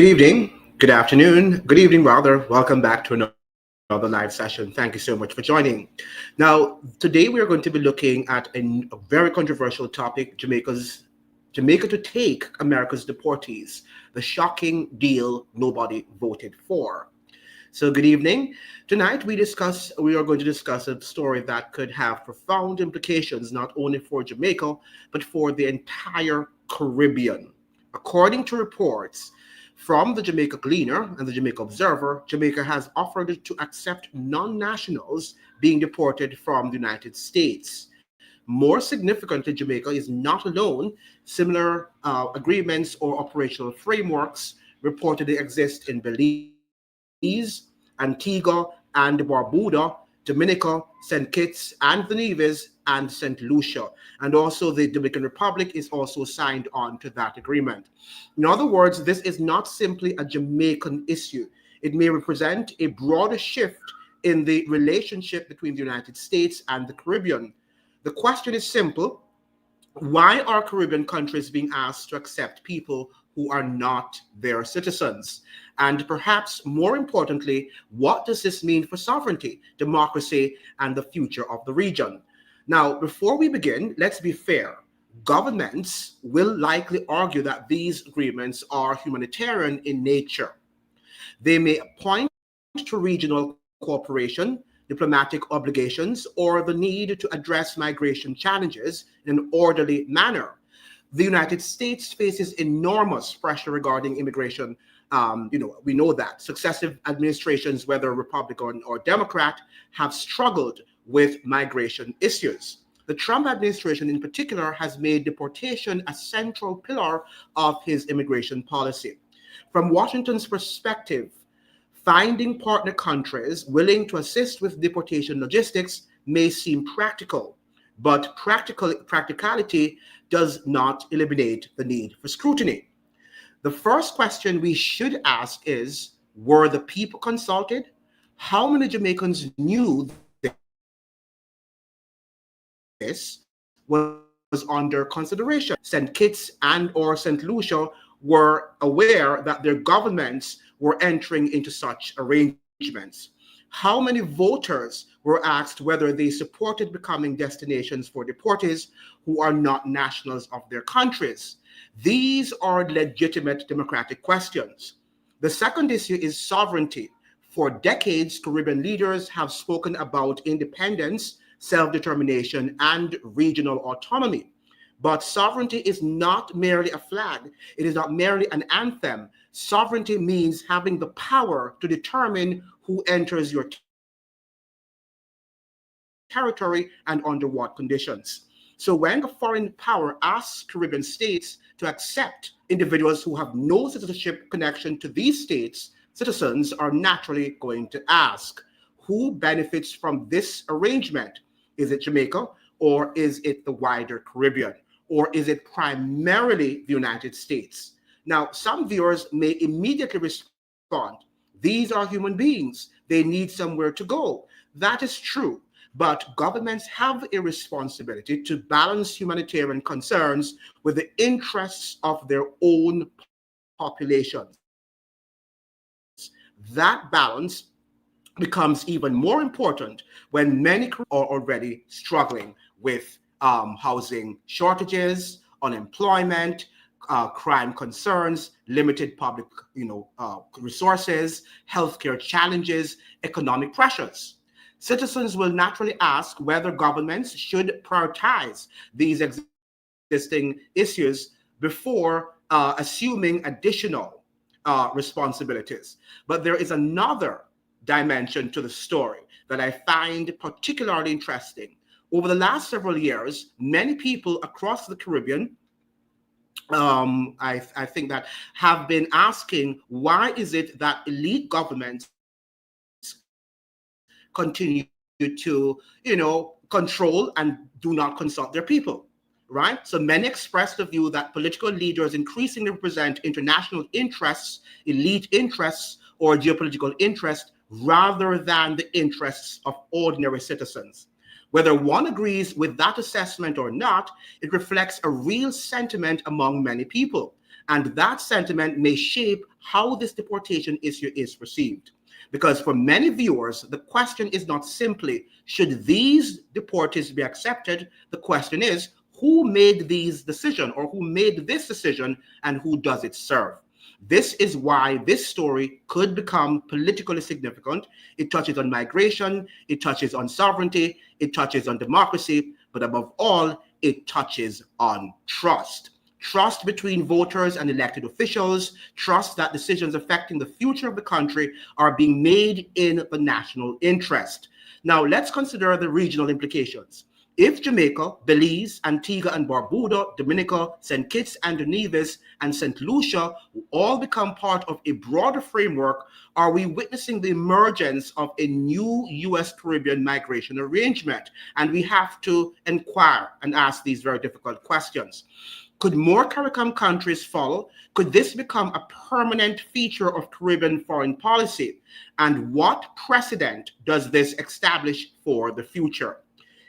Good evening, good afternoon, good evening, rather. Welcome back to another live session. Thank you so much for joining. Now, today we are going to be looking at a very controversial topic: Jamaica to take America's deportees, the shocking deal nobody voted for. So, good evening. Tonight we are going to discuss a story that could have profound implications not only for Jamaica but for the entire Caribbean. According to reports from the Jamaica Gleaner and the Jamaica Observer, Jamaica has offered to accept non-nationals being deported from the United States. More significantly, Jamaica is not alone. Similar agreements or operational frameworks reportedly exist in Belize, Antigua, and Barbuda, Dominica, St. Kitts and the Nevis, and St. Lucia. And also the Dominican Republic is also signed on to that agreement. In other words, this is not simply a Jamaican issue. It may represent a broader shift in the relationship between the United States and the Caribbean. The question is simple: why are Caribbean countries being asked to accept people who are not their citizens? And perhaps more importantly, what does this mean for sovereignty, democracy, and the future of the region? Now, before we begin, let's be fair. Governments will likely argue that these agreements are humanitarian in nature. They may point to regional cooperation, diplomatic obligations, or the need to address migration challenges in an orderly manner. The United States faces enormous pressure regarding immigration. We know that successive administrations, whether Republican or Democrat, have struggled with migration issues. The Trump administration in particular has made deportation a central pillar of his immigration policy. From Washington's perspective, finding partner countries willing to assist with deportation logistics may seem practical, but practicality does not eliminate the need for scrutiny. The first question we should ask is, were the people consulted? How many Jamaicans knew this was under consideration? St. Kitts and or St. Lucia were aware that their governments were entering into such arrangements. How many voters were asked whether they supported becoming destinations for deportees who are not nationals of their countries? These are legitimate democratic questions. The second issue is sovereignty. For decades, Caribbean leaders have spoken about independence, self-determination, and regional autonomy. But sovereignty is not merely a flag. It is not merely an anthem. Sovereignty means having the power to determine who enters your territory and under what conditions. So when a foreign power asks Caribbean states to accept individuals who have no citizenship connection to these states, citizens are naturally going to ask, who benefits from this arrangement? Is it Jamaica, or is it the wider Caribbean? Or is it primarily the United States? Now, some viewers may immediately respond, these are human beings. They need somewhere to go. That is true, but governments have a responsibility to balance humanitarian concerns with the interests of their own populations. That balance becomes even more important when many are already struggling with housing shortages, unemployment, crime concerns, limited public resources, healthcare challenges, economic pressures. Citizens will naturally ask whether governments should prioritize these existing issues before assuming additional responsibilities. But there is another dimension to the story that I find particularly interesting. Over the last several years, many people across the Caribbean, I think that have been asking, why is it that elite governments continue to, control and do not consult their people, right? So many express the view that political leaders increasingly represent international interests, elite interests, or geopolitical interests rather than the interests of ordinary citizens. Whether one agrees with that assessment or not, it reflects a real sentiment among many people. And that sentiment may shape how this deportation issue is perceived. Because for many viewers, the question is not simply, should these deportees be accepted? The question is, who made these decisions, or who made this decision, and who does it serve? This is why this story could become politically significant. It touches on migration, it touches on sovereignty, it touches on democracy, but above all, it touches on trust. Trust between voters and elected officials, trust that decisions affecting the future of the country are being made in the national interest. Now, let's consider the regional implications. If Jamaica, Belize, Antigua and Barbuda, Dominica, St. Kitts and Nevis, and St. Lucia all become part of a broader framework, are we witnessing the emergence of a new U.S. Caribbean migration arrangement? And we have to inquire and ask these very difficult questions. Could more CARICOM countries follow? Could this become a permanent feature of Caribbean foreign policy? And what precedent does this establish for the future?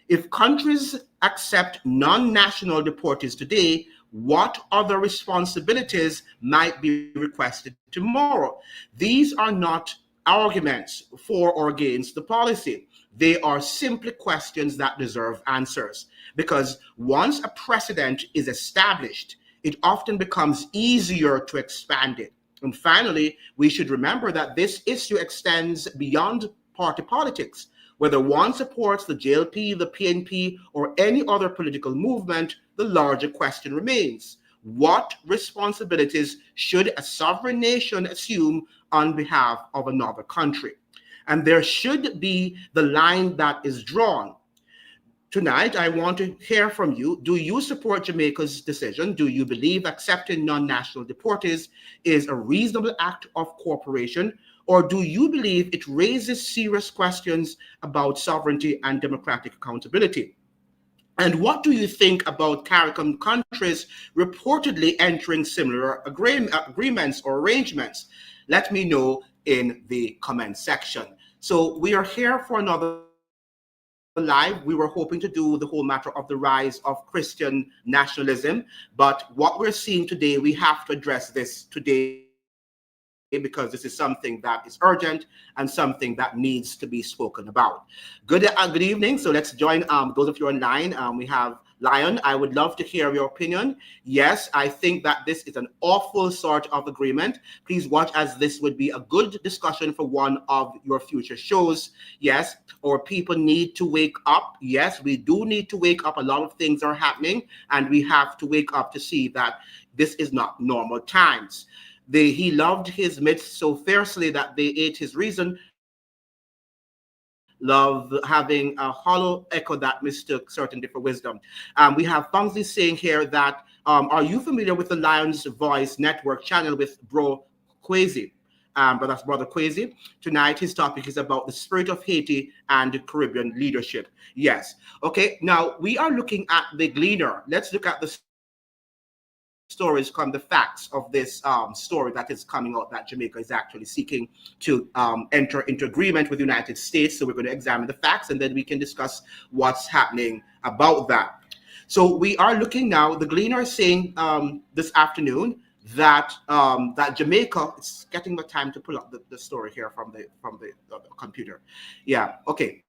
If countries accept non-national deportees today, what other responsibilities might be requested tomorrow? These are not arguments for or against the policy. They are simply questions that deserve answers. Because once a precedent is established, it often becomes easier to expand it. And finally, we should remember that this issue extends beyond party politics. Whether one supports the JLP, the PNP, or any other political movement, the larger question remains. What responsibilities should a sovereign nation assume on behalf of another country? And there should be the line that is drawn. Tonight, I want to hear from you. Do you support Jamaica's decision? Do you believe accepting non-national deportees is a reasonable act of cooperation? Or do you believe it raises serious questions about sovereignty and democratic accountability? And what do you think about CARICOM countries reportedly entering similar agreements or arrangements? Let me know in the comment section. So we are here for another live. We were hoping to do the whole matter of the rise of Christian nationalism, but what we're seeing today, we have to address this today because this is something that is urgent and something that needs to be spoken about. Good evening. So let's join those of you online. We have Lion. I would love to hear your opinion. Yes, I think that this is an awful sort of agreement. Please watch, as this would be a good discussion for one of your future shows. Yes, our people need to wake up. Yes, we do need to wake up. A lot of things are happening, and we have to wake up to see that this is not normal times. He loved his myths so fiercely that they ate his reason. Love having a hollow echo that mistook certainty for wisdom. We have Fungzi saying here that, are you familiar with the Lion's Voice Network channel with Bro Kwesi? But that's Brother Kwesi. Tonight, his topic is about the spirit of Haiti and Caribbean leadership. Yes. Okay, now we are looking at the Gleaner. Let's look at the stories, the facts of this story that is coming out, that Jamaica is actually seeking to enter into agreement with the United States. So we're going to examine the facts, and then we can discuss what's happening about that. So we are looking now, the Gleaner is saying this afternoon that that Jamaica, it's getting the time to pull up the story here from the computer. Yeah, okay.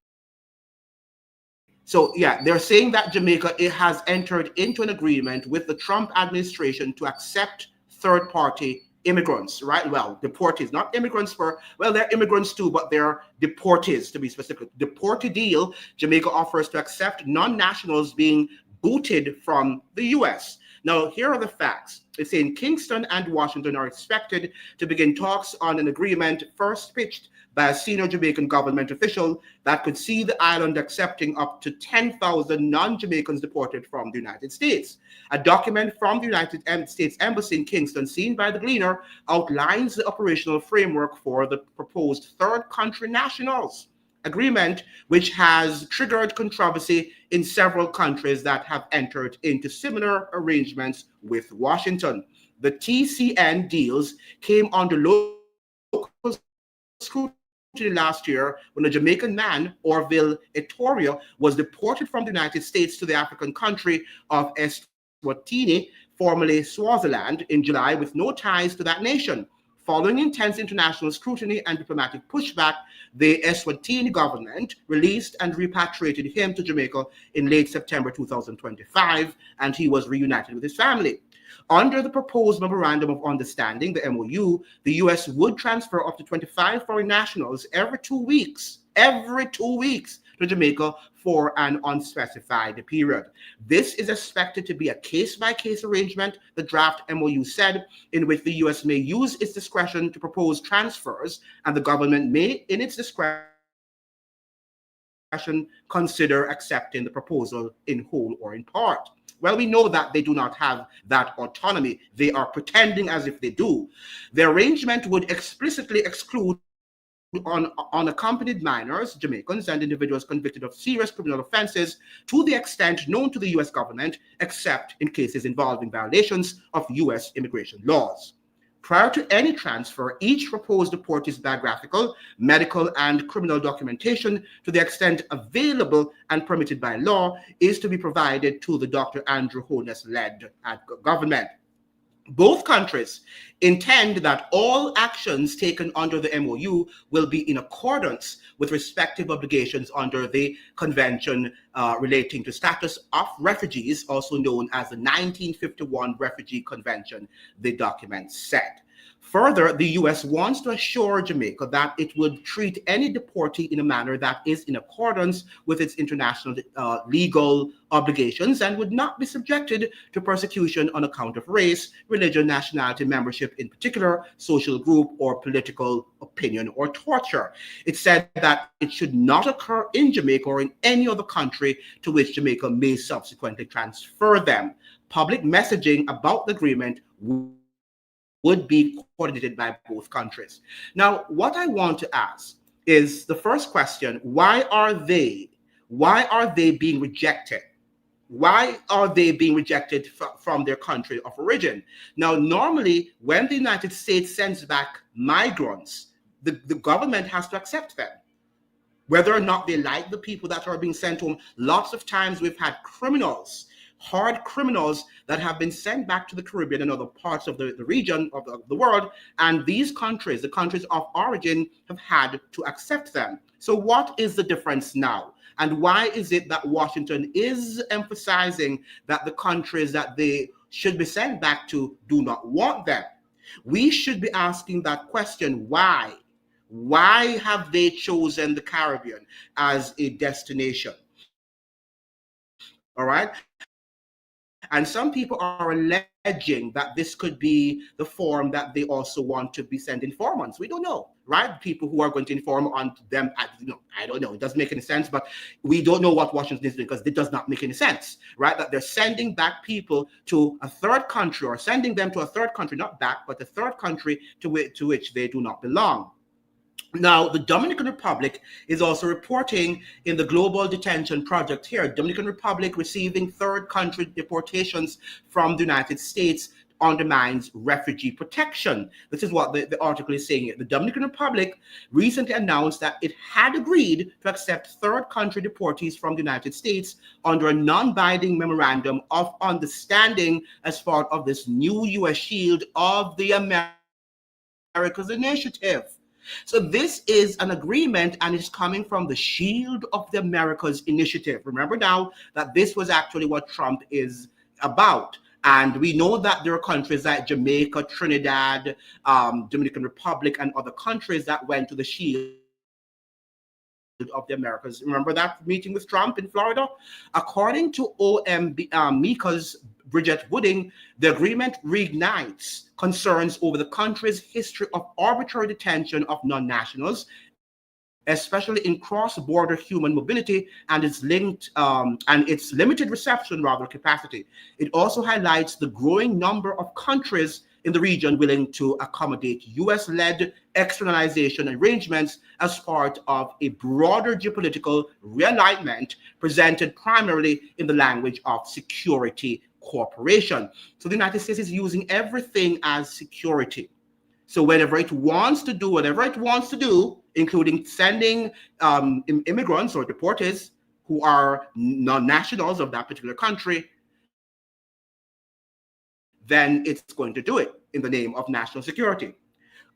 So yeah, they're saying that Jamaica, it has entered into an agreement with the Trump administration to accept third-party immigrants, right? Well, deportees, not immigrants well, they're immigrants too, but they're deportees to be specific. Deported deal, Jamaica offers to accept non-nationals being booted from the U.S. Now, here are the facts. It's saying Kingston and Washington are expected to begin talks on an agreement first pitched by a senior Jamaican government official that could see the island accepting up to 10,000 non-Jamaicans deported from the United States. A document from the United States Embassy in Kingston, seen by the Gleaner, outlines the operational framework for the proposed third country nationals agreement, which has triggered controversy in several countries that have entered into similar arrangements with Washington. The TCN deals came under local scrutiny last year when a Jamaican man, Orville Etorio, was deported from the United States to the African country of Eswatini formerly Swaziland, in July with no ties to that nation. Following intense international scrutiny and diplomatic pushback, the Eswatini government released and repatriated him to Jamaica in late September 2025, and he was reunited with his family. Under the proposed Memorandum of Understanding, the MOU, the U.S. would transfer up to 25 foreign nationals every 2 weeks to Jamaica for an unspecified period. This is expected to be a case-by-case arrangement, the draft MOU said, in which the U.S. may use its discretion to propose transfers, and the government may, in its discretion, consider accepting the proposal in whole or in part. Well, we know that they do not have that autonomy. They are pretending as if they do. The arrangement would explicitly exclude unaccompanied minors, Jamaicans, and individuals convicted of serious criminal offenses to the extent known to the U.S. government, except in cases involving violations of U.S. immigration laws. Prior to any transfer, each proposed deportee's biographical, medical, and criminal documentation, to the extent available and permitted by law, is to be provided to the Dr. Andrew Holness-led government. Both countries intend that all actions taken under the MOU will be in accordance with respective obligations under the Convention relating to status of refugees, also known as the 1951 Refugee Convention, the document said. Further, the U.S. wants to assure Jamaica that it would treat any deportee in a manner that is in accordance with its international legal obligations and would not be subjected to persecution on account of race, religion, nationality, membership in particular social group, or political opinion or torture. It said that it should not occur in Jamaica or in any other country to which Jamaica may subsequently transfer them. Public messaging about the agreement would be coordinated by both countries. Now, what I want to ask is the first question: why are they being rejected? Why are they being rejected from their country of origin? Now, normally, when the United States sends back migrants, the government has to accept them, whether or not they like the people that are being sent home. Lots of times we've had criminals, hard criminals, that have been sent back to the Caribbean and other parts of the region of the world, and these countries, the countries of origin, have had to accept them. So what is the difference now? And why is it that Washington is emphasizing that the countries that they should be sent back to do not want them? We should be asking that question: why? Why have they chosen the Caribbean as a destination? All right. And some people are alleging that this could be the form that they also want to be sending informants. We don't know, right? People who are going to inform on them, I don't know. It doesn't make any sense, but we don't know what Washington is doing, because it does not make any sense, right? That they're sending back people to a third country, or sending them to a third country, not back, but a third country to which they do not belong. Now, the Dominican Republic is also reporting in the Global Detention Project here. Dominican Republic receiving third country deportations from the United States undermines refugee protection. This is what the article is saying here. The Dominican Republic recently announced that it had agreed to accept third country deportees from the United States under a non-binding memorandum of understanding as part of this new U.S. Shield of the Americas initiative. So this is an agreement, and it's coming from the Shield of the Americas initiative. Remember now that this was actually what Trump is about. And we know that there are countries like Jamaica, Trinidad, Dominican Republic, and other countries that went to the Shield of the Americas. Remember that meeting with Trump in Florida? According to MICA's Bridget Wooding, the agreement reignites concerns over the country's history of arbitrary detention of non-nationals, especially in cross-border human mobility, and its limited reception capacity. It also highlights the growing number of countries in the region willing to accommodate U.S.-led externalization arrangements as part of a broader geopolitical realignment presented primarily in the language of security cooperation. So the United States is using everything as security. So whatever it wants to do, including sending immigrants or deportees who are non-nationals of that particular country, then it's going to do it in the name of national security.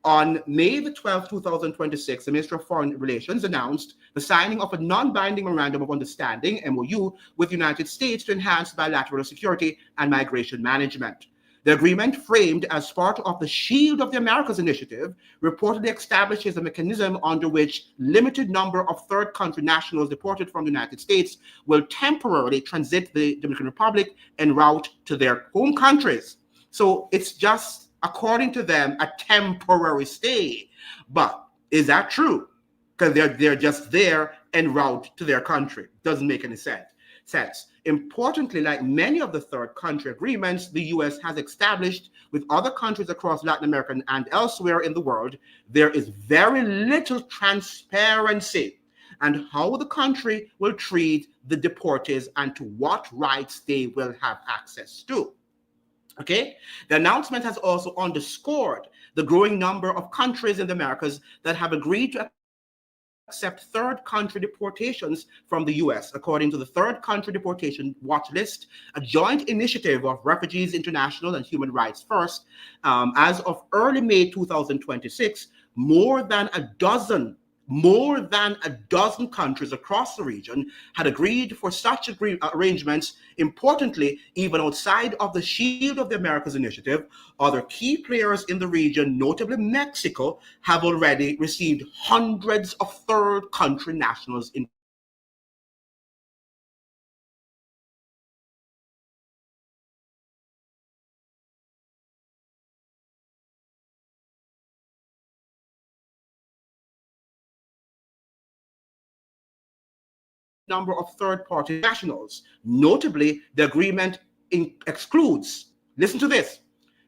On May the 12th, 2026, the Ministry of Foreign Relations announced the signing of a non-binding Memorandum of Understanding, MOU, with the United States to enhance bilateral security and migration management. The agreement, framed as part of the Shield of the Americas initiative, reportedly establishes a mechanism under which limited number of third country nationals deported from the United States will temporarily transit the Dominican Republic en route to their home countries. So it's just, according to them, a temporary stay. But is that true? Because they're just there en route to their country. Doesn't make any sense. Importantly, like many of the third country agreements the U.S. has established with other countries across Latin America and elsewhere in the world, there is very little transparency and how the country will treat the deportees and to what rights they will have access to. Okay, the announcement has also underscored the growing number of countries in the Americas that have agreed to accept third country deportations from the U.S. According to the Third Country Deportation Watch List, a joint initiative of Refugees International and Human Rights First, as of early May 2026, more than a dozen countries across the region had agreed for such arrangements. Importantly, even outside of the Shield of the Americas initiative, other key players in the region, notably Mexico, have already received hundreds of third country nationals in number of third-party nationals. Notably, the agreement excludes, listen to this,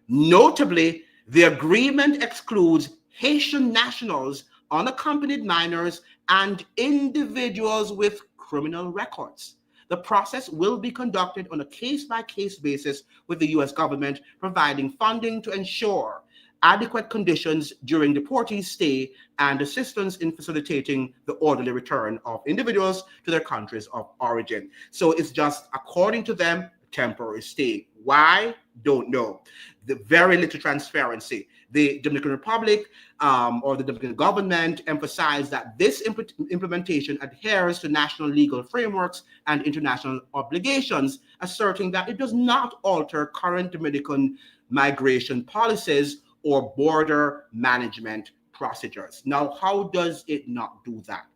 notably, the agreement excludes Haitian nationals, unaccompanied minors, and individuals with criminal records. The process will be conducted on a case-by-case basis, with the U.S. government providing funding to ensure adequate conditions during deportees' stay and assistance in facilitating the orderly return of individuals to their countries of origin. So it's just, according to them, temporary stay. Why? Don't know. The very little transparency. The Dominican Republic or the Dominican government emphasized that this implementation adheres to national legal frameworks and international obligations, asserting that it does not alter current Dominican migration policies or border management procedures. Now, how does it not do that?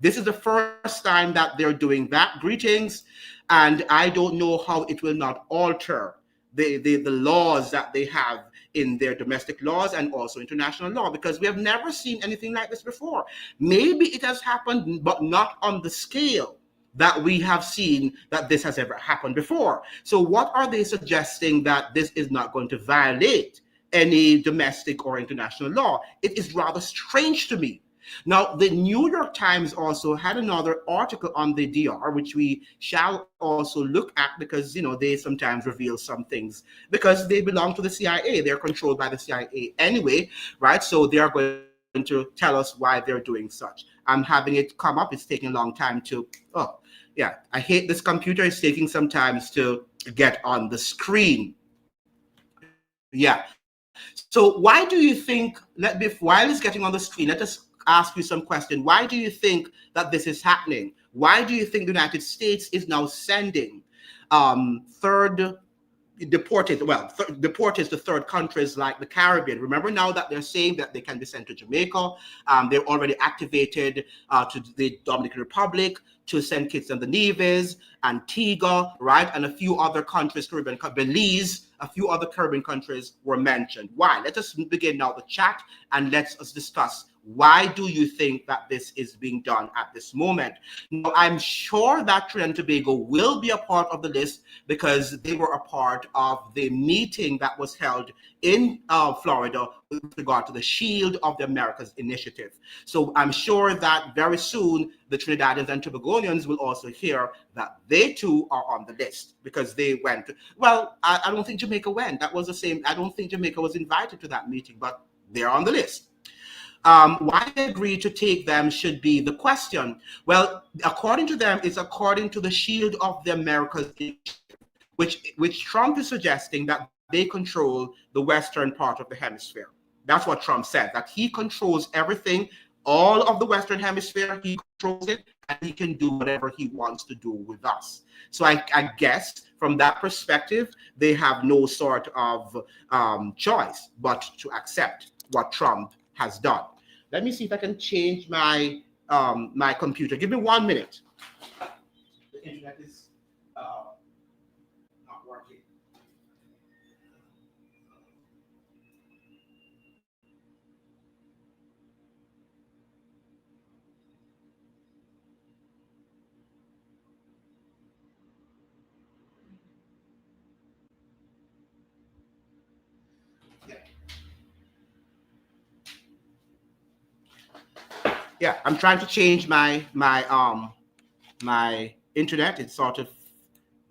This is the first time that they're doing that. Greetings. And I don't know how it will not alter the laws that they have in their domestic laws and also international law, because we have never seen anything like this before. Maybe it has happened, but not on the scale that we have seen that this has ever happened before. So what are they suggesting? That this is not going to violate any domestic or international law? It is rather strange to me. Now, the New York Times also had another article on the DR, which we shall also look at, because, they sometimes reveal some things because they belong to the CIA. They're controlled by the CIA anyway, right? So they are going to tell us why they're doing such. I'm having it come up. It's taking a long time to, I hate this computer. It's taking some time to get on the screen. Yeah. So why do you think, while it's getting on the screen, let us ask you some question. Why do you think that this is happening? Why do you think the United States is now sending deportees to third countries like the Caribbean? Remember now that they're saying that they can be sent to Jamaica. They're already activated to the Dominican Republic, to St. Kitts and the Nevis, Antigua, right? And a few other countries, Caribbean, Belize, a few other Caribbean countries were mentioned. Why? Let us begin now the chat and let us discuss, why do you think that this is being done at this moment? Now, I'm sure that Trinidad and Tobago will be a part of the list because they were a part of the meeting that was held in Florida with regard to the Shield of the Americas initiative. So I'm sure that very soon the Trinidadians and Tobagonians will also hear that they too are on the list, because they went. Well, I don't think Jamaica went. That was the same. I don't think Jamaica was invited to that meeting, but they're on the list. Why they agreed to take them should be the question. Well, according to them, it's according to the Shield of the Americas, which Trump is suggesting that they control the western part of the hemisphere. That's what Trump said, that he controls everything, all of the western hemisphere, he controls it, and he can do whatever he wants to do with us. So I guess from that perspective, they have no sort of choice but to accept what Trump has done. Let me see if I can change my my computer. Give me 1 minute. The internet is not working. Yeah. Yeah, I'm trying to change my internet. It's sort of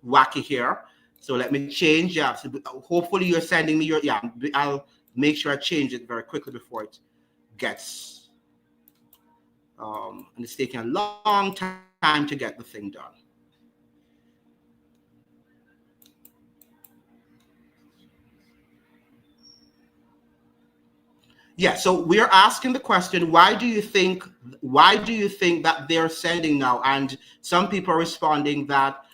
wacky here. So let me change. Yeah, so hopefully you're sending me your, yeah, I'll make sure I change it very quickly before it gets, and it's taking a long time to get the thing done. Yeah, so we're asking the question, why do you think that they're sending now? And some people are responding that,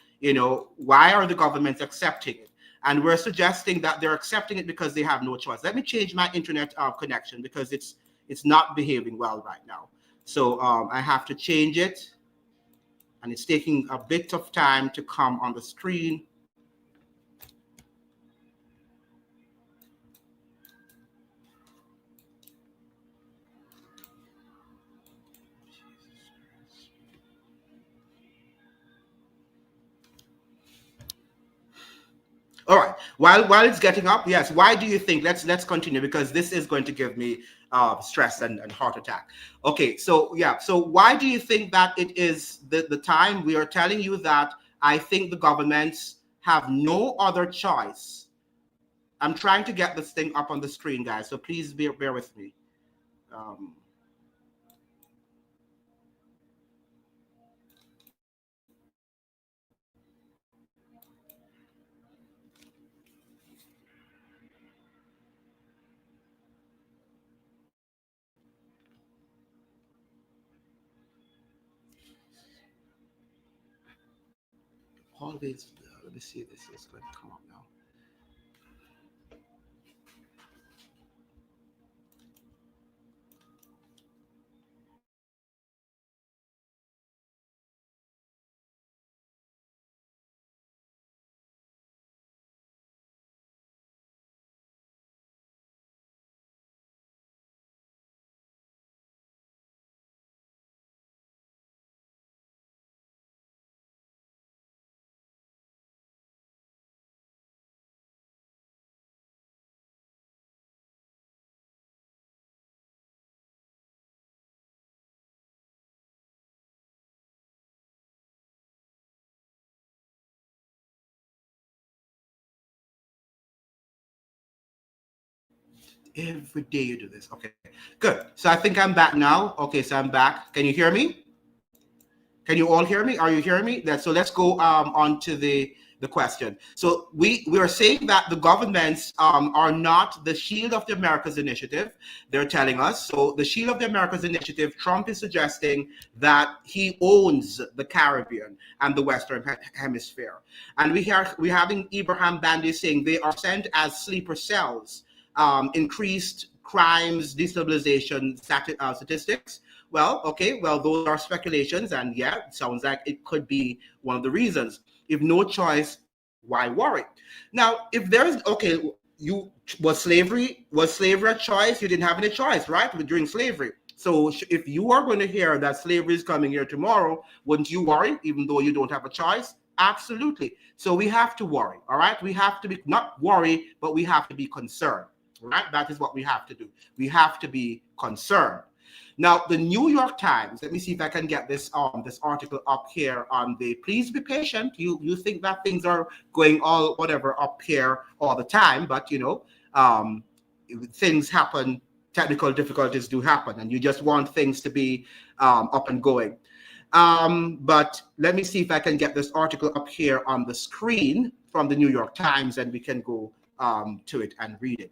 why are the governments accepting it? And we're suggesting that they're accepting it because they have no choice. Let me change my internet connection because it's not behaving well right now. So I have to change it, and it's taking a bit of time to come on the screen. All right. While it's getting up, yes. Why do you think? Let's continue because this is going to give me stress and heart attack. Okay. So yeah. So why do you think that it is the time? We are telling you that I think the governments have no other choice. I'm trying to get this thing up on the screen, guys. So please bear with me. Um, Always. Let me see. This is going to come up now. Every day you do this. Okay, good. So I think I'm back now. Okay, so I'm back. Can you hear me? Can you all hear me? Are you hearing me? So let's go on to the question. So we are saying that the governments are not the Shield of the Americas initiative. They're telling us. So the Shield of the Americas initiative, Trump is suggesting that he owns the Caribbean and the Western Hemisphere. And we're having Ibrahim Bandi saying they are sent as sleeper cells, increased crimes, destabilization statistics. Well, okay, well, those are speculations, and yeah, it sounds like it could be one of the reasons. If no choice, why worry? Now, if there's okay, you was slavery a choice? You didn't have any choice, right? During slavery. So if you are going to hear that slavery is coming here tomorrow, wouldn't you worry, even though you don't have a choice? Absolutely. So we have to worry, all right? We have to be not worry, but we have to be concerned, right? That is what we have to do. We have to be concerned. Now, the New York Times, let me see if I can get this article up here on the, please be patient. You think that things are going all whatever up here all the time, but things happen, technical difficulties do happen, and you just want things to be up and going. But let me see if I can get this article up here on the screen from the New York Times, and we can go to it and read it.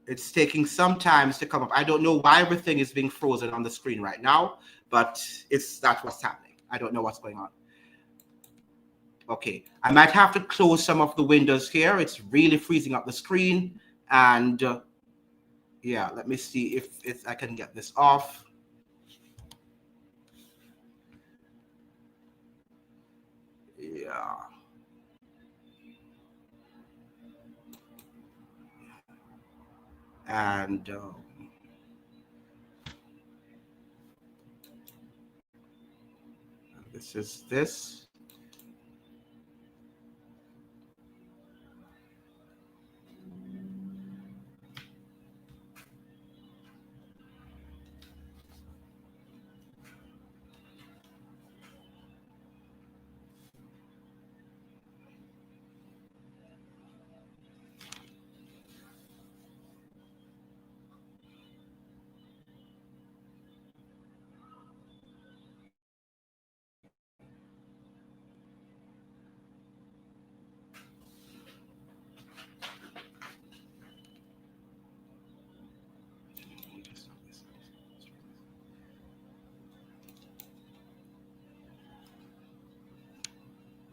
It's taking some time to come up. I don't know why everything is being frozen on the screen right now, but that's what's happening. I don't know what's going on. Okay, I might have to close some of the windows here. It's really freezing up the screen. And yeah, let me see if I can get this off. Yeah. And this is this.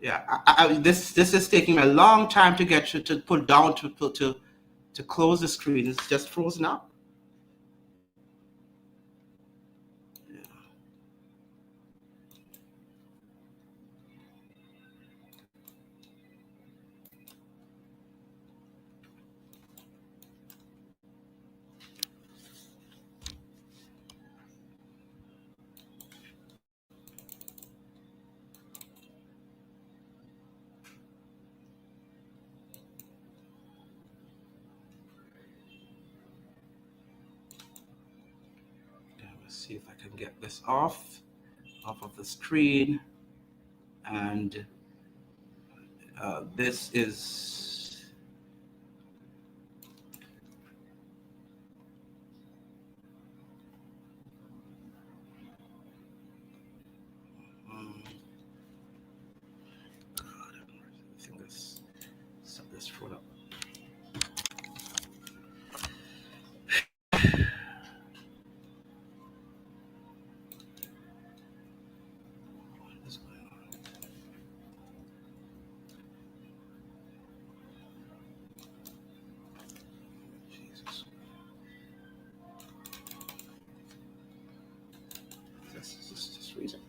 Yeah, this is taking a long time to get to put down to close the screen. It's just frozen up. Let's see if I can get this off of the screen. And this is God, I think this set this phone up. Jesus. This is just freezing.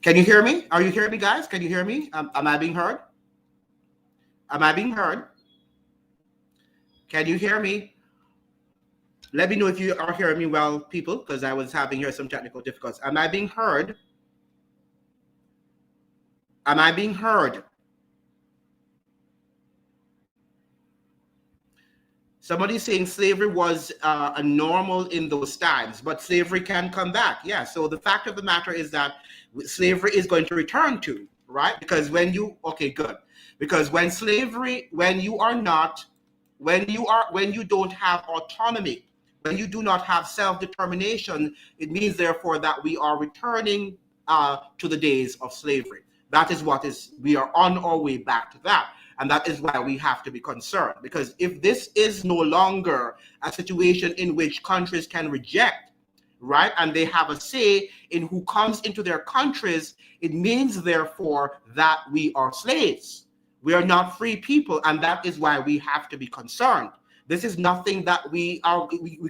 Can you hear me? Are you hearing me, guys? Can you hear me? Am I being heard? Am I being heard? Can you hear me? Let me know if you are hearing me well, people, because I was having here some technical difficulties. Am I being heard? Am I being heard? Somebody saying slavery was a normal in those times, but slavery can come back. Yeah. So the fact of the matter is that slavery is going to return to, right? Because when you, okay, good. Because when slavery, when you don't have autonomy, when you do not have self-determination, it means therefore that we are returning to the days of slavery. That is what is, we are on our way back to that. And that is why we have to be concerned, because if this is no longer a situation in which countries can reject, right, and they have a say in who comes into their countries, it means therefore that we are slaves. We are not free people, and that is why we have to be concerned. This is nothing that we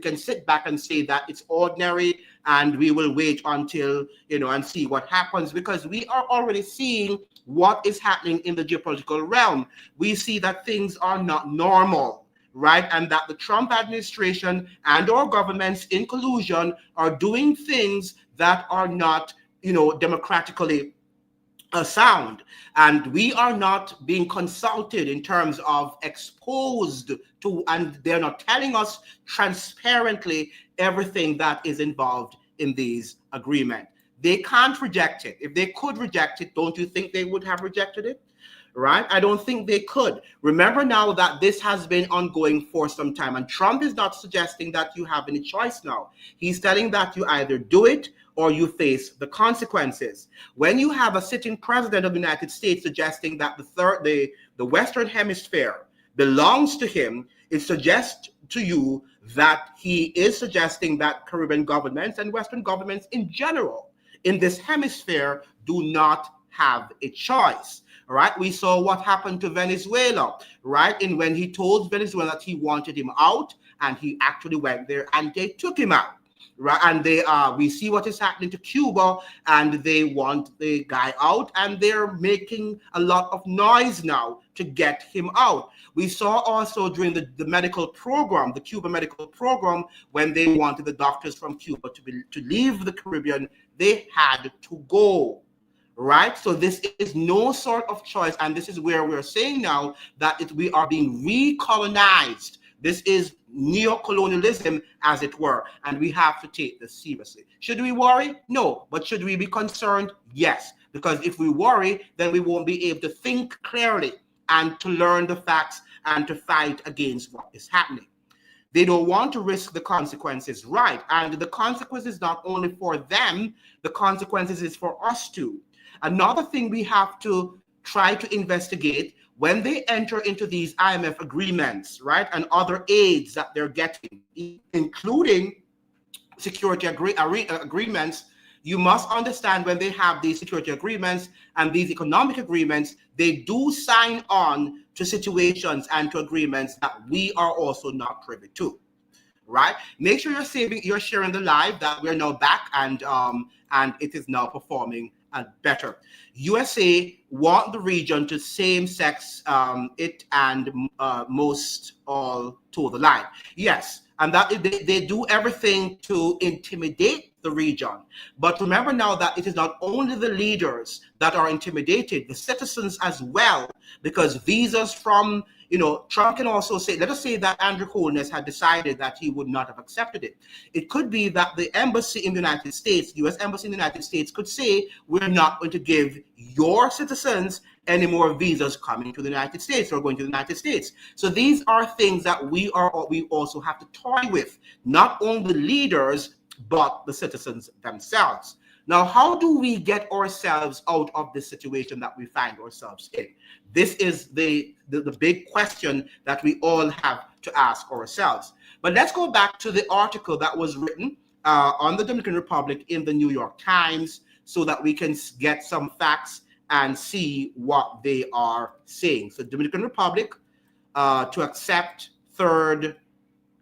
can sit back and say that it's ordinary and we will wait until, and see what happens, because we are already seeing what is happening in the geopolitical realm. We see that things are not normal, right? And that the Trump administration and our governments in collusion are doing things that are not, democratically sound, and we are not being consulted in terms of exposed to, and they're not telling us transparently everything that is involved in these agreements. They can't reject it. If they could reject it, don't you think they would have rejected it? Right? I don't think they could. Remember now that this has been ongoing for some time, and Trump is not suggesting that you have any choice now. He's telling that you either do it or you face the consequences. When you have a sitting president of the United States suggesting that the Western Hemisphere belongs to him, it suggests to you that he is suggesting that Caribbean governments and Western governments in general in this hemisphere do not have a choice. All right, we saw what happened to Venezuela, right? And when he told Venezuela that he wanted him out, and he actually went there and they took him out, right? And we see what is happening to Cuba, and they want the guy out, and they're making a lot of noise now to get him out. We saw also during the medical program, the Cuba medical program, when they wanted the doctors from Cuba to leave the Caribbean, they had to go. Right? So this is no sort of choice. And this is where we're saying now that we are being recolonized. This is neo-colonialism, as it were. And we have to take this seriously. Should we worry? No. But should we be concerned? Yes. Because if we worry, then we won't be able to think clearly and to learn the facts and to fight against what is happening. They don't want to risk the consequences, right? And the consequences not only for them, the consequences is for us too. Another thing we have to try to investigate when they enter into these IMF agreements, right, and other aids that they're getting, including security agreements, you must understand when they have these security agreements and these economic agreements, they do sign on to situations and to agreements that we are also not privy to. Right? Make sure you're sharing the live that we're now back, and it is now performing better. USA want the region to same-sex it and most all toe the line. Yes, and that they do everything to intimidate the region. But remember now that it is not only the leaders that are intimidated, the citizens as well, because visas from, Trump can also say, let us say that Andrew Holness had decided that he would not have accepted it. It could be that the embassy in the United States, U.S. Embassy in the United States, could say, we're not going to give your citizens any more visas coming to the United States or going to the United States. So these are things that we also have to toy with, not only leaders, but the citizens themselves. Now, how do we get ourselves out of this situation that we find ourselves in? This is the big question that we all have to ask ourselves. But let's go back to the article that was written on the Dominican Republic in the New York Times so that we can get some facts and see what they are saying. So Dominican Republic to accept third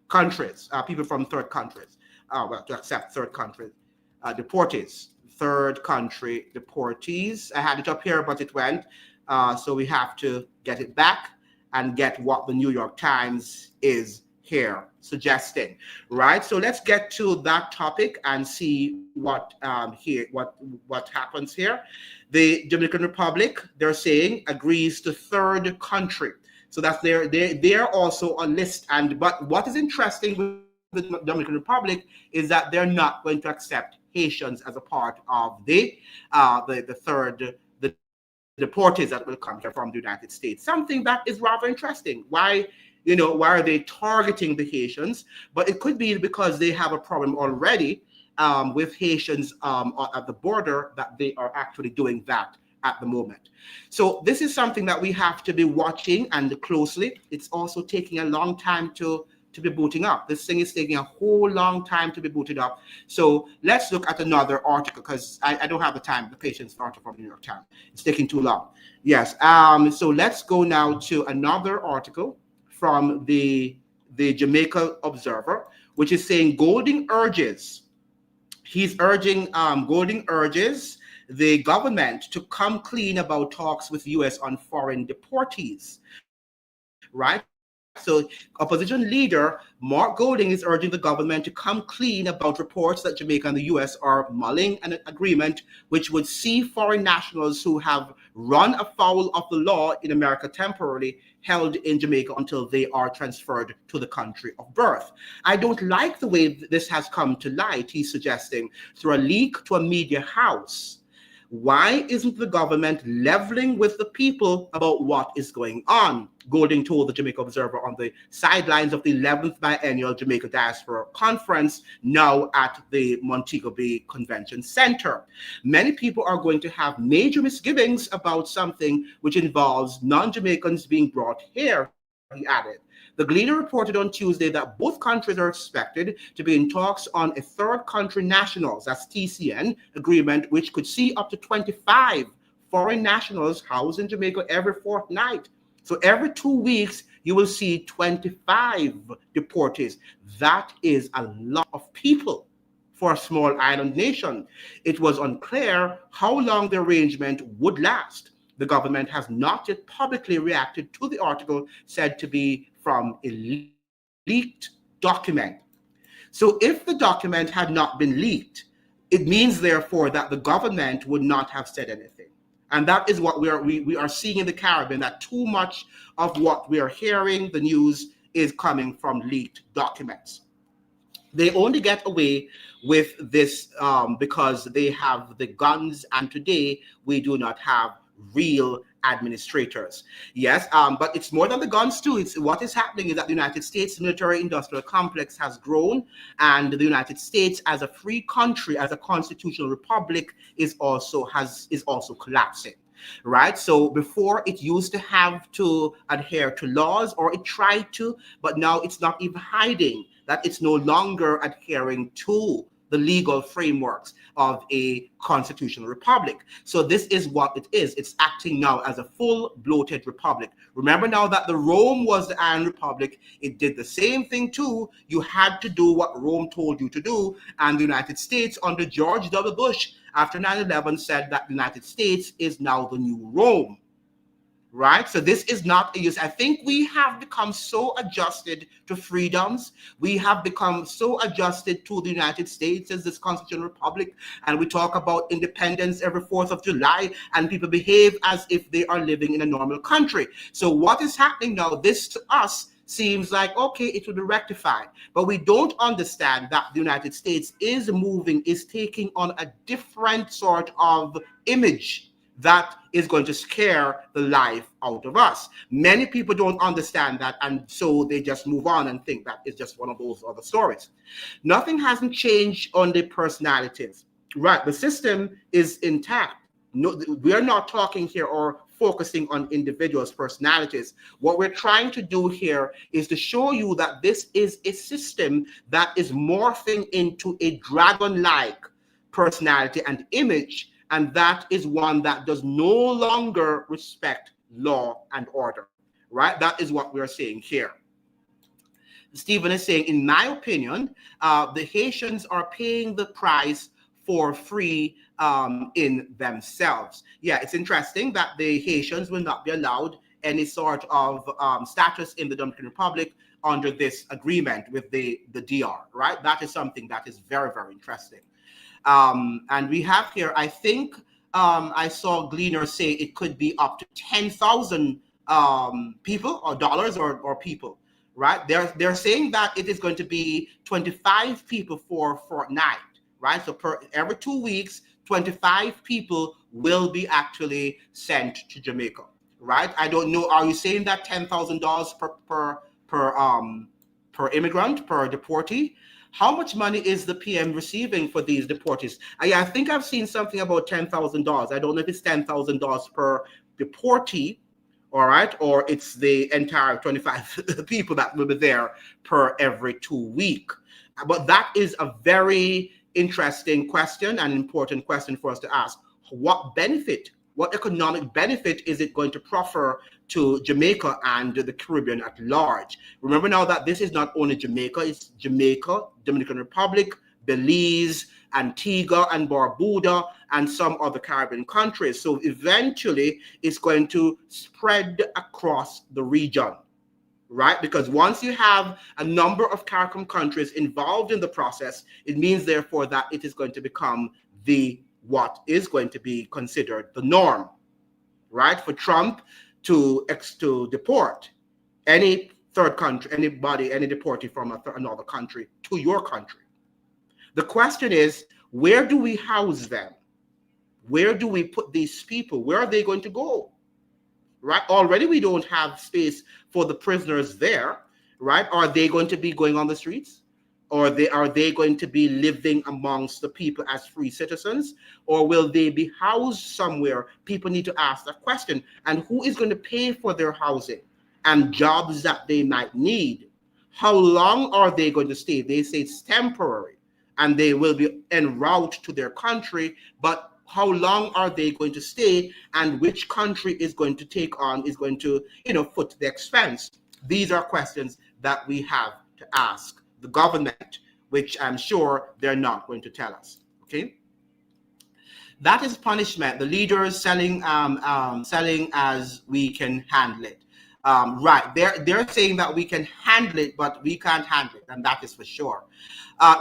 countries, people from third countries, to accept third countries, deportees, third country deportees. I had it up here, but it went. So we have to get it back and get what the New York Times is here suggesting, right? So let's get to that topic and see what what happens here. The Dominican Republic, they're saying, agrees to third country. So that's they're also on list. And but what is interesting with the Dominican Republic is that they're not going to accept Haitians as a part of the third the deportees that will come here from the United States. Something that is rather interesting. Why are they targeting the Haitians? But it could be because they have a problem already with Haitians at the border, that they are actually doing that at the moment. So this is something that we have to be watching and closely. It's also taking a long time to be booting up. This thing is taking a whole long time to be booted up. So let's look at another article, because I don't have the patience article from the New York Times. It's taking too long. Yes. So let's go now to another article from the Jamaica Observer, which is saying Golding urges the government to come clean about talks with U.S. on foreign deportees, right? So opposition leader Mark Golding is urging the government to come clean about reports that Jamaica and the U.S. are mulling an agreement which would see foreign nationals who have run afoul of the law in America temporarily held in Jamaica until they are transferred to the country of birth. I don't like the way this has come to light, he's suggesting, through a leak to a media house. Why isn't the government leveling with the people about what is going on? Golding told the Jamaica Observer on the sidelines of the 11th Biennial Jamaica Diaspora Conference, now at the Montego Bay Convention Center. Many people are going to have major misgivings about something which involves non-Jamaicans being brought here, he added. The Gleaner reported on Tuesday that both countries are expected to be in talks on a third country nationals, that's TCN, agreement, which could see up to 25 foreign nationals housed in Jamaica every fortnight. So every 2 weeks, you will see 25 deportees. That is a lot of people for a small island nation. It was unclear how long the arrangement would last. The government has not yet publicly reacted to the article said to be from a leaked document. So if the document had not been leaked, it means therefore that the government would not have said anything. And that is what we are seeing in the Caribbean, that too much of what we are hearing, the news, is coming from leaked documents. They only get away with this because they have the guns, and today we do not have real administrators. Yes, but it's more than the guns too. It's what is happening is that the United States military-industrial complex has grown, and the United States as a free country, as a constitutional republic, is also collapsing. Right? So before, it used to have to adhere to laws, or it tried to, but now it's not even hiding that it's no longer adhering to the legal frameworks of a constitutional republic. So this is what it is. It's acting now as a full bloated republic. Remember now that the Rome was the Iron Republic. It did the same thing too. You had to do what Rome told you to do. And the United States under George W. Bush after 9/11 said that the United States is now the new Rome. Right? So this is not a use. I think we have become so adjusted to freedoms. We have become so adjusted to the United States as this constitutional republic. And we talk about independence every 4th of July, and people behave as if they are living in a normal country. So what is happening now, this to us seems like, okay, it will be rectified. But we don't understand that the United States is taking on a different sort of image that is going to scare the life out of us. Many people don't understand that, and so they just move on and think that it's just one of those other stories. Nothing hasn't changed on the personalities. Right, the system is intact. No, we are not talking here or focusing on individuals' personalities. What we're trying to do here is to show you that this is a system that is morphing into a dragon-like personality and image, and that is one that does no longer respect law and order, right? That is what we're saying here. Stephen is saying, in my opinion, the Haitians are paying the price for free in themselves. Yeah, it's interesting that the Haitians will not be allowed any sort of status in the Dominican Republic under this agreement with the DR, right? That is something that is very, very interesting. And we have here, I think I saw Gleaner say it could be up to 10,000 people or dollars or people, right? They're saying that it is going to be 25 people for a fortnight, right? So per every 2 weeks, 25 people will be actually sent to Jamaica, right? I don't know. Are you saying that $10,000 per immigrant, per deportee? How much money is the PM receiving for these deportees? I think I've seen something about $10,000. I don't know if it's $10,000 per deportee, all right, or it's the entire 25 people that will be there per every 2 weeks. But that is a very interesting question and important question for us to ask. What benefit, what economic benefit is it going to proffer to Jamaica and the Caribbean at large? Remember now that this is not only Jamaica, it's Jamaica, Dominican Republic, Belize, Antigua and Barbuda, and some other Caribbean countries. So eventually it's going to spread across the region, right? Because once you have a number of CARICOM countries involved in the process, it means therefore that it is going to become what is going to be considered the norm, right? For Trump to deport any third country, anybody, any deportee from another country to your country. The question is, where do we house them? Where do we put these people? Where are they going to go? Right? Already we don't have space for the prisoners there, right? Are they going to be going on the streets? Or are they going to be living amongst the people as free citizens? Or will they be housed somewhere? People need to ask that question. And who is going to pay for their housing and jobs that they might need? How long are they going to stay? They say it's temporary and they will be en route to their country, but how long are they going to stay, and which country is going to foot the expense? These are questions that we have to ask the government, which I'm sure they're not going to tell us. Okay, that is punishment. The leaders selling as we can handle it. Right, they're saying that we can handle it, but we can't handle it, and that is for sure.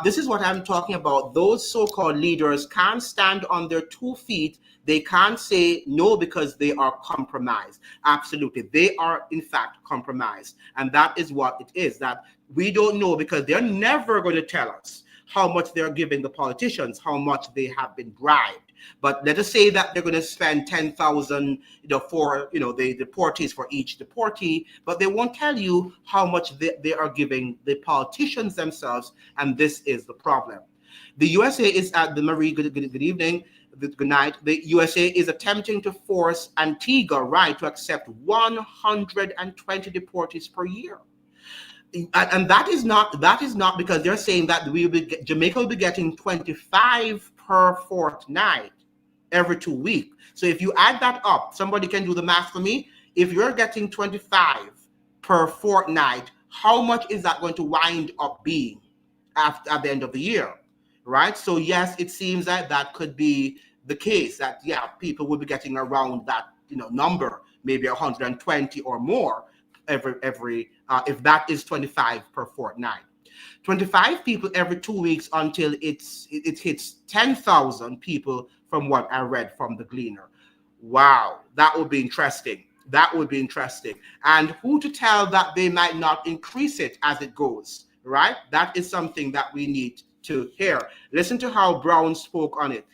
This is what I'm talking about. Those so-called leaders can't stand on their 2 feet. They can't say no because they are compromised. Absolutely, they are in fact compromised, and that is what it is. That we don't know because they're never going to tell us how much they're giving the politicians, how much they have been bribed. But let us say that they're going to spend 10,000, for the deportees, for each deportee, but they won't tell you how much they are giving the politicians themselves, and this is the problem. The USA is at the Marie. Good evening. Good night. The USA is attempting to force Antigua, right, to accept 120 deportees per year. And that is not because they're saying that Jamaica will be getting 25 per fortnight every 2 weeks. So if you add that up, somebody can do the math for me. If you're getting 25 per fortnight, how much is that going to wind up being at the end of the year, right? So yes, it seems that could be the case, that people will be getting around that number, maybe 120 or more every if that is 25 per fortnight. 25 people every 2 weeks until it hits 10,000 people, from what I read from the Gleaner. Wow, that would be interesting. That would be interesting. And who to tell that they might not increase it as it goes, right? That is something that we need to hear. Listen to how Brown spoke on it.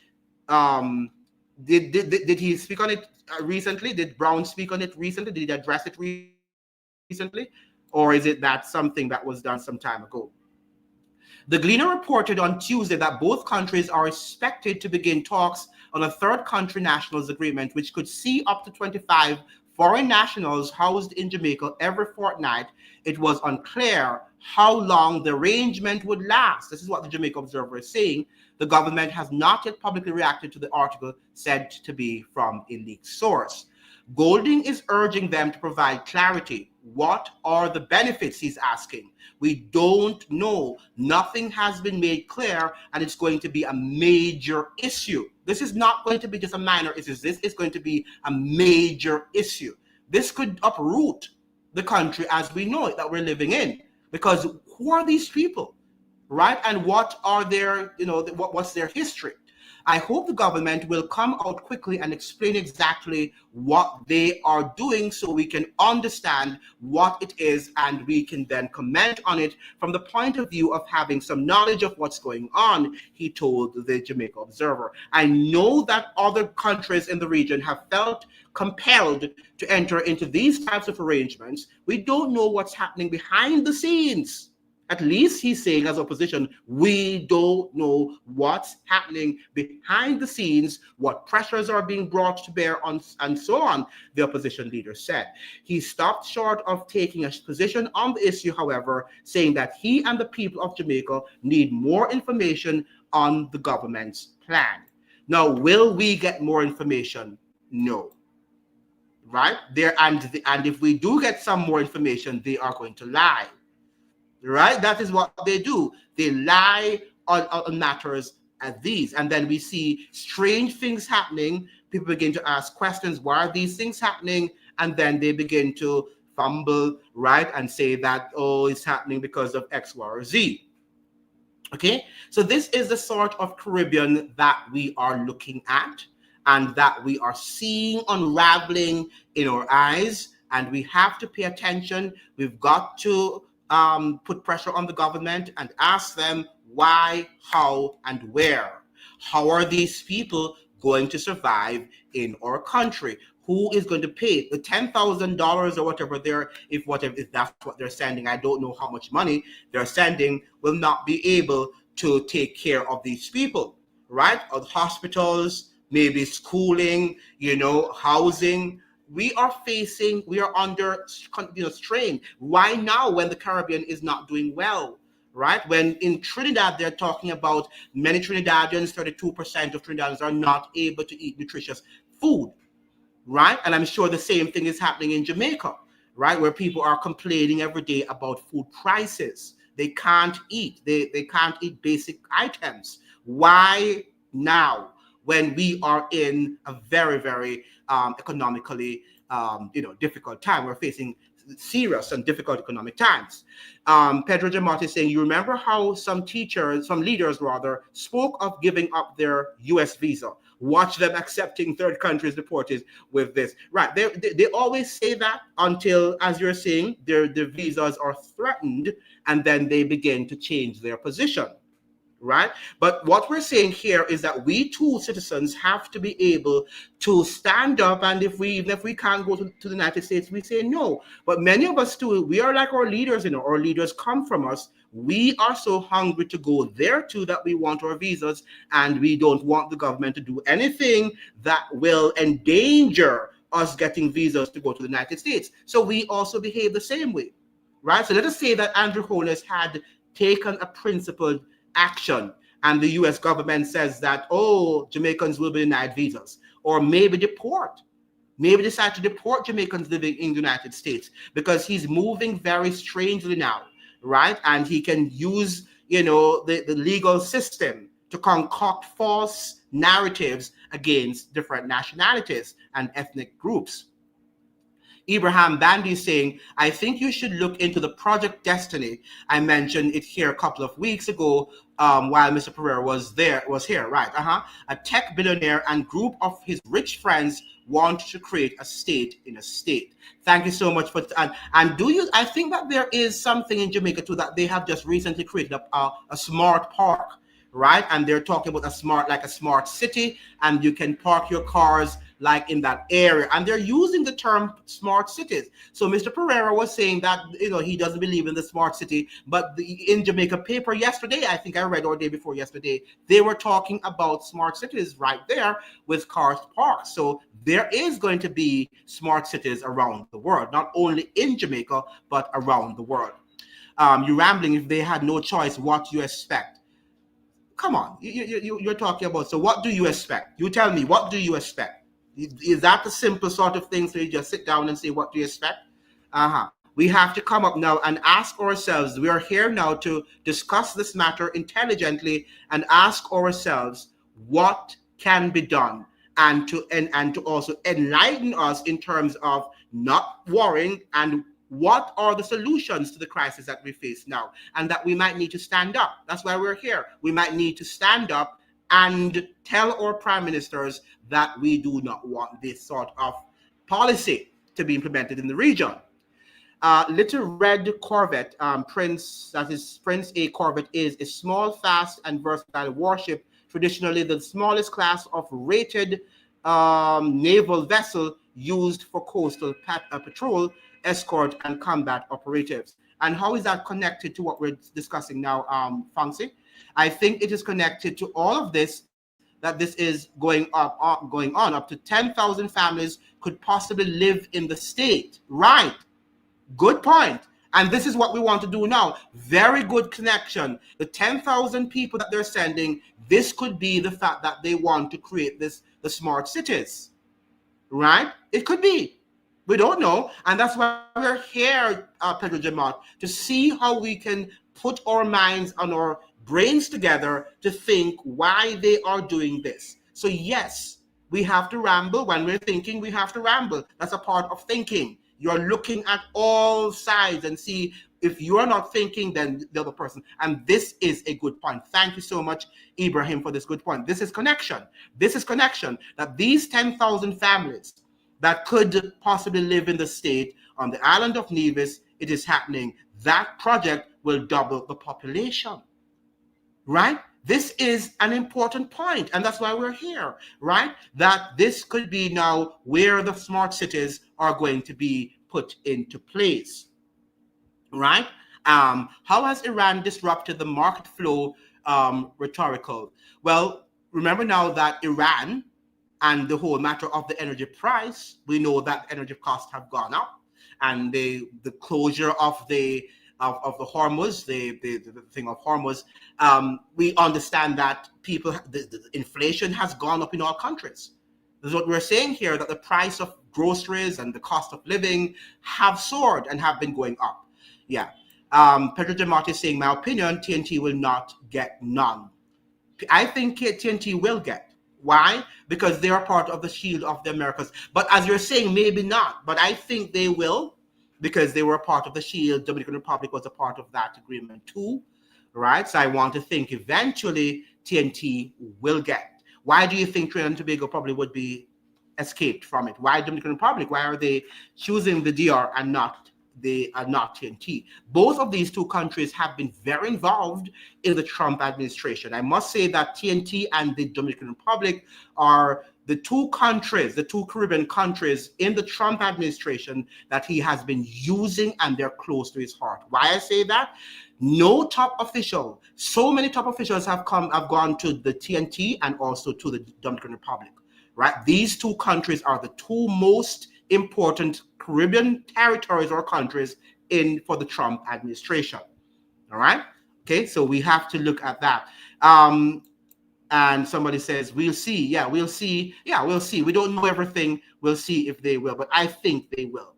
Did he speak on it recently? Did Brown speak on it recently? Did he address it recently? Or is it that something that was done some time ago? The Gleaner reported on Tuesday that both countries are expected to begin talks on a third country nationals agreement, which could see up to 25 foreign nationals housed in Jamaica every fortnight. It was unclear how long the arrangement would last. This is what the Jamaica Observer is saying. The government has not yet publicly reacted to the article, said to be from a leaked source. Golding is urging them to provide clarity. What are the benefits, he's asking. We don't know. Nothing has been made clear, and it's going to be a major issue. This is not going to be just a minor issue. This is going to be a major issue. This could uproot the country as we know it that we're living in. Because who are these people, right? And what are their, what's their history? I hope the government will come out quickly and explain exactly what they are doing so we can understand what it is and we can then comment on it from the point of view of having some knowledge of what's going on, he told the Jamaica Observer. I know that other countries in the region have felt compelled to enter into these types of arrangements. We don't know what's happening behind the scenes. At least he's saying as opposition, we don't know what's happening behind the scenes, what pressures are being brought to bear on, and so on, the opposition leader said. He stopped short of taking a position on the issue, however, saying that he and the people of Jamaica need more information on the government's plan. Now, will we get more information? No. Right? And if we do get some more information, they are going to lie. Right? That is what they do. They lie on matters as these. And then we see strange things happening. People begin to ask questions. Why are these things happening? And then they begin to fumble, right? And say that, oh, it's happening because of X, Y, or Z. Okay? So this is the sort of Caribbean that we are looking at and that we are seeing unraveling in our eyes. And we have to pay attention. We've got to put pressure on the government and ask them why, how, and where. How are these people going to survive in our country? Who is going to pay the $10,000 or whatever if that's what they're sending? I don't know how much money they're sending will not be able to take care of these people, right? Or the hospitals, maybe schooling, housing. We are under strain. Why now when the Caribbean is not doing well, right? When in Trinidad, they're talking about many Trinidadians, 32% of Trinidadians are not able to eat nutritious food, right? And I'm sure the same thing is happening in Jamaica, right? Where people are complaining every day about food prices. They can't eat. They can't eat basic items. Why now? When we are in a very, very economically, difficult time. We're facing serious and difficult economic times. Pedro Jamati is saying, you remember how some leaders spoke of giving up their U.S. visa. Watch them accepting third countries deportees with this. Right, they always say that until, as you're saying, their visas are threatened, and then they begin to change their position. Right? But what we're saying here is that we too, citizens, have to be able to stand up, and even if we can't go to the United States, we say no. But many of us too, we are like our leaders, our leaders come from us. We are so hungry to go there too that we want our visas, and we don't want the government to do anything that will endanger us getting visas to go to the United States. So we also behave the same way, right? So let us say that Andrew Holness had taken a principled action, and the U.S. government says that, Jamaicans will be denied visas, or maybe decide to deport Jamaicans living in the United States, because he's moving very strangely now, right? And he can use, the legal system to concoct false narratives against different nationalities and ethnic groups. Ibrahim Bandi saying, I think you should look into the Project Destiny. I mentioned it here a couple of weeks ago while Mr. Pereira was here, right? A tech billionaire and group of his rich friends want to create a state in a state. Thank you so much for I think that there is something in Jamaica too, that they have just recently created a smart park, right? And they're talking about a smart city, and you can park your cars like in that area, and they're using the term smart cities. So Mr. Pereira was saying that he doesn't believe in the smart city, but in Jamaica paper yesterday, I think I read, or day before yesterday, they were talking about smart cities right there with cars parked. So there is going to be smart cities around the world, not only in Jamaica but around the world. You're rambling. If they had no choice, what do you expect? Come on, you're talking about. So what do you expect? You tell me, what do you expect? Is that the simple sort of thing? So you just sit down and say, what do you expect? We have to come up now and ask ourselves, we are here now to discuss this matter intelligently and ask ourselves what can be done, and to also enlighten us in terms of not worrying, and what are the solutions to the crisis that we face now, and that we might need to stand up. That's why we're here. We might need to stand up and tell our prime ministers that we do not want this sort of policy to be implemented in the region. Little Red Corvette, Prince A Corvette, is a small, fast, and versatile warship, traditionally the smallest class of rated naval vessel used for coastal patrol, escort, and combat operatives. And how is that connected to what we're discussing now, Fancy? I think it is connected to all of this, that this is going on. Up to 10,000 families could possibly live in the state. Right. Good point. And this is what we want to do now. Very good connection. The 10,000 people that they're sending, this could be the fact that they want to create the smart cities. Right? It could be. We don't know. And that's why we're here, Pedro Jamat, to see how we can put our minds and our brains together to think why they are doing this. So yes, we have to ramble. When we're thinking, we have to ramble. That's a part of thinking. You're looking at all sides and see if you're not thinking, then the other person. And this is a good point. Thank you so much, Ibrahim, for this good point. This is connection. This is connection, that these 10,000 families that could possibly live in the state on the island of Nevis, it is happening. That project will double the population, right? This is an important point, and that's why we're here, right? That this could be now where the smart cities are going to be put into place, right? How has Iran disrupted the market flow rhetorical? Well, remember now that Iran and the whole matter of the energy price, we know that energy costs have gone up, and the closure of the Hormuz, the thing of Hormuz, we understand that the inflation has gone up in all countries. This is what we're saying here, that the price of groceries and the cost of living have soared and have been going up. Yeah. Pedro Jamati is saying, my opinion, TNT will not get none. I think TNT will get. Why? Because they are part of the Shield of the Americas. But as you're saying, maybe not. But I think they will, because they were a part of the Shield. Dominican Republic was a part of that agreement too, right? So I want to think eventually TNT will get. Why do you think Trinidad and Tobago probably would be escaped from it? Why Dominican Republic? Why are they choosing the DR and not TNT? Both of these two countries have been very involved in the Trump administration. I must say that TNT and the Dominican Republic are the two countries, the two Caribbean countries in the Trump administration that he has been using, and they're close to his heart. Why I say that? No top official, so many top officials have gone to the TNT and also to the Dominican Republic, right? These two countries are the two most important Caribbean territories or countries for the Trump administration. All right. Okay. So we have to look at that. And somebody says, we'll see. Yeah, we'll see. Yeah, we'll see. We don't know everything. We'll see if they will, but I think they will.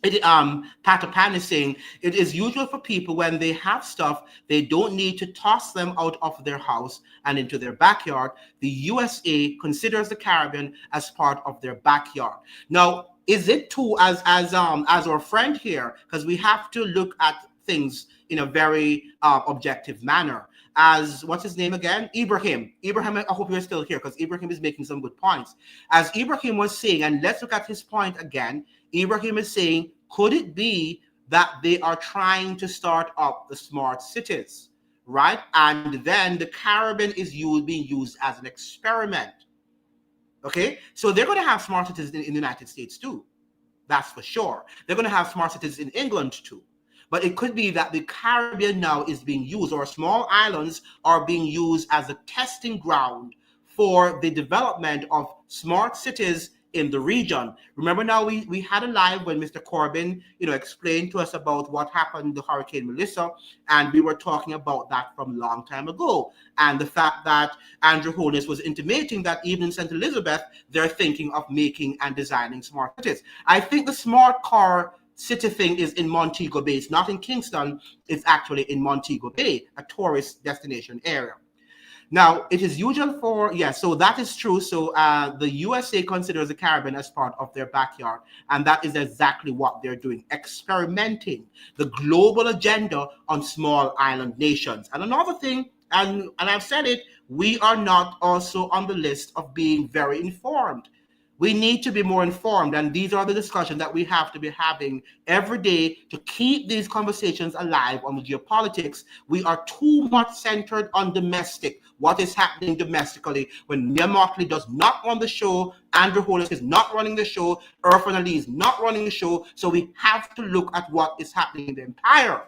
Patapan is saying, it is usual for people when they have stuff, they don't need to toss them out of their house and into their backyard. The USA considers the Caribbean as part of their backyard. Now, is it too, as our friend here, because we have to look at things in a very objective manner. As, what's his name again? Ibrahim, I hope you're still here, because Ibrahim is making some good points. As Ibrahim was saying, and let's look at his point again, Ibrahim is saying, could it be that they are trying to start up the smart cities, right? And then the Caribbean is being used as an experiment. Okay, so they're going to have smart cities in the United States too. That's for sure. They're going to have smart cities in England too. But it could be that the Caribbean now is being used, or small islands are being used as a testing ground for the development of smart cities in the region. Remember now, we had a live when Mr. Corbyn, explained to us about what happened to Hurricane Melissa, and we were talking about that from a long time ago. And the fact that Andrew Holness was intimating that even in St. Elizabeth, they're thinking of making and designing smart cities. I think the smart car city thing is in Montego Bay. It's not in Kingston. It's actually in Montego Bay, a tourist destination area. Now, it is usual for, so that is true. So the USA considers the Caribbean as part of their backyard. And that is exactly what they're doing, experimenting the global agenda on small island nations. And another thing, and I've said it, we are not also on the list of being very informed. We need to be more informed, and these are the discussions that we have to be having every day to keep these conversations alive on the geopolitics. We are too much centered on domestic, what is happening domestically, when Mia Mockley does not run the show, Andrew Holness is not running the show, Irfan Ali is not running the show, so we have to look at what is happening in the empire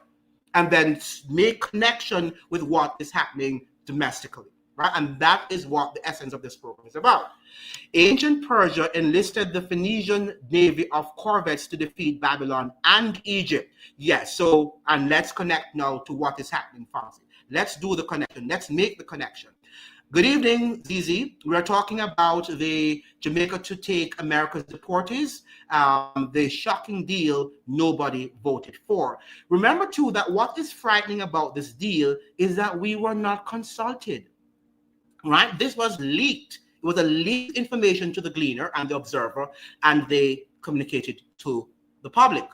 and then make connection with what is happening domestically, right? And that is what the essence of this program is about. Ancient Persia enlisted the Phoenician navy of corvettes to defeat Babylon and Egypt. Yes, so, and let's connect now to what is happening, Fancy. Let's do the connection. Let's make the connection. Good evening, Zizi. We're talking about the Jamaica to take America's deportees, the shocking deal nobody voted for. Remember, too, that what is frightening about this deal is that we were not consulted, right? This was leaked. It was a leaked information to the Gleaner and the Observer, and they communicated to the public.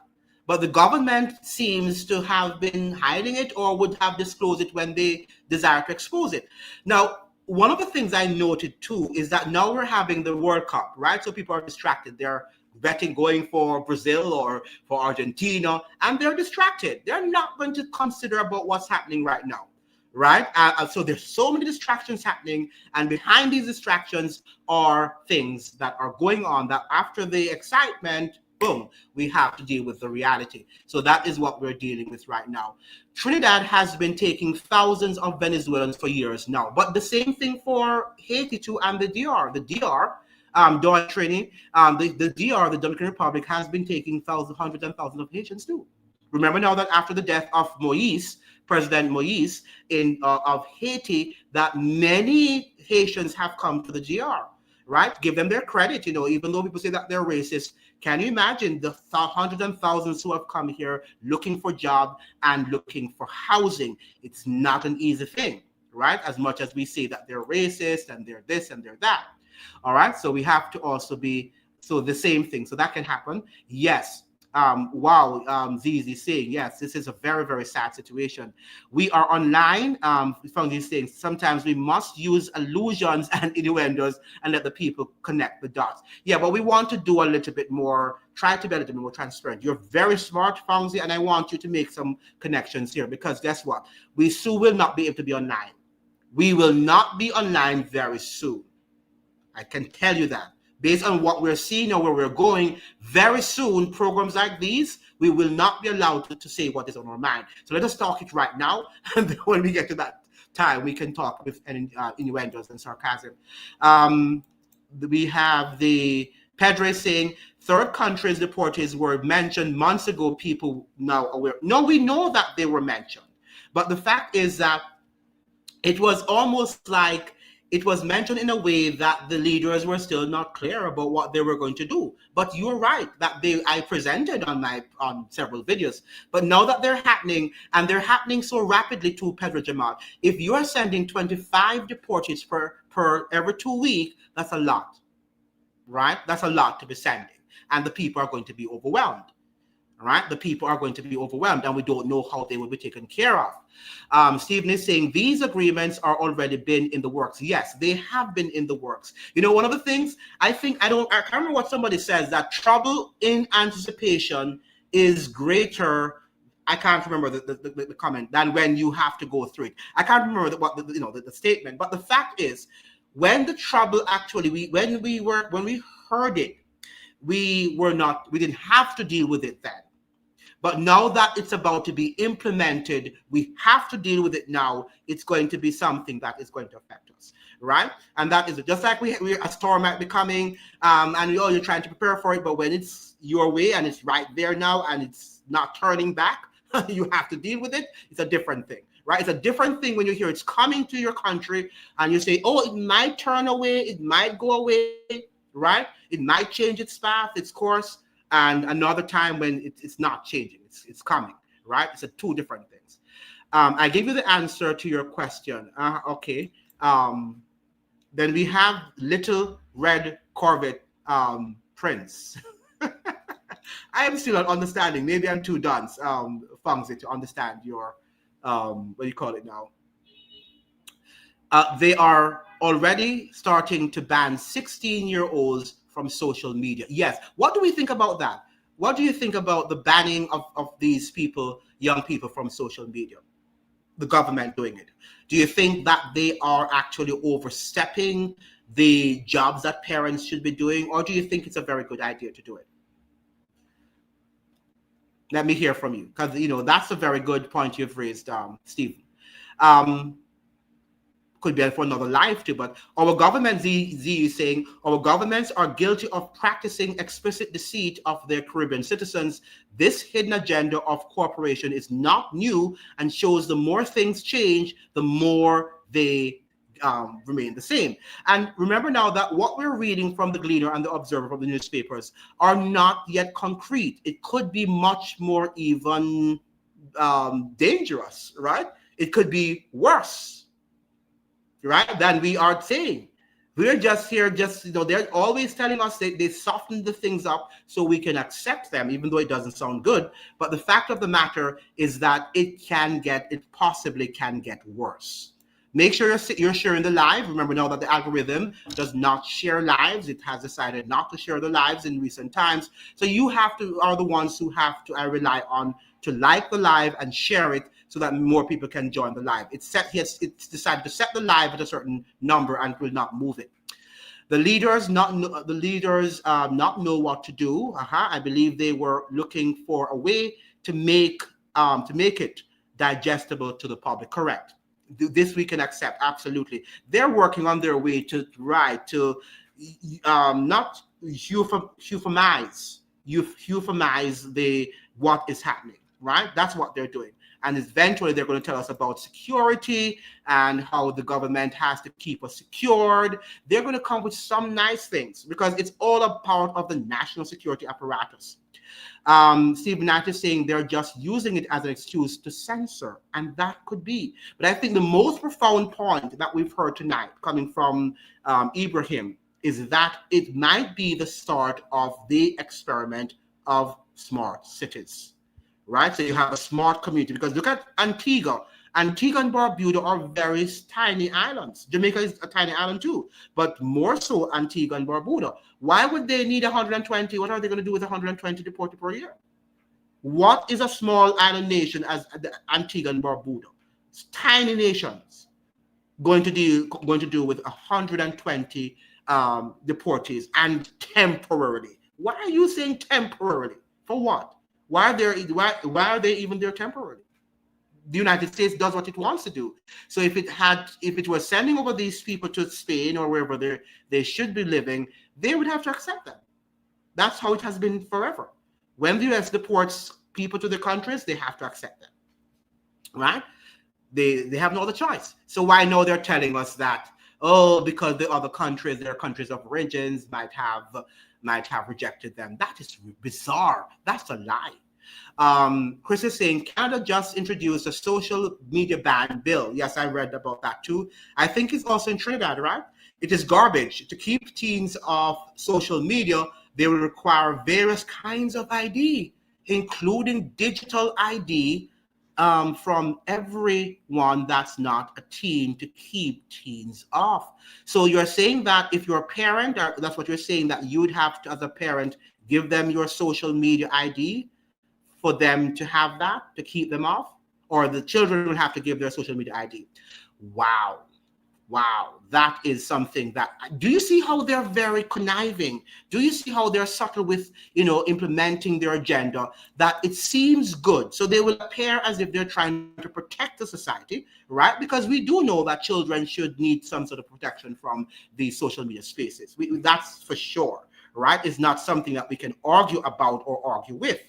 But the government seems to have been hiding it or would have disclosed it when they desire to expose it. Now, one of the things I noted too is that now we're having the World Cup, right? So people are distracted. They're betting going for Brazil or for Argentina, and they're distracted. They're not going to consider about what's happening right now. Right? So there's so many distractions happening, and behind these distractions are things that are going on that after the excitement, boom, we have to deal with the reality. So that is what we're dealing with right now. Trinidad has been taking thousands of Venezuelans for years now, but the same thing for Haiti too, and the DR. The DR, Don Trini, the DR, the Dominican Republic, has been taking hundreds and thousands of Haitians too. Remember now that after the death of President Moïse of Haiti, that many Haitians have come to the GR, right? Give them their credit, even though people say that they're racist. Can you imagine the hundreds and thousands who have come here looking for jobs and looking for housing? It's not an easy thing, right? As much as we say that they're racist and they're this and they're that. All right, so we have to also be, so the same thing. So that can happen. Yes. Zizi saying, yes, this is a very, very sad situation. We are online from these things. Sometimes we must use allusions and innuendos and let the people connect the dots. Yeah, but we want to do a little bit more, try to be a little bit more transparent. You're very smart, Fauzi, and I want you to make some connections here, because guess what? We soon will not be able to be online. We will not be online very soon. I can tell you that. Based on what we're seeing or where we're going, very soon, programs like these, we will not be allowed to say what is on our mind. So let us talk it right now. And then when we get to that time, we can talk with innuendos and sarcasm. We have the Pedro saying, third countries deportees were mentioned months ago. People now aware. No, we know that they were mentioned. But the fact is that it was almost like it was mentioned in a way that the leaders were still not clear about what they were going to do. But you're right that I presented on several videos. But now that they're happening, and they're happening so rapidly to Pedro Jamal, if you are sending 25 deportees per every 2 weeks, that's a lot, right? That's a lot to be sending. And the people are going to be overwhelmed. All right, the people are going to be overwhelmed, and we don't know how they will be taken care of. Stephen is saying these agreements are already been in the works. Yes, they have been in the works. One of the things I can't remember what somebody says, that trouble in anticipation is greater. I can't remember the comment, than when you have to go through it. I can't remember the statement, but the fact is, when the trouble actually, when we heard it, we didn't have to deal with it then. But now that it's about to be implemented, we have to deal with it now. It's going to be something that is going to affect us, right? And that is just like a storm might be coming, and you're trying to prepare for it. But when it's your way and it's right there now and it's not turning back, you have to deal with it. It's a different thing, right? It's a different thing when you hear it's coming to your country and you say, oh, it might turn away, it might go away, right? It might change its path, its course. and another time when it's not changing. It's coming, right? It's a two different things. I gave you the answer to your question. Okay. Then we have Little Red Corvette Prince. I am still not understanding. Maybe I'm too dunce, Fungzi, to understand your what do you call it now? They are already starting to ban 16-year-olds from social media. Yes. What do we think about that? What do you think about the banning of these people, young people, from social media? The government doing it. Do you think that they are actually overstepping the jobs that parents should be doing, or do you think it's a very good idea to do it? Let me hear from you, because that's a very good point you've raised, Stephen. Could be for another life too, but our government, Z is saying, our governments are guilty of practicing explicit deceit of their Caribbean citizens. This hidden agenda of cooperation is not new and shows the more things change, the more they remain the same. And remember now that what we're reading from the Gleaner and the Observer from the newspapers are not yet concrete. It could be much more even dangerous, right? It could be worse, right, than we are saying. We're just here, they're always telling us they soften the things up so we can accept them, even though it doesn't sound good. But the fact of the matter is that it possibly can get worse. Make sure you're sharing the live. Remember now that the algorithm does not share lives. It has decided not to share the lives in recent times. So you are the ones who have to, I rely on, to like the live and share it so that more people can join the live. It's decided to set the live at a certain number and will not move it. The leaders not know what to do. I believe they were looking for a way to make it digestible to the public. Correct. This we can accept, absolutely. They're working on their way to not euphemize what is happening, right? That's what they're doing. And eventually they're going to tell us about security and how the government has to keep us secured. They're going to come with some nice things because it's all a part of the national security apparatus. Steve Knight is saying they're just using it as an excuse to censor, and that could be. But I think the most profound point that we've heard tonight coming from Ibrahim is that it might be the start of the experiment of smart cities, right? So you have a smart community, because look at Antigua. Antigua and Barbuda are very tiny islands. Jamaica is a tiny island too, but more so Antigua and Barbuda. Why would they need 120? What are they going to do with 120 deported per year? What is a small island nation as Antigua and Barbuda? It's tiny nations going to do with 120 deportees, and temporarily. Why are you saying temporarily? For what? Why are they even there temporarily? The United States does what it wants to do. So if it were sending over these people to Spain or wherever they should be living, they would have to accept them. That's how it has been forever. When the US deports people to their countries, they have to accept them, right? They have no other choice. So why now they're telling us that, because the other countries, their countries of origins might have rejected them? That is bizarre. That's a lie. Chris is saying Canada just introduced a social media ban bill. Yes, I read about that too. I think it's also in Trinidad, right? It is garbage. To keep teens off social media, they will require various kinds of ID, including digital ID, from everyone that's not a teen, to keep teens off. So you're saying that if you're a parent, or that's what you're saying, that you would have to, as a parent, give them your social media ID for them to have that, to keep them off, or the children would have to give their social media ID. Wow, that is something that, do you see how they're very conniving? Do you see how they're subtle with, implementing their agenda, that it seems good? So they will appear as if they're trying to protect the society, right? Because we do know that children should need some sort of protection from the social media spaces. That's for sure, right? It's not something that we can argue about or argue with.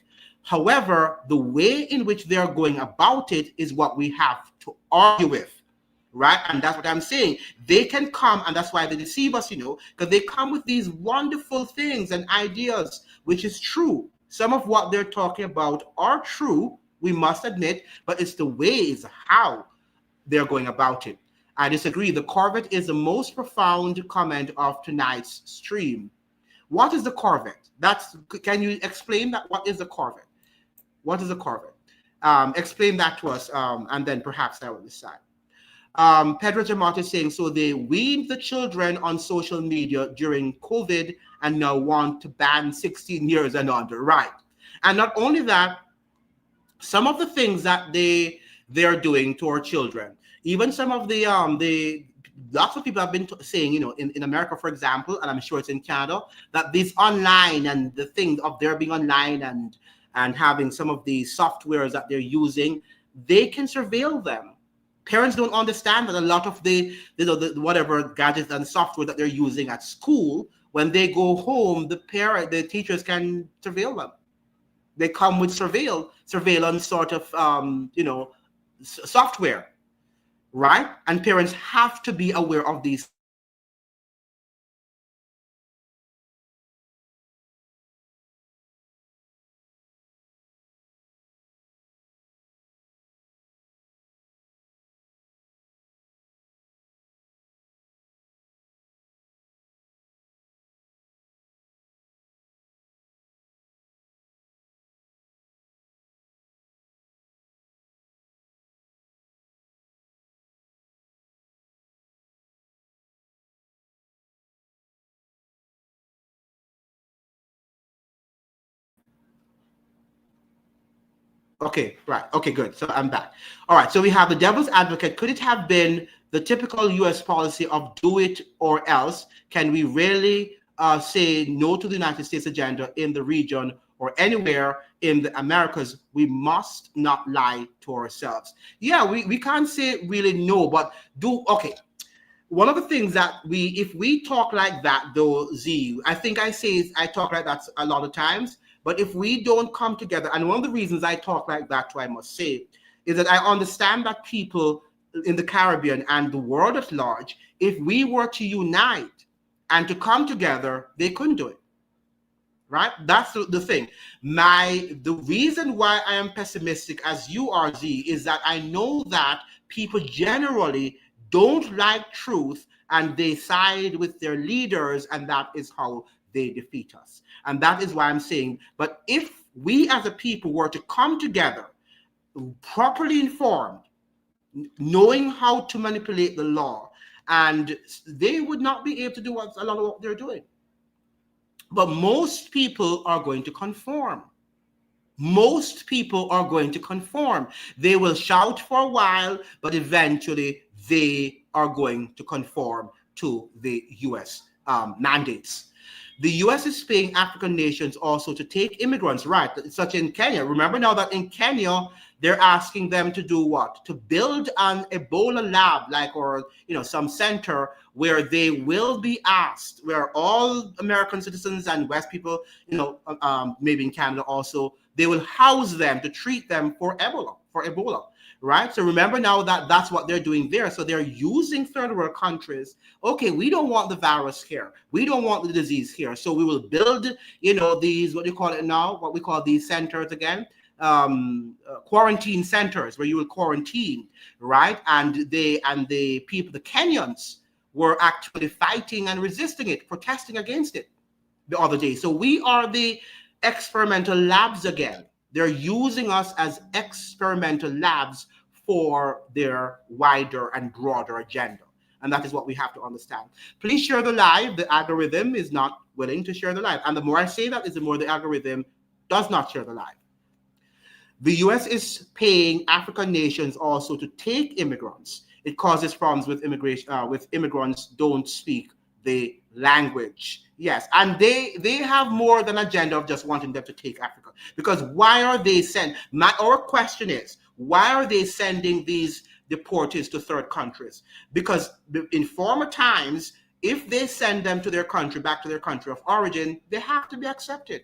However, the way in which they're going about it is what we have to argue with. right? And that's what I'm saying. They can come, and that's why they deceive us, because they come with these wonderful things and ideas, which is true. Some of what they're talking about are true, we must admit, but it's the ways how they're going about it. I disagree. The Corvette is the most profound comment of tonight's stream. What is the Corvette? Can you explain that? What is the Corvette? What is a Corvette? Explain that to us, and then perhaps I will decide. Pedro Jamata is saying, so they weaned the children on social media during COVID and now want to ban 16 years and under. Right. And not only that, some of the things that they're doing to our children, even some of the lots of people have been saying, in America, for example, and I'm sure it's in Canada, that this online and the thing of their being online and having some of the softwares that they're using, they can surveil them. Parents don't understand that a lot of the whatever gadgets and software that they're using at school, when they go home, the teachers can surveil them. They come with surveillance sort of software, right? And parents have to be aware of these things. And that's why I'm saying, if we come together Okay, right. Okay, good. So I'm back. All right. So we have the devil's advocate. Could it have been the typical U.S. policy of do it or else? Can we really say no to the United States agenda in the region or anywhere in the Americas? We must not lie to ourselves. Yeah, we can't say really no, but okay. One of the things that if we talk like that, though, Z, I think I talk like that a lot of times. But if we don't come together, and one of the reasons I talk like that, too, I must say, is that I understand that people in the Caribbean and the world at large, if we were to unite and to come together, they couldn't do it. Right? That's the thing. The reason why I am pessimistic as you are, Z, is that I know that people generally don't like truth and they side with their leaders, and that is how they defeat us. And that is why I'm saying, but if we as a people were to come together, properly informed, knowing how to manipulate the law, and they would not be able to do a lot of what they're doing. But most people are going to conform. Most people are going to conform. They will shout for a while, but eventually they are going to conform to the U.S. Mandates. The U.S. is paying African nations also to take immigrants, right? Such in Kenya. Remember now that in Kenya, they're asking them to do what? To build an Ebola lab, or some center where they will be asked, where all American citizens and West people, maybe in Canada also, they will house them to treat them for Ebola. Right? So remember now that that's what they're doing there. So they're using third world countries. Okay, we don't want the virus here. We don't want the disease here. So we will build, these, what do you call it now? What we call these centers again? Quarantine centers where you will quarantine, right? And the people, the Kenyans, were actually fighting and resisting it, protesting against it the other day. So we are the experimental labs again. They're using us as experimental labs for their wider and broader agenda. And that is what we have to understand. Please share the live. The algorithm is not willing to share the live. And the more I say that, is the more the algorithm does not share the live. The U.S. is paying African nations also to take immigrants. It causes problems with immigration, with immigrants don't speak the language. Yes, and they have more than agenda of just wanting them to take Africa. Because why are they our question is, why are they sending these deportees to third countries? Because in former times, if they send them to their country, back to their country of origin, they have to be accepted.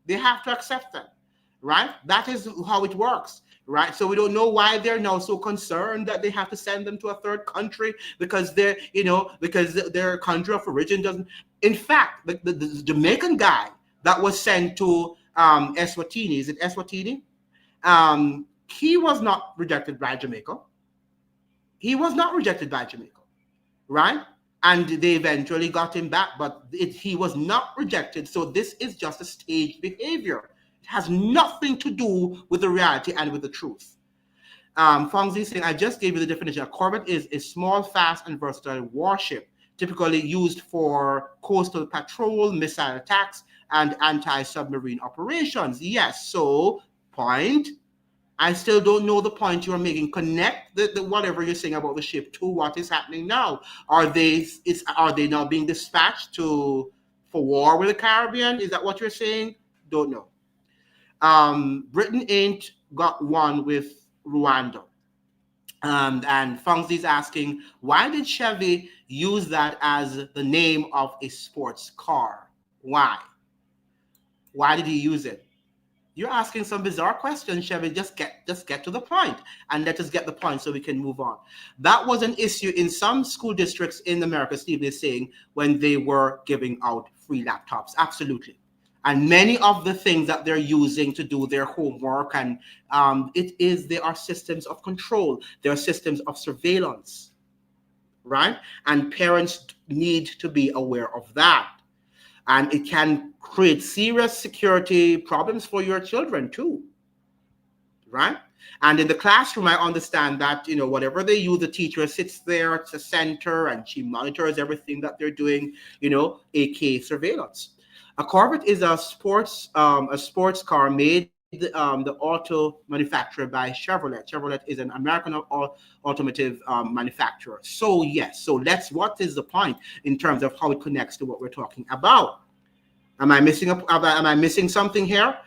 They have to accept them, right? That is how it works. right? So we don't know why they're now so concerned that they have to send them to a third country because they're, because their country of origin doesn't. In fact, the Jamaican guy that was sent to Eswatini, is it Eswatini? He was not rejected by Jamaica. He was not rejected by Jamaica, right? And they eventually got him back, but he was not rejected. So this is just a staged behavior. It has nothing to do with the reality and with the truth. Fongzi saying, I just gave you the definition. A corvette is a small, fast, and versatile warship, typically used for coastal patrol, missile attacks, and anti-submarine operations. Yes, so point. I still don't know the point you're making. Connect the whatever you're saying about the ship to what is happening now. Are they now being dispatched for war with the Caribbean? Is that what you're saying? Don't know. Britain ain't got one with Rwanda. And Fongzi's asking, why did Chevy use that as the name of a sports car? Why? Why did he use it? You're asking some bizarre questions, Chevy. Just get to the point, and let us get the point so we can move on. That was an issue in some school districts in America, Steve is saying, when they were giving out free laptops. Absolutely. And many of the things that they're using to do their homework, and they are systems of control. They are systems of surveillance, right? And parents need to be aware of that. And it can create serious security problems for your children too, right? And in the classroom, I understand that, whatever they use, the teacher sits there at the center and she monitors everything that they're doing, aka surveillance. A corvette is a sports car made the auto manufacturer by Chevrolet. Chevrolet is an American automotive manufacturer. So yes, what is the point in terms of how it connects to what we're talking about? Am I missing something here?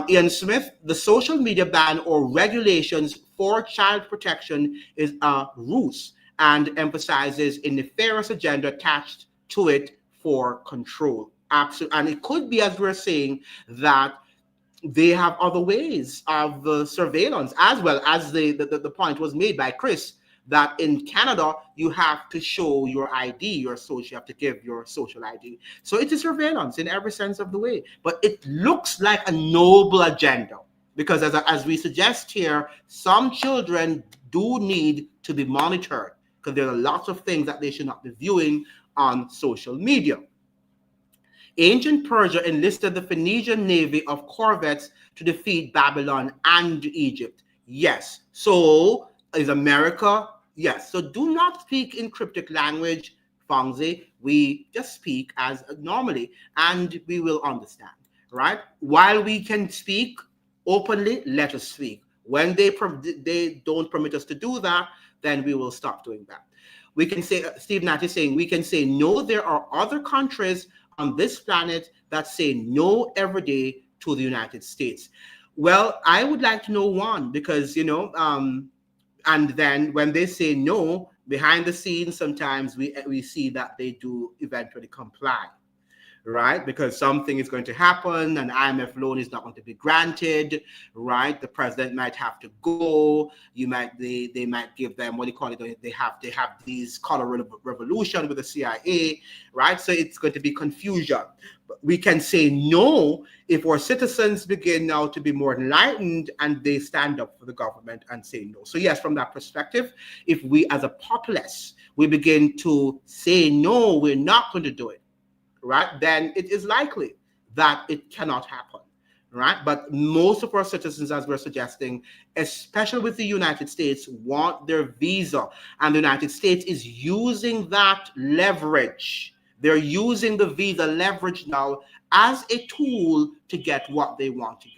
Ian Smith, the social media ban or regulations for child protection is a ruse and emphasizes a nefarious agenda attached to it for control. Absolutely. And it could be, as we're saying, that they have other ways of surveillance, as well as the point was made by Chris, that in Canada, you have to show your ID, you have to give your social ID. So it is surveillance in every sense of the way. But it looks like a noble agenda, because as we suggest here, some children do need to be monitored, because there are lots of things that they should not be viewing on social media. Ancient Persia enlisted the Phoenician navy of corvettes to defeat Babylon and Egypt. Yes. So is America? Yes. So do not speak in cryptic language, Fongzi. We just speak as normally, and we will understand, right? While we can speak openly, let us speak. When they don't permit us to do that, then we will stop doing that. We can say, Steve Natt is saying, we can say, no, there are other countries on this planet that say no every day to the United States. Well, I would like to know one, because, and then when they say no, behind the scenes, sometimes we see that they do eventually comply, right? Because something is going to happen, an IMF loan is not going to be granted, right? The president might have to go. They might give them, what do you call it? They have these color revolution with the CIA, right? So it's going to be confusion. But we can say no if our citizens begin now to be more enlightened and they stand up for the government and say no. So yes, from that perspective, if we as a populace, we begin to say no, we're not going to do it, right, then it is likely that it cannot happen, right? But most of our citizens, as we're suggesting, especially with the United States, want their visa. And the United States is using that leverage. They're using the visa leverage now as a tool to get what they want to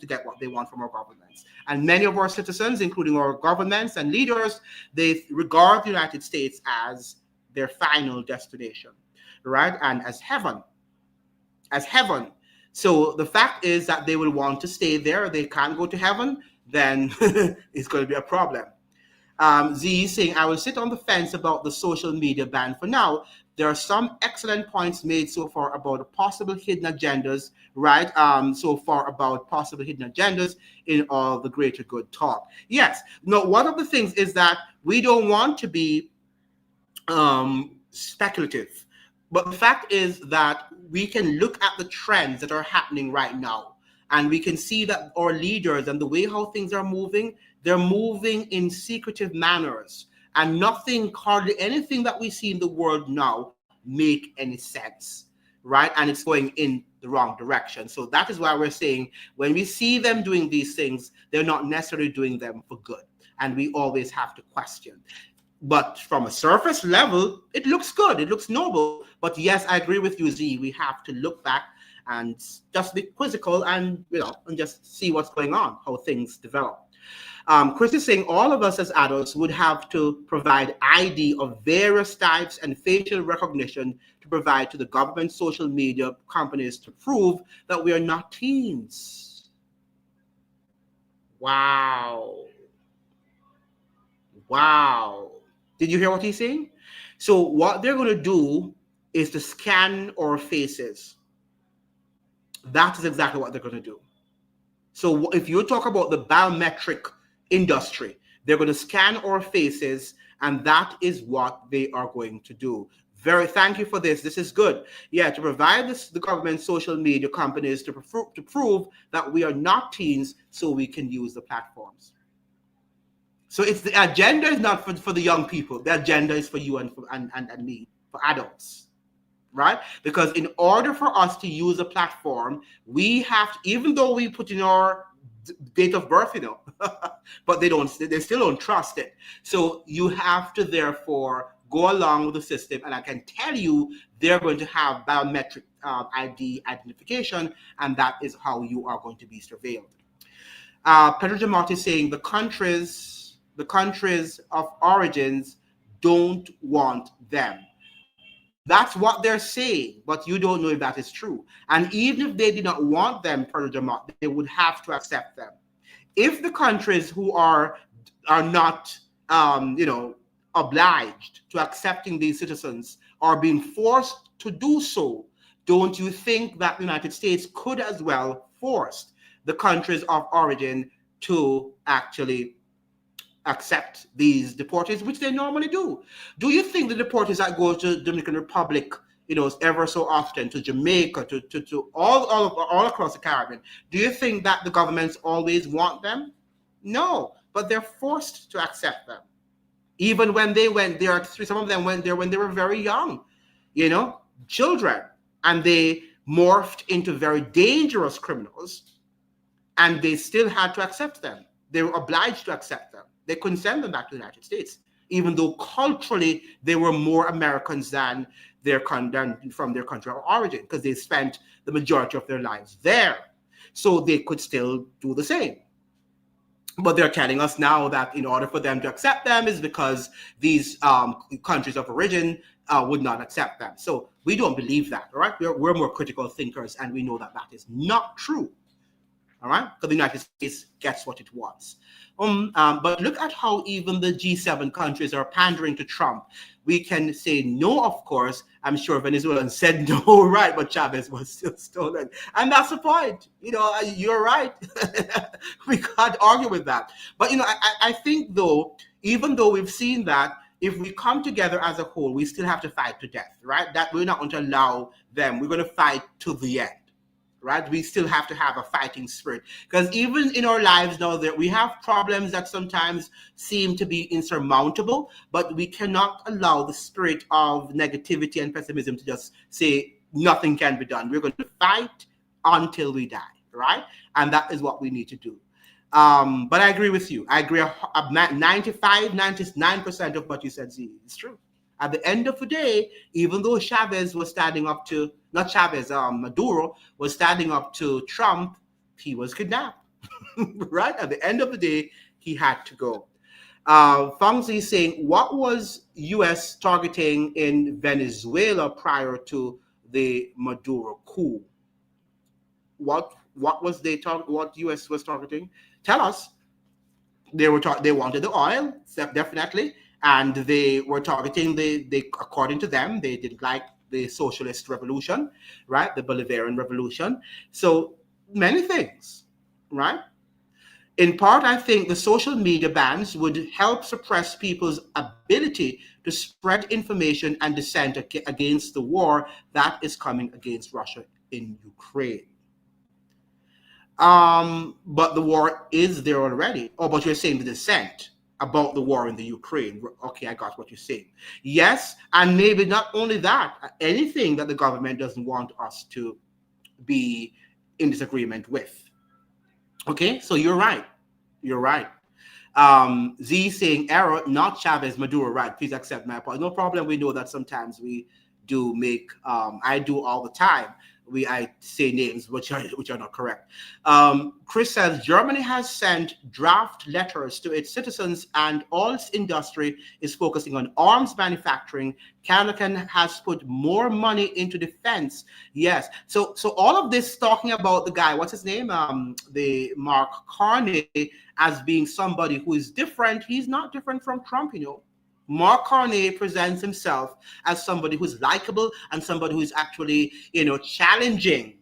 get what they want from our governments. And many of our citizens, including our governments and leaders, they regard the United States as their final destination, right? And as heaven. So the fact is that they will want to stay there. They can't go to heaven, then it's going to be a problem. Z saying, I will sit on the fence about the social media ban for now. There are some excellent points made so far about possible hidden agendas, right? So far about possible hidden agendas in all the greater good talk. Yes. No, one of the things is that we don't want to be speculative. But the fact is that we can look at the trends that are happening right now, and we can see that our leaders and the way how things are moving, they're moving in secretive manners, and nothing, hardly anything that we see in the world now make any sense, right? And it's going in the wrong direction. So that is why we're saying when we see them doing these things, they're not necessarily doing them for good, and we always have to question. But from a surface level, it looks good. It looks noble. But yes, I agree with you, Z. We have to look back and just be quizzical and, and just see what's going on, how things develop. Chris is saying all of us as adults would have to provide ID of various types and facial recognition to provide to the government, social media companies to prove that we are not teens. Wow. Wow. Did you hear what he's saying? So what they're going to do is to scan our faces. That is exactly what they're going to do. So if you talk about the biometric industry, they're going to scan our faces, and that is what they are going to do. Thank you for this. This is good. Yeah, to provide the government, social media companies to prove that we are not teens so we can use the platforms. So it's the agenda is not for the young people. The agenda is for you and me, for adults, right? Because in order for us to use a platform, we have to, even though we put in our date of birth, but they still don't trust it. So you have to therefore go along with the system, and I can tell you they're going to have biometric ID identification, and that is how you are going to be surveilled. Pedro Jamati is saying the countries of origins don't want them. That's what they're saying, but you don't know if that is true. And even if they did not want them, they would have to accept them. If the countries who are not, obliged to accepting these citizens are being forced to do so, don't you think that the United States could as well force the countries of origin to actually accept these deportees, which they normally do? Do you think the deportees that go to Dominican Republic, ever so often, to Jamaica, to all across the Caribbean, do you think that the governments always want them? No, but they're forced to accept them. Even when they went there, some of them went there when they were very young, children, and they morphed into very dangerous criminals, and they still had to accept them. They were obliged to accept them. They couldn't send them back to the United States, even though culturally they were more Americans than from their country of origin, because they spent the majority of their lives there. So they could still do the same. But they're telling us now that in order for them to accept them is because these countries of origin would not accept them. So we don't believe that, all right? We're more critical thinkers, and we know that that is not true. All right, because the United States gets what it wants. But look at how even the G7 countries are pandering to Trump. We can say no, of course. I'm sure Venezuelans said no, right? But Chavez was still stolen. And that's the point. You're right. We can't argue with that. But, I think, though, even though we've seen that, if we come together as a whole, we still have to fight to death, right? That we're not going to allow them. We're going to fight to the end. Right? We still have to have a fighting spirit, because even in our lives now that we have problems that sometimes seem to be insurmountable, but we cannot allow the spirit of negativity and pessimism to just say nothing can be done. We're going to fight until we die, right? And that is what we need to do. But I agree with you. I agree 99% of what you said, Z, is true. At the end of the day, even though Chavez was standing up to, not Chavez, Maduro was standing up to Trump, he was kidnapped, right? At the end of the day, he had to go. Fangzi is saying, what was U.S. targeting in Venezuela prior to the Maduro coup? What was what U.S. was targeting? Tell us. They wanted the oil, definitely. and they were targeting they according to them, they didn't like the socialist revolution, right? The Bolivarian revolution. So many things, right? In part, I think the social media bans would help suppress people's ability to spread information and dissent against the war that is coming against Russia in Ukraine. But the war is there already. Oh, but you're saying the dissent about the war in the Ukraine. Okay, I got what you're saying. Yes, and maybe not only that, anything that the government doesn't want us to be in disagreement with. Okay, so you're right. You're right. Z saying error, not Chavez, Maduro, right? Please accept my apology. No problem. We know that sometimes we do make, I do all the time. I say names which are not correct. Chris says Germany has sent draft letters to its citizens, and all its industry is focusing on arms manufacturing. Canada has put more money into defense. Yes. So all of this talking about the guy, what's his name? The Mark Carney, as being somebody who is different. He's not different from Trump, you know. Mark Carney presents himself as somebody who's likable and somebody who is actually, challenging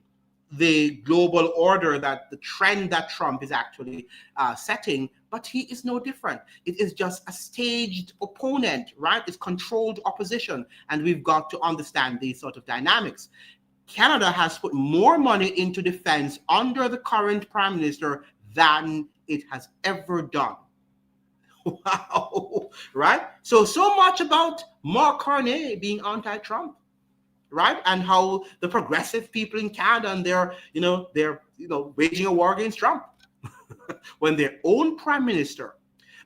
the global order, that the trend that Trump is actually setting. But he is no different. It is just a staged opponent, right? It's controlled opposition. And we've got to understand these sort of dynamics. Canada has put more money into defense under the current prime minister than it has ever done. Wow, right? So much about Mark Carney being anti-Trump, right? And how the progressive people in Canada, and they're waging a war against Trump when their own prime minister,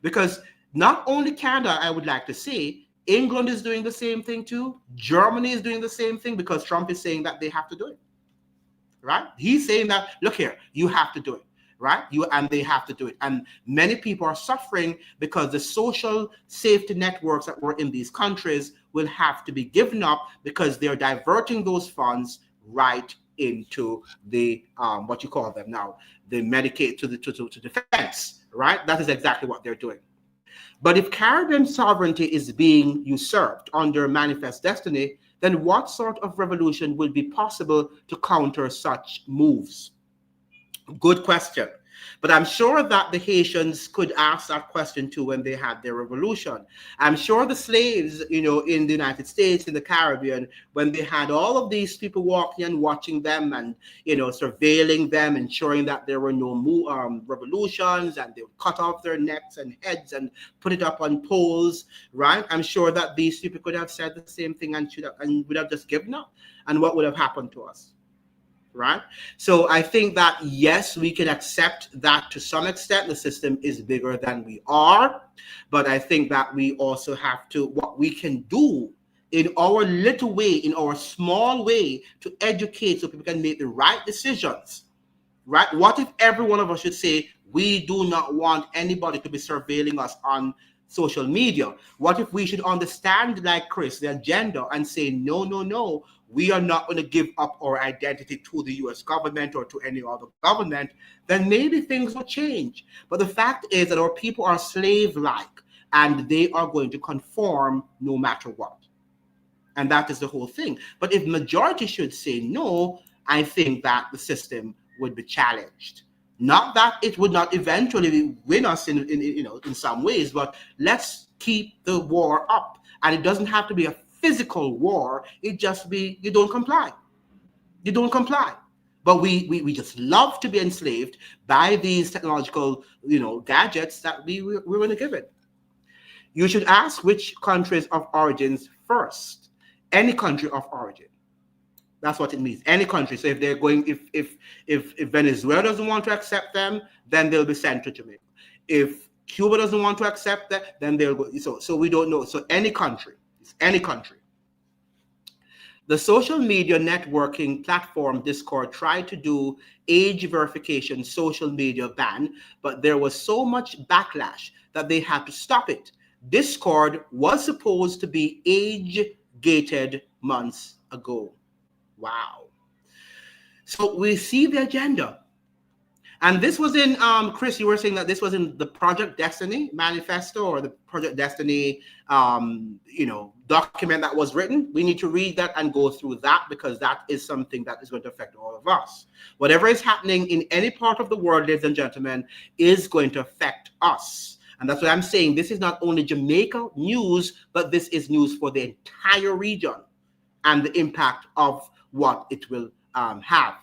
because not only Canada, I would like to say, England is doing the same thing too. Germany is doing the same thing, because Trump is saying that they have to do it, right? He's saying that, look here, you have to do it. Right? They have to do it. And many people are suffering because the social safety networks that were in these countries will have to be given up, because they're diverting those funds right into the what you call them now, the Medicaid, to defense, right? That is exactly what they're doing. But if Caribbean sovereignty is being usurped under Manifest Destiny, then what sort of revolution will be possible to counter such moves? Good question. But I'm sure that the Haitians could ask that question too when they had their revolution. I'm sure the slaves, in the United States, in the Caribbean, when they had all of these people walking and watching them and, surveilling them, ensuring that there were no revolutions, and they would cut off their necks and heads and put it up on poles, right? I'm sure that these people could have said the same thing and would have just given up. And what would have happened to us? Right? So I think that, yes, we can accept that to some extent the system is bigger than we are, but I think that we also have to, what we can do in our little way, in our small way, to educate so people can make the right decisions, right? What if every one of us should say, we do not want anybody to be surveilling us on social media? What if we should understand, like Chris, the agenda, and say, no, we are not going to give up our identity to the US government or to any other government? Then maybe things will change. But the fact is that our people are slave-like, and they are going to conform no matter what. And that is the whole thing. But if majority should say no, I think that the system would be challenged. Not that it would not eventually win us in some ways, but let's keep the war up. And it doesn't have to be a physical war. It just be, you don't comply. You don't comply. But we just love to be enslaved by these technological, gadgets that we're going to give it. You should ask which countries of origins first. Any country of origin. That's what it means. Any country. So if they're going, if Venezuela doesn't want to accept them, then they'll be sent to Jamaica. If Cuba doesn't want to accept that, then they'll go. So we don't know. So any country. It's any country. The social media networking platform Discord tried to do age verification social media ban, but there was so much backlash that they had to stop it. Discord was supposed to be age-gated months ago. Wow. So we see the agenda. And this was in, Chris, you were saying that this was in the Project Destiny manifesto or the Project Destiny, document that was written. We need to read that and go through that because that is something that is going to affect all of us. Whatever is happening in any part of the world, ladies and gentlemen, is going to affect us. And that's what I'm saying. This is not only Jamaica news, but this is news for the entire region and the impact of what it will have.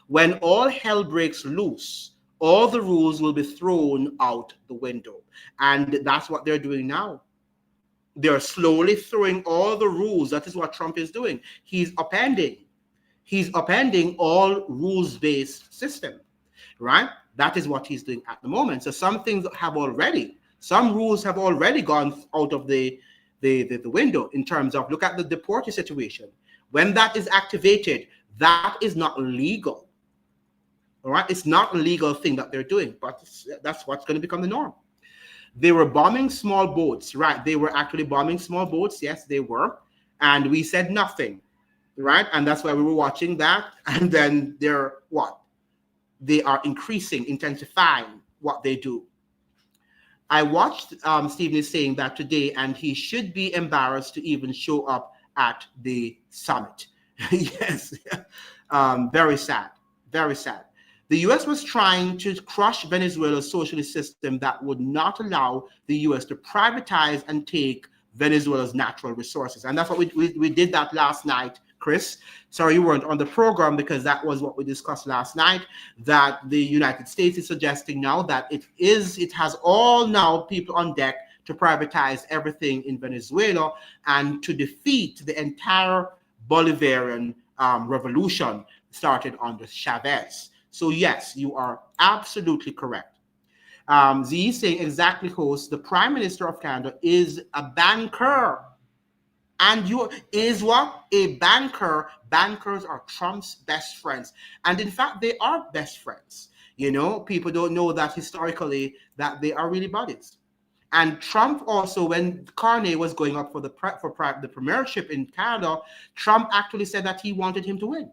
When all hell breaks loose, all the rules will be thrown out the window. And that's what they're doing now. They're slowly throwing all the rules. That is what Trump is doing. He's upending all rules-based system, right? That is what he's doing at the moment. So some rules have already gone out of the window in terms of, look at the deported situation. When that is activated, that is not legal. All right, it's not a legal thing that they're doing, but that's what's going to become the norm. They were bombing small boats, right? They were actually bombing small boats. Yes, they were. And we said nothing, right? And that's why we were watching that. And then they are intensifying what they do. I watched Stephen is saying that today, and he should be embarrassed to even show up at the summit. Yes, very sad, very sad. The U.S. was trying to crush Venezuela's socialist system that would not allow the U.S. to privatize and take Venezuela's natural resources. And that's what we did that last night, Chris. Sorry you weren't on the program because that was what we discussed last night, that the United States is suggesting now that it has all now people on deck to privatize everything in Venezuela and to defeat the entire Bolivarian revolution started under Chavez. So yes, you are absolutely correct. Z saying exactly, host, the Prime Minister of Canada is a banker. And is what? A banker. Bankers are Trump's best friends. And in fact, they are best friends. People don't know that historically that they are really buddies. And Trump also, when Carney was going up for the premiership in Canada, Trump actually said that he wanted him to win.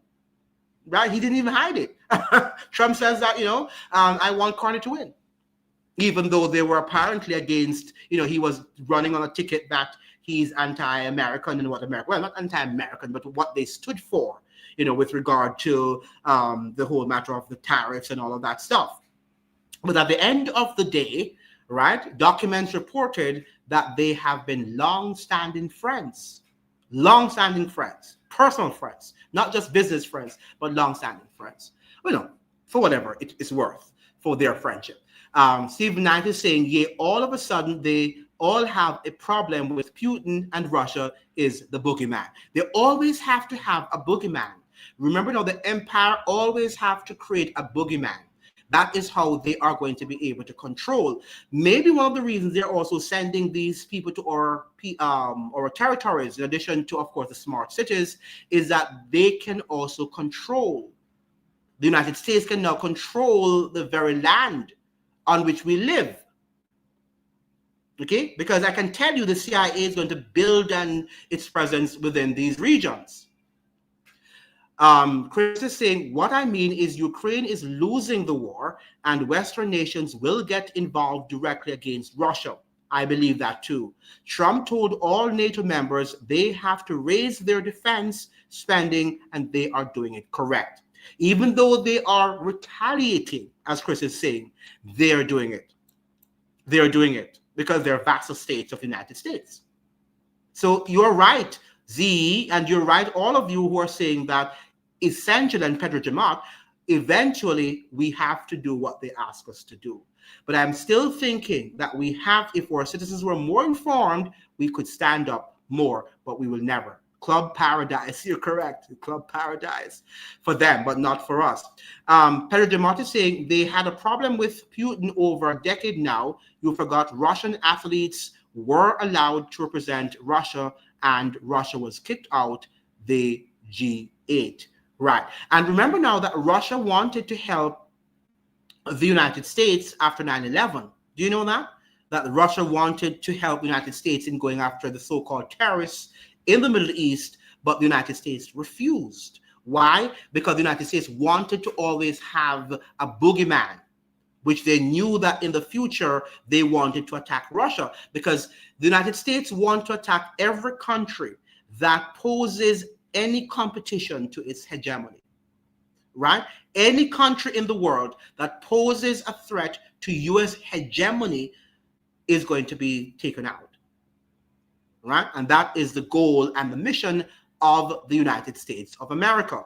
Right? He didn't even hide it. Trump says that, I want Carney to win. Even though they were apparently against, he was running on a ticket that he's anti-American and what America, well, not anti-American, but what they stood for, with regard to the whole matter of the tariffs and all of that stuff. But at the end of the day, right, documents reported that they have been long-standing friends, personal friends, not just business friends, but long-standing friends. For whatever it is worth for their friendship. Stephen Knight is saying, yeah, all of a sudden they all have a problem with Putin and Russia is the boogeyman. They always have to have a boogeyman. Remember now, the empire always have to create a boogeyman. That is how they are going to be able to control. Maybe one of the reasons they're also sending these people to our territories, in addition to, of course, the smart cities, is that they can also control. The United States can now control the very land on which we live. Okay? Because I can tell you the CIA is going to build its presence within these regions. Chris is saying, what I mean is Ukraine is losing the war and Western nations will get involved directly against Russia. I believe that too. Trump told all NATO members they have to raise their defense spending and they are doing it correct. Even though they are retaliating, as Chris is saying, they're doing it. They're doing it because they're vassal states of the United States. So you're right, Z, and you're right, all of you who are saying that essentially, and Pedro Jamat, eventually we have to do what they ask us to do. But I'm still thinking that if our citizens were more informed, we could stand up more, but we will never. Club paradise, you're correct. Club paradise for them, but not for us. Pedro Jamat is saying they had a problem with Putin over a decade now. You forgot Russian athletes were allowed to represent Russia and Russia was kicked out the G8. Right. And remember now that Russia wanted to help the United States after 9/11. Do you know that? That Russia wanted to help the United States in going after the so-called terrorists in the Middle East, but the United States refused. Why? Because the United States wanted to always have a boogeyman. which they knew that in the future they wanted to attack Russia, because the United States want to attack every country that poses any competition to its hegemony, right? Any country in the world that poses a threat to US hegemony is going to be taken out, right? And that is the goal and the mission of the United States of America.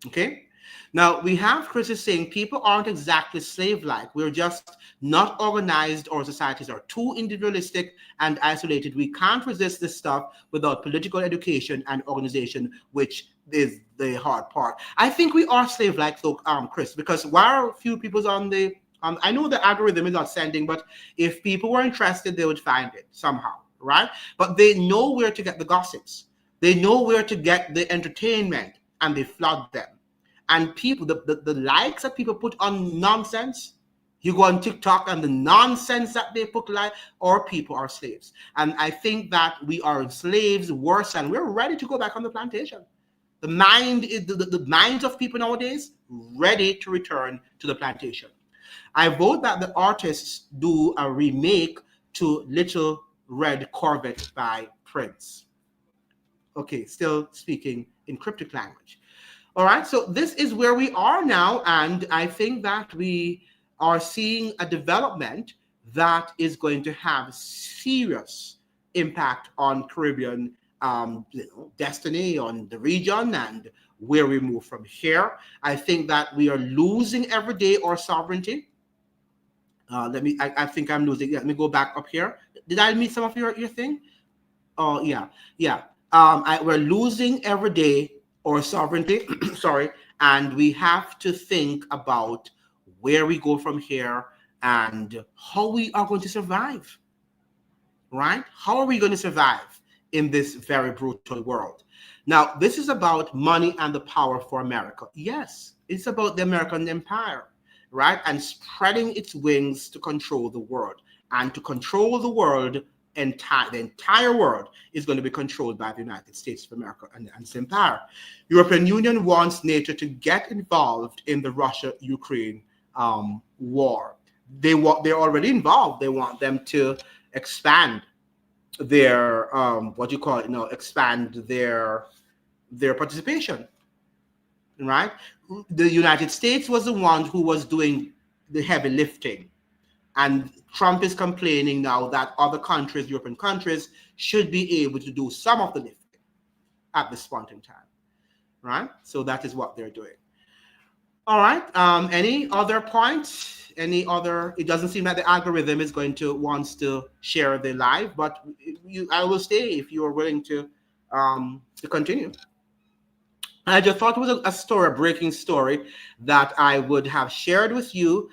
Okay. Now we have Chris is saying people aren't exactly slave-like. We're just not organized. Our societies are too individualistic and isolated. We can't resist this stuff without political education and organization, which is the hard part. I think we are slave-like, though, Chris, because while a few people's on the I know the algorithm is not sending, but if people were interested, they would find it somehow, right? But they know where to get the gossips. They know where to get the entertainment, and they flood them. And people, the likes that people put on nonsense, you go on TikTok and the nonsense that they put like, our people are slaves. And I think that we are slaves worse, and we're ready to go back on the plantation. The mind is the minds of people nowadays ready to return to the plantation. I vote that the artists do a remake to Little Red Corvette by Prince. Okay, still speaking in cryptic language. All right, so this is where we are now, and I think that we are seeing a development that is going to have serious impact on Caribbean destiny, on the region, and where we move from here. I think that we are losing every day our sovereignty. I think I'm losing. Let me go back up here. Did I miss some of your thing? Oh, yeah. We're losing every day our sovereignty, sorry, and we have to think about where we go from here and how we are going to survive, right? How are we going to survive in this very brutal world? Now, this is about money and the power for America. Yes, it's about the American empire, right? And spreading its wings to control the world. And to control the world, the entire world is going to be controlled by the United States of America and its empire. European Union wants NATO to get involved in the Russia-Ukraine war. They're already involved. They want them to expand their expand their participation, right? The United States was the one who was doing the heavy lifting. And Trump is complaining now that other countries, European countries, should be able to do some of the lifting at this point in time, right? So that is what they're doing. All right. Any other points? Any other? It doesn't seem like the algorithm is going to wants to share the live, but I will stay if you are willing to continue. I just thought it was a story, a breaking story that I would have shared with you.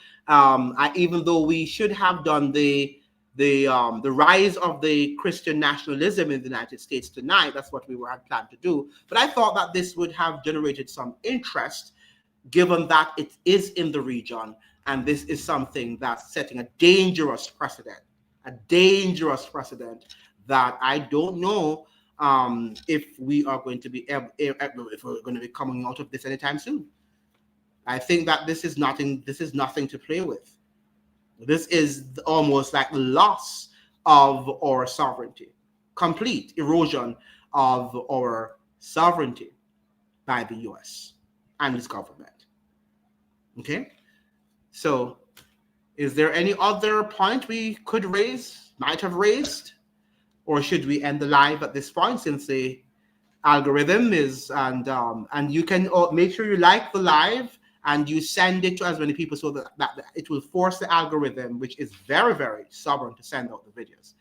Even though we should have done the rise of the Christian nationalism in the United States tonight, that's what we had planned to do. But I thought that this would have generated some interest, given that it is in the region, and this is something that's setting a dangerous precedent that I don't know if we are going to be if we're going to be coming out of this anytime soon. I think that this is nothing to play with. This is almost like loss of our sovereignty, complete erosion of our sovereignty by the US and its government. Okay, so is there any other point we could might have raised? Or should we end the live at this point, since the algorithm is, and you can make sure you like the live and you send it to as many people, so that it will force the algorithm, which is very, very stubborn, to send out the videos.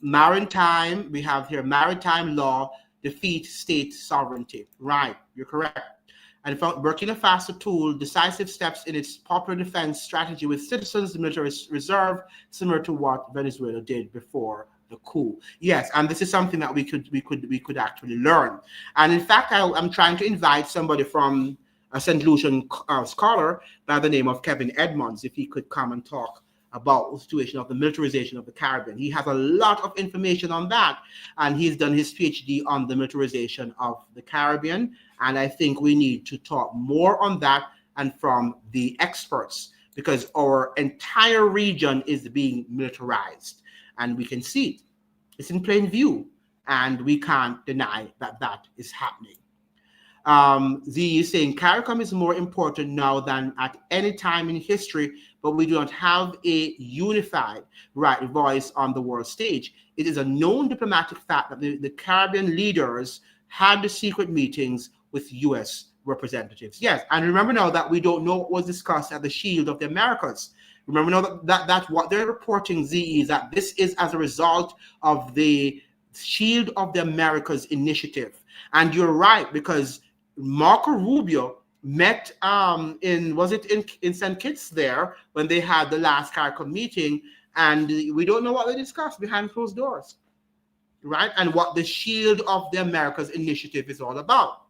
Maritime, we have here, maritime law defeat state sovereignty. Right, you're correct. And Burkina Faso tool decisive steps in its popular defense strategy with citizens' military reserve, similar to what Venezuela did before the coup. Yes, and this is something that we could actually learn. And in fact, I'm trying to invite somebody from a St. Lucian scholar by the name of Kevin Edmonds, if he could come and talk about the situation of the militarization of the Caribbean. He has a lot of information on that, and he's done his PhD on the militarization of the Caribbean. And I think we need to talk more on that and from the experts, because our entire region is being militarized, and we can see it. It's in plain view, and we can't deny that that is happening. Z is saying CARICOM is more important now than at any time in history, but we do not have a unified right voice on the world stage. It is a known diplomatic fact that the Caribbean leaders had the secret meetings with U.S. representatives. Yes, and remember now that we don't know what was discussed at the Shield of the Americas. Remember now that what they're reporting, Z, is that this is as a result of the Shield of the Americas initiative. And you're right, because Marco Rubio met in St. Kitts there when they had the last CARICOM meeting, and we don't know what they discussed behind closed doors, right? And what the Shield of the Americas initiative is all about,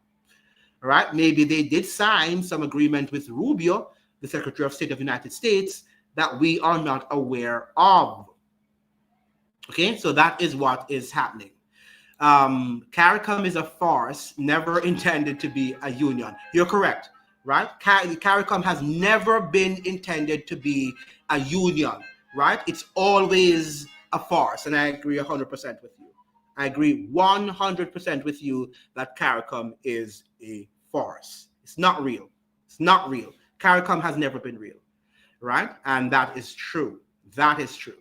right? Maybe they did sign some agreement with Rubio, the Secretary of State of the United States, that we are not aware of. Okay, so that is what is happening. CARICOM is a farce, never intended to be a union. You're correct, right? CARICOM has never been intended to be a union, right? It's always a farce, and I agree 100% with you. I agree 100% with you that CARICOM is a farce. It's not real. It's not real. CARICOM has never been real, right? And that is true. That is true.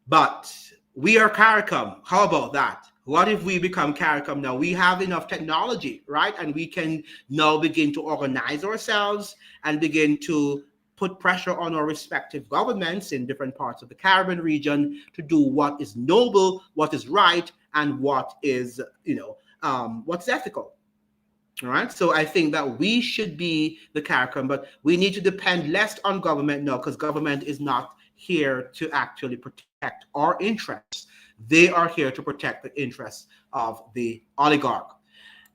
But we are CARICOM. How about that? What if we become CARICOM now? We have enough technology, right? And we can now begin to organize ourselves and begin to put pressure on our respective governments in different parts of the Caribbean region to do what is noble, what is right, and what is, what's ethical. All right. So I think that we should be the CARICOM, but we need to depend less on government now, because government is not here to actually protect our interests. They are here to protect the interests of the oligarch.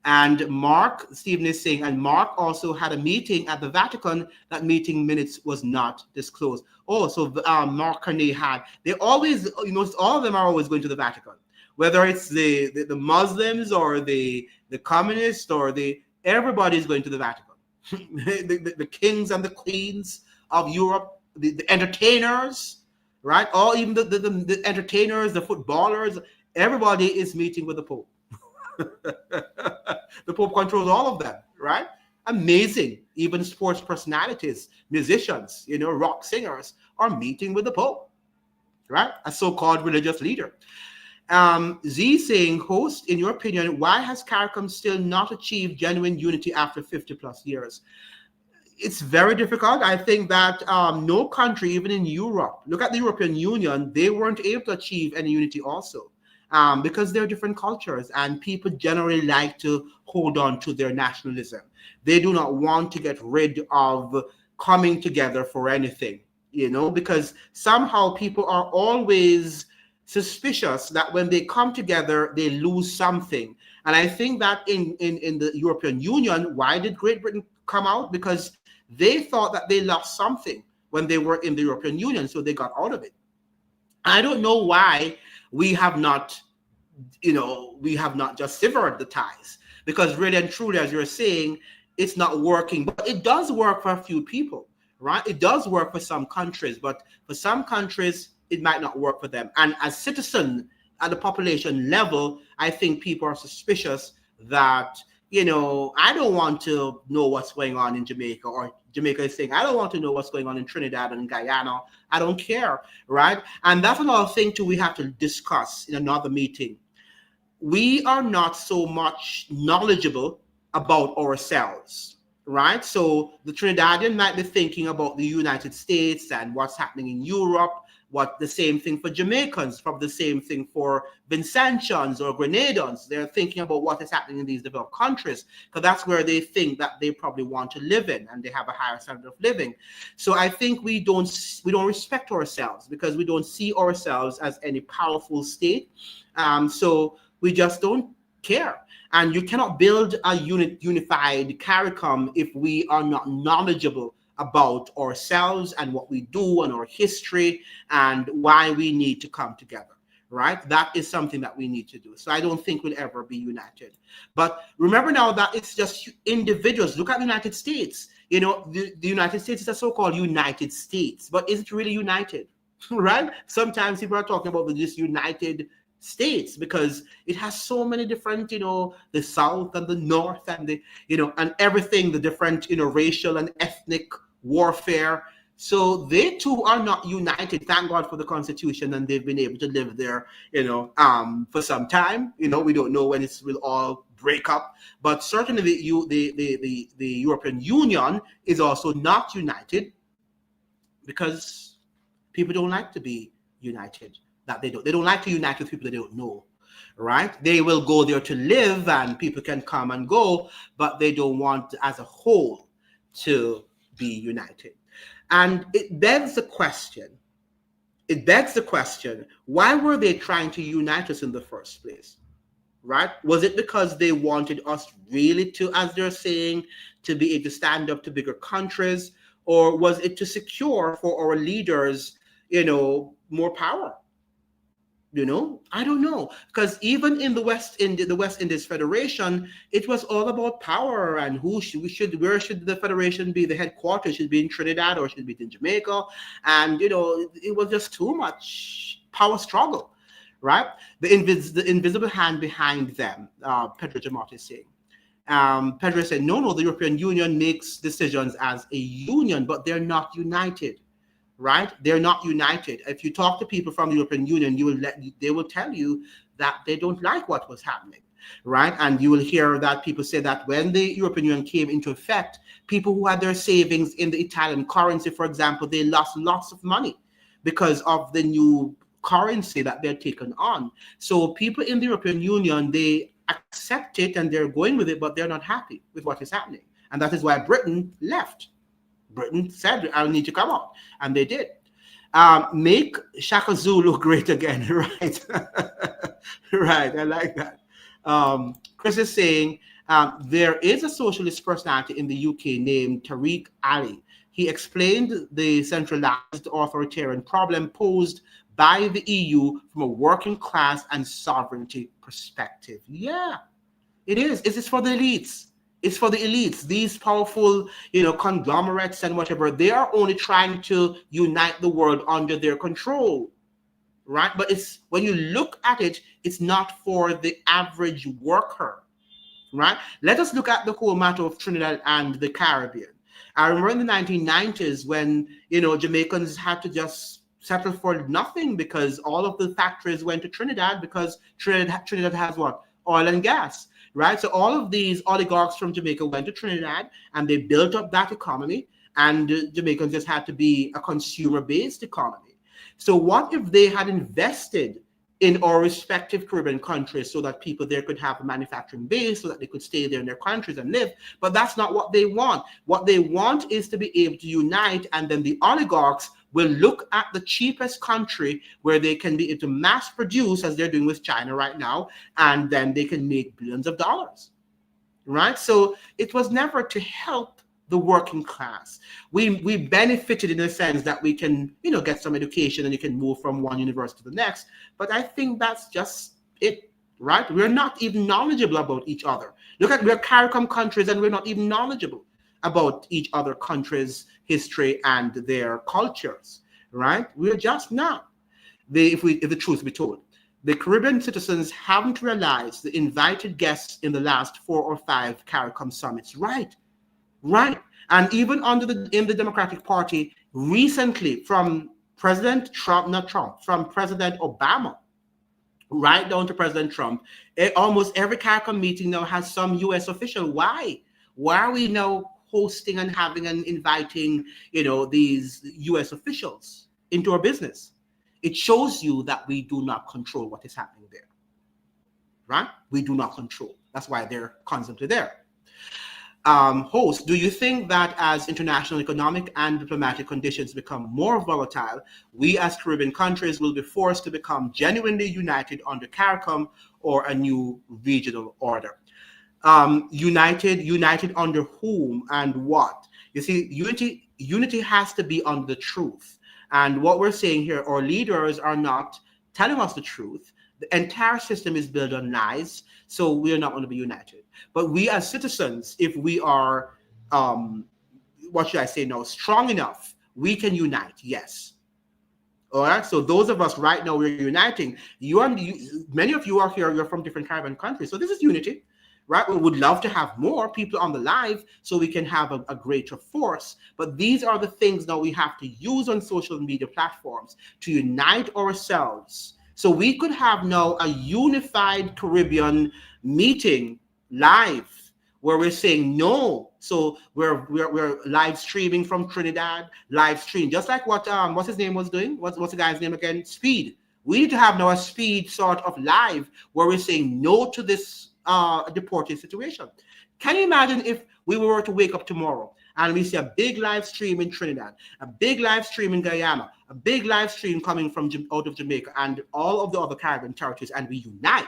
And Mark Stephen is saying, and Mark also had a meeting at the Vatican. That meeting minutes was not disclosed. Oh, so Mark Carney had, they always, all of them are always going to the Vatican, whether it's the Muslims or the communists or everybody's going to the Vatican. the kings and the queens of Europe, the entertainers, right? Or even the entertainers, the footballers, everybody is meeting with the Pope. The Pope controls all of them, right? Amazing. Even sports personalities, musicians, rock singers are meeting with the Pope, right? A so-called religious leader. Z saying, host, in your opinion, why has CARICOM still not achieved genuine unity after 50 plus years? It's very difficult. I think that no country, even in Europe, look at the European Union, they weren't able to achieve any unity also, because they're different cultures, and people generally like to hold on to their nationalism. They do not want to get rid of coming together for anything, because somehow people are always suspicious that when they come together, they lose something. And I think that in the European Union, why did Great Britain come out? Because they thought that they lost something when they were in the European Union, so they got out of it. I don't know why we have not just severed the ties, because really and truly, as you're saying, it's not working. But it does work for a few people, right? It does work for some countries, but for some countries, it might not work for them. And as citizens at the population level, I think people are suspicious that, I don't want to know what's going on in Jamaica, or Jamaica is saying, I don't want to know what's going on in Trinidad and Guyana. I don't care, right? And that's another thing too we have to discuss in another meeting. We are not so much knowledgeable about ourselves, right? So the Trinidadian might be thinking about the United States and what's happening in Europe, the same thing for Jamaicans, probably the same thing for Vincentians or Grenadans. They're thinking about what is happening in these developed countries, because that's where they think that they probably want to live in, and they have a higher standard of living. So I think we don't respect ourselves, because we don't see ourselves as any powerful state. So we just don't care. And you cannot build a unified CARICOM if we are not knowledgeable about ourselves and what we do and our history and why we need to come together, right? That is something that we need to do. So I don't think we'll ever be united. But remember now that it's just individuals. Look at the United States. The United States is a so-called United States, but is it really united? Right? Sometimes people are talking about this United States because it has so many different, the South and the North and and everything, the different, racial and ethnic warfare. So they too are not united. Thank God for the Constitution, and they've been able to live there, for some time. We don't know when it will all break up, but certainly the European Union is also not united because people don't like to be united. They don't like to unite with people they don't know, right? They will go there to live, and people can come and go, but they don't want, as a whole, to be united. And it begs the question. Why were they trying to unite us in the first place? Right? Was it because they wanted us really to, as they're saying, to be able to stand up to bigger countries, or was it to secure for our leaders, more power? I don't know, because even in the West Indies Federation, it was all about power and where should the federation be? The headquarters should be in Trinidad or should be in Jamaica, and it was just too much power struggle, right? The invisible hand behind them, Pedro Jamot is saying. Pedro said, no, the European Union makes decisions as a union, but they're not united. Right? They're not united. If you talk to people from the European Union, they will tell you that they don't like what was happening, right? And you will hear that people say that when the European Union came into effect, people who had their savings in the Italian currency, for example, they lost lots of money because of the new currency that they're taken on. So people in the European Union, they accept it and they're going with it, but they're not happy with what is happening. And that is why Britain left. Britain said, I need to come out. And they did. Make Shaka Zulu great again. Right. Right. I like that. Chris is saying, there is a socialist personality in the UK named Tariq Ali. He explained the centralized authoritarian problem posed by the EU from a working class and sovereignty perspective. Yeah, it is. It is for the elites. It's for the elites. These powerful, conglomerates and whatever, they are only trying to unite the world under their control, right? But it's, when you look at it, it's not for the average worker, right? Let us look at the whole matter of Trinidad and the Caribbean. I remember in the 1990s when, Jamaicans had to just settle for nothing because all of the factories went to Trinidad because Trinidad has what? Oil and gas. Right, so all of these oligarchs from Jamaica went to Trinidad and they built up that economy, and Jamaicans just had to be a consumer-based economy. So what if they had invested in our respective Caribbean countries so that people there could have a manufacturing base so that they could stay there in their countries and live? But that's not what they want. What they want is to be able to unite, and then the oligarchs will look at the cheapest country where they can be able to mass produce, as they're doing with China right now, and then they can make billions of dollars, right? So it was never to help the working class. We benefited in the sense that we can, get some education and you can move from one university to the next. But I think that's just it, right? We're not even knowledgeable about each other. Look at, we're CARICOM countries and we're not even knowledgeable about each other countries' history and their cultures, right? We're just not. If the truth be told, the Caribbean citizens haven't realized the invited guests in the last 4 or 5 CARICOM summits, right? And even in the Democratic Party recently, from President Trump, from President Obama, right down to President Trump, almost every CARICOM meeting now has some U.S. official. Why? Why are we now hosting and having and inviting, these U.S. officials into our business? It shows you that we do not control what is happening there, right? We do not control. That's why they're constantly there. Host, do you think that as international economic and diplomatic conditions become more volatile, we as Caribbean countries will be forced to become genuinely united under CARICOM or a new regional order? United under whom and what? You see, unity has to be on the truth. And what we're saying here, our leaders are not telling us the truth. The entire system is built on lies, so we are not going to be united. But we as citizens, if we are what should I say now, strong enough, we can unite. Yes. All right. So those of us right now, we're uniting. Many of you are here. You're from different Caribbean countries. So this is unity, right? We would love to have more people on the live so we can have a greater force. But these are the things that we have to use on social media platforms to unite ourselves. So we could have now a unified Caribbean meeting live where we're saying no. So we're live streaming from Trinidad, live stream, just like what's his name was doing. What's the guy's name again? Speed. We need to have now a Speed sort of live where we're saying no to this deported situation. Can you imagine if we were to wake up tomorrow and we see a big live stream in Trinidad, a big live stream in Guyana, a big live stream coming from out of Jamaica and all of the other Caribbean territories, and we unite?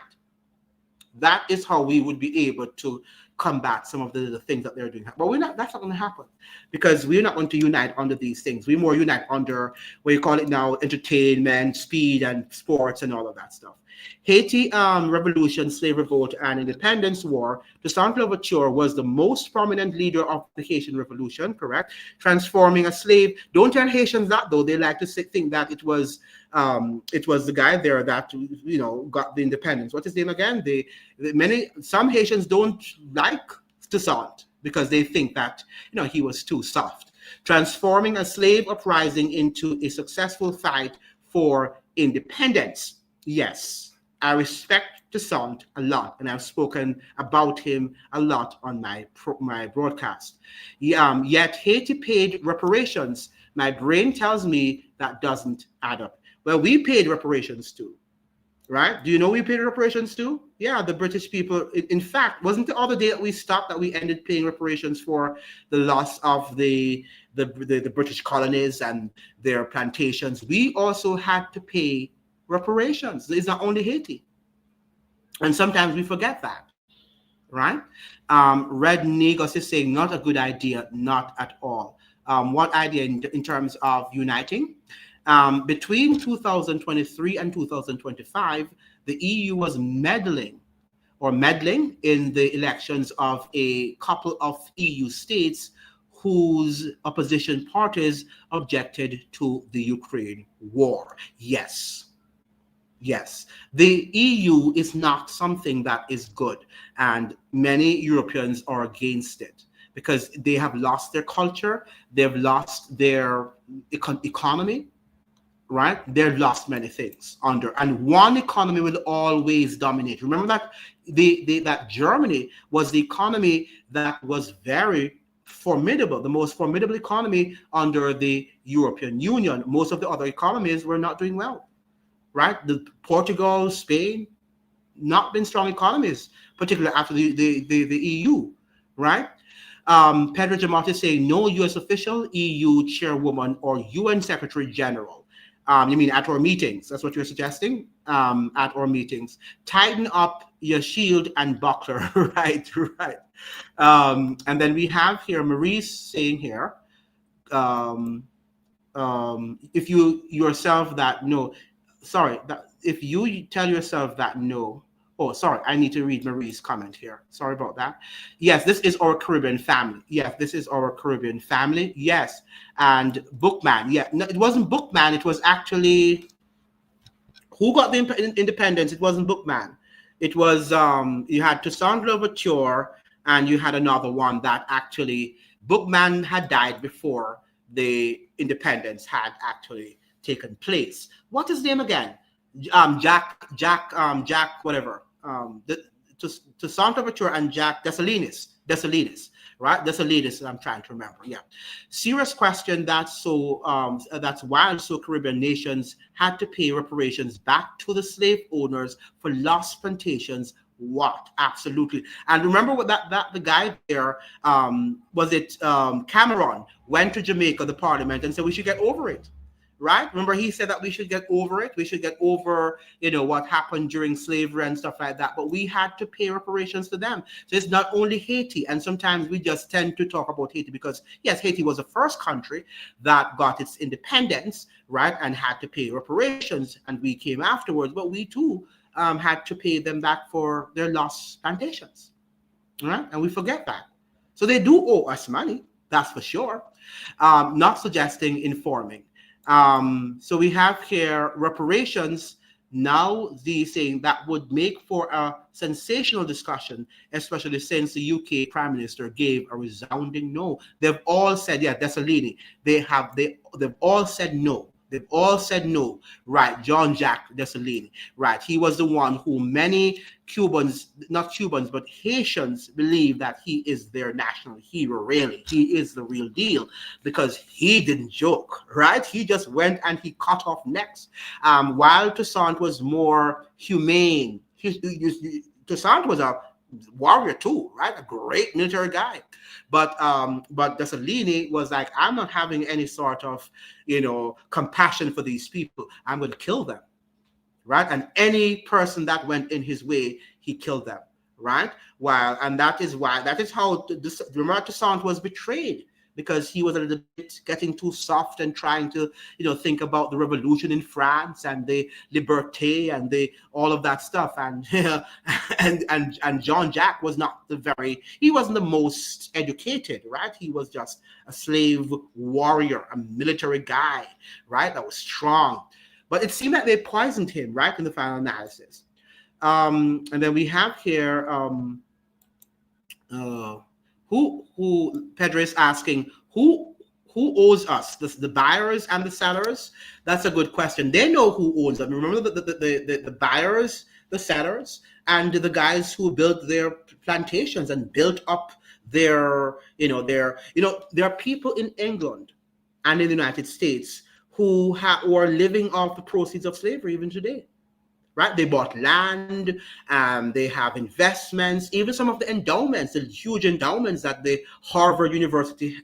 That is how we would be able to combat some of the things that they're doing. But that's not going to happen, because we're not going to unite under these things. We more unite under what you call it now, entertainment, speed, and sports, and all of that stuff. Haiti revolution, slave revolt, and independence war. Toussaint Louverture was the most prominent leader of the Haitian revolution, correct? Transforming a slave. Don't tell Haitians that, though. They like to think that it was the guy there that got the independence. What's his name again? Some Haitians don't like Toussaint because they think that he was too soft. Transforming a slave uprising into a successful fight for independence. Yes, I respect Toussaint a lot, and I've spoken about him a lot on my broadcast. Yet Haiti paid reparations. My brain tells me that doesn't add up. Well, we paid reparations too, right? Do you know we paid reparations too? Yeah, the British people. In fact, wasn't the other day that we stopped that we ended paying reparations for the loss of the British colonies and their plantations? We also had to pay reparations. It's not only Haiti. And sometimes we forget that, right? Red Negus is saying, not a good idea, not at all. What idea in terms of uniting? Between 2023 and 2025, the EU was meddling in the elections of a couple of EU states whose opposition parties objected to the Ukraine war. Yes, the EU is not something that is good, and many Europeans are against it because they have lost their culture, they've lost their economy, right? They've lost many things and one economy will always dominate. Remember that that Germany was the economy that was very formidable, the most formidable economy under the European Union. Most of the other economies were not doing well. Right, Portugal, Spain, not been strong economies, particularly after the EU, right? Pedro Jamati is saying no U.S. official, EU chairwoman, or UN Secretary General. You mean at our meetings? That's what you're suggesting? At our meetings, tighten up your shield and buckler, right? And then we have here Maurice saying here, if you yourself that no. Sorry, if you tell yourself that no. Oh, sorry, I need to read Marie's comment here. Sorry about that. Yes, this is our Caribbean family. Yes, this is our Caribbean family. Yes, and Bookman. Yeah, no, it wasn't Bookman. It was actually who got the independence. It wasn't Bookman. It was you had Toussaint Louverture, and you had another one that actually Bookman had died before the independence had actually taken place. What is his name again? Jack, whatever. Toussaint Louverture and Jack Dessalines, right? Dessalines, I'm trying to remember. Yeah. Serious question. That's why so Caribbean nations had to pay reparations back to the slave owners for lost plantations. What? Absolutely. And remember what the guy there, was it Cameron, went to Jamaica, the parliament, and said we should get over it. Right? Remember, he said that we should get over it. We should get over, what happened during slavery and stuff like that. But we had to pay reparations to them. So it's not only Haiti. And sometimes we just tend to talk about Haiti because, yes, Haiti was the first country that got its independence, right, and had to pay reparations. And we came afterwards. But we, too, had to pay them back for their lost plantations. Right? And we forget that. So they do owe us money. That's for sure. Not suggesting, informing. So we have here reparations. Now, the saying that would make for a sensational discussion, especially since the UK Prime Minister gave a resounding no. They've all said, yeah, Desalini. They've all said no. They've all said no. Right, John Jack Desalini. Right, he was the one who many Cubans, not Cubans, but Haitians believe that he is their national hero, really. He is the real deal because he didn't joke, right? He just went and he cut off necks. While Toussaint was more humane, Toussaint was a warrior too, right? A great military guy. But Desalini was like, I'm not having any sort of, compassion for these people. I'm going to kill them, right? And any person that went in his way, he killed them, right? And that is how Remember Toussaint was betrayed because he was a little bit getting too soft and trying to, think about the revolution in France and the liberté and all of that stuff. And and Jean Jacques was he wasn't the most educated, right? He was just a slave warrior, a military guy, right? That was strong. But it seemed like they poisoned him, right, in the final analysis. And then we have here who Pedro is asking who owes us, the buyers and the sellers. That's a good question. They know who owns them. Remember the buyers, the sellers, and the guys who built their plantations and built up there are people in England and in the United States who are living off the proceeds of slavery even today. Right? They bought land, they have investments, even some of the endowments, the huge endowments that the Harvard University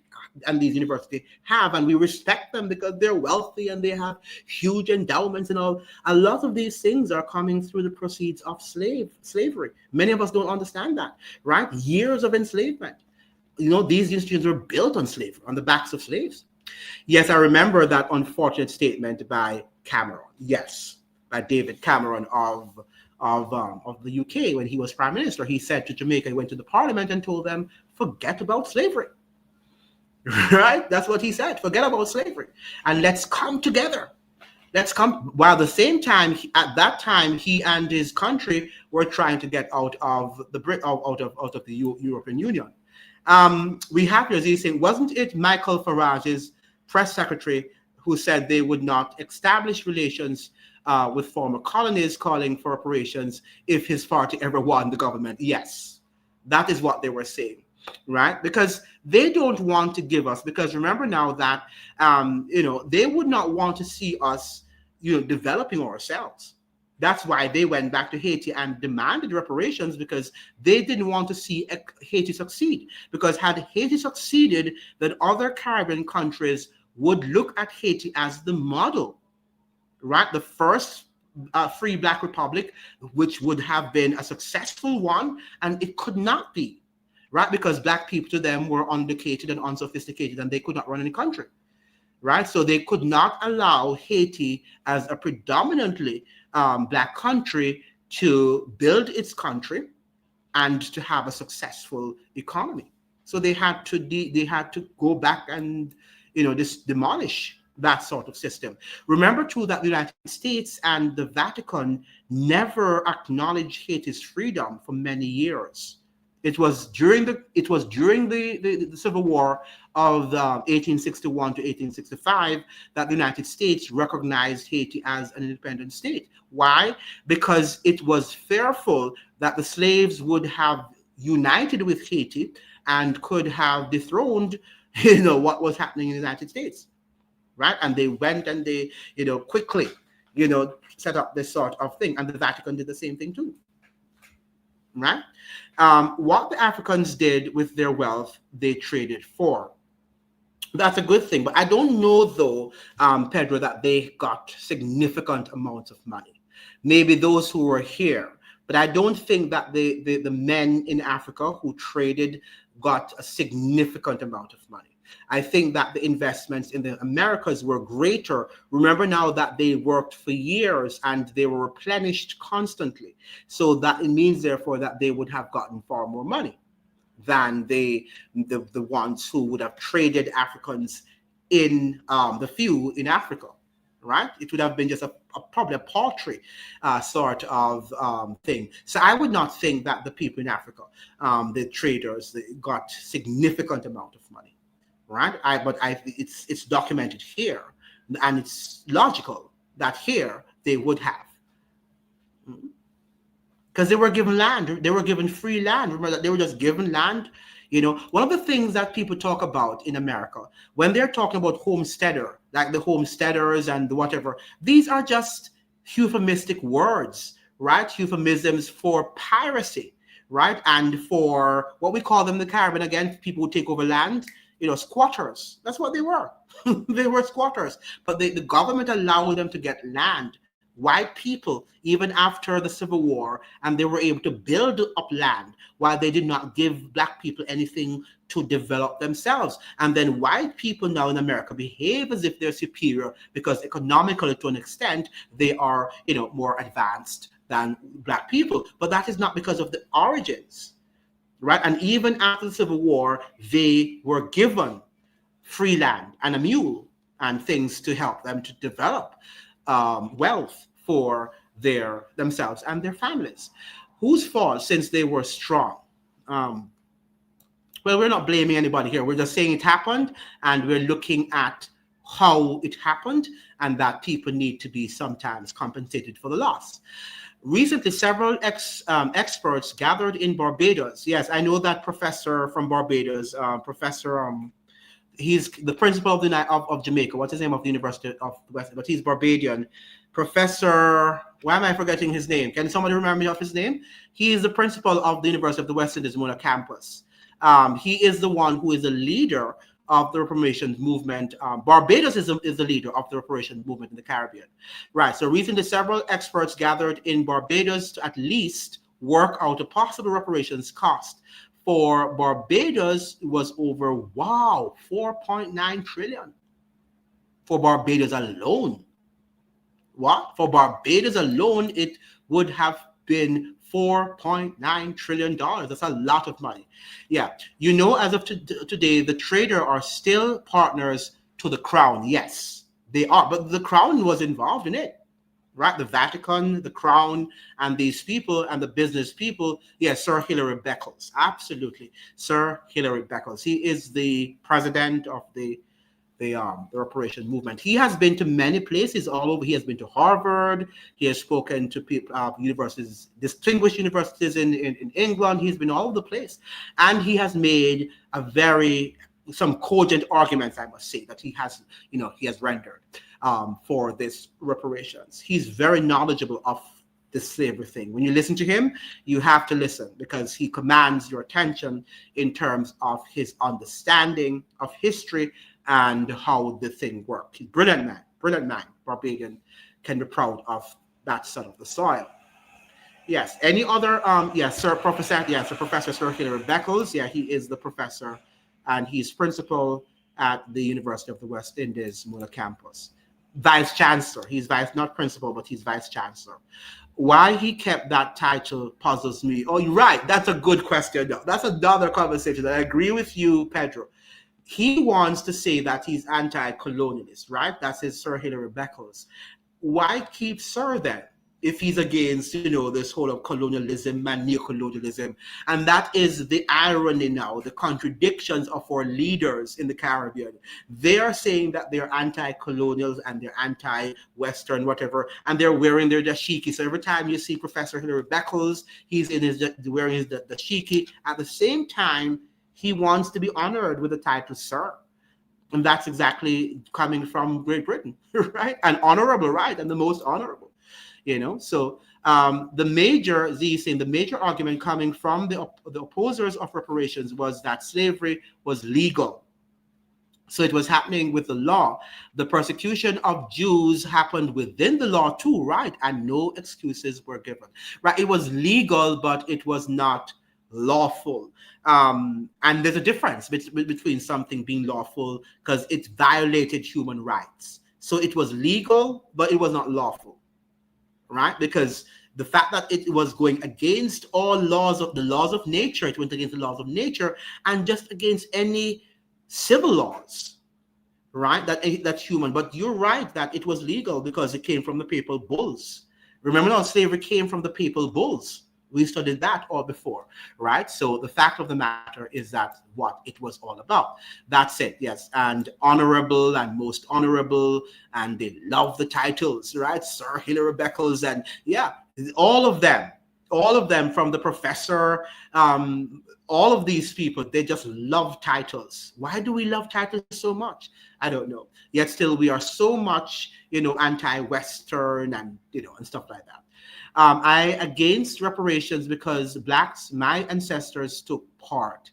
and these universities have, and we respect them because they're wealthy and they have huge endowments and all. A lot of these things are coming through the proceeds of slavery. Many of us don't understand that, right? Years of enslavement. These institutions were built on slavery, on the backs of slaves. Yes, I remember that unfortunate statement by Cameron. Yes. By David Cameron of the UK when he was Prime Minister. He said to Jamaica, he went to the Parliament and told them, forget about slavery. Right? That's what he said. Forget about slavery. And let's come together. Let's come. While at the same time, at that time, he and his country were trying to get out of the European Union. We have here Aziz saying, wasn't it Michael Farage's press secretary who said they would not establish relations with former colonies, calling for reparations if his party ever won the government? Yes, that is what they were saying, right? Because they don't want to give us, because remember now that, they would not want to see us, developing ourselves. That's why they went back to Haiti and demanded reparations, because they didn't want to see Haiti succeed. Because had Haiti succeeded, then other Caribbean countries would look at Haiti as the model, right? The first free Black republic, which would have been a successful one, and it could not be, right? Because Black people to them were uneducated and unsophisticated, and they could not run any country, right? So they could not allow Haiti as a predominantly Black country to build its country and to have a successful economy. So they had to go back and demolish that sort of system. Remember too that the United States and the Vatican never acknowledged Haiti's freedom for many years. It was during the Civil War of 1861 to 1865 that the United States recognized Haiti as an independent state. Why? Because it was fearful that the slaves would have united with Haiti and could have dethroned, what was happening in the United States, right? And they went and they, quickly, set up this sort of thing. And the Vatican did the same thing too, right? What the Africans did with their wealth, they traded for. That's a good thing. But I don't know, though, Pedro, that they got significant amounts of money. Maybe those who were here. But I don't think that the men in Africa who traded got a significant amount of money. I think that the investments in the Americas were greater. Remember now that they worked for years and they were replenished constantly. So that it means, therefore, that they would have gotten far more money. than the ones who would have traded Africans in the few in Africa, right? It would have been just probably a paltry sort of thing. So I would not think that the people in Africa, the traders, they got significant amount of money, right? It's documented here, and it's logical that here they would have, because they were given land, they were given free land. Remember that they were just given land. One of the things that people talk about in America when they're talking about homesteader, like the homesteaders and the whatever, these are just euphemistic words, right? Euphemisms for piracy, right? And for what we call them in the Caribbean, again, people who take over land, squatters. That's what they were. They were squatters, but the government allowed them to get land. White people, even after the Civil War, and they were able to build up land while they did not give Black people anything to develop themselves. And then white people now in America behave as if they're superior because economically, to an extent, they are, more advanced than Black people. But that is not because of the origins, right? And even after the Civil War, they were given free land and a mule and things to help them to develop wealth for themselves and their families. Whose fault, since they were strong? Well, we're not blaming anybody here. We're just saying it happened, and we're looking at how it happened, and that people need to be sometimes compensated for the loss. Recently, several experts gathered in Barbados. Yes, I know that professor from Barbados, he's the principal of Jamaica. What's his name, of the University of the West? But he's Barbadian. Professor, why am I forgetting his name? Can somebody remember me of his name? He is the principal of the University of the West Indies Mona campus. He is the one who is the leader of the Reformation movement. Barbados is the leader of the Reformation movement in the Caribbean. Right. So recently, several experts gathered in Barbados to at least work out a possible reparations cost. For Barbados, it was over, 4.9 trillion. For Barbados alone. What? For Barbados alone, it would have been $4.9 trillion. That's a lot of money. Yeah. As of today, the trader are still partners to the crown. Yes, they are. But the crown was involved in it, right? The Vatican, the crown, and these people and the business people. Yes, Sir Hilary Beckles. Absolutely. Sir Hilary Beckles. He is the president of the reparation movement. He has been to many places all over. He has been to Harvard. He has spoken to people, universities, distinguished universities in England. He's been all over the place. And he has made some cogent arguments, I must say, that he has rendered for this reparations. He's very knowledgeable of the slavery thing. When you listen to him, you have to listen, because he commands your attention in terms of his understanding of history and how the thing worked. He's brilliant man. Barbadian can be proud of that son of the soil. Yes. Any other? Yes, Sir Professor. Yes, Professor Sir Hilary Beckles. Yeah, he is the professor, and he's principal at the University of the West Indies Mona campus. Vice Chancellor. He's not principal, but he's Vice Chancellor. Why he kept that title puzzles me. Oh, you're right. That's a good question. No, that's another conversation. I agree with you, Pedro. He wants to say that he's anti-colonialist, right? That's his Sir Hilary Beckles. Why keep Sir then, if he's against, this whole of colonialism and neo-colonialism? And that is the irony now, the contradictions of our leaders in the Caribbean. They are saying that they're anti-colonials and they're anti-Western, whatever, and they're wearing their dashiki. So every time you see Professor Hilary Beckles, he's wearing his dashiki. At the same time, he wants to be honored with the title Sir. And that's exactly coming from Great Britain, right? And honorable, right? And the most honorable, So the major argument coming from the opposers of reparations was that slavery was legal. So it was happening with the law. The persecution of Jews happened within the law too, right? And no excuses were given, right? It was legal, but it was not lawful. And there's a difference between something being lawful because it violated human rights. So it was legal, but it was not lawful, right? Because The fact that it was going against all laws of nature, it went against the laws of nature and just against any civil laws, right? That's human. But you're right that it was legal because it came from the papal bulls. Remember now, slavery came from the papal bulls. We studied that all before, right? So the fact of the matter is that what it was all about. That's it, yes. And honorable and most honorable, and they love the titles, right? Sir Hilary Beckles, and yeah, all of them, from the professor, all of these people, they just love titles. Why do we love titles so much? I don't know. Yet still we are so much, anti-Western and, and stuff like that. I against reparations because blacks, my ancestors, took part.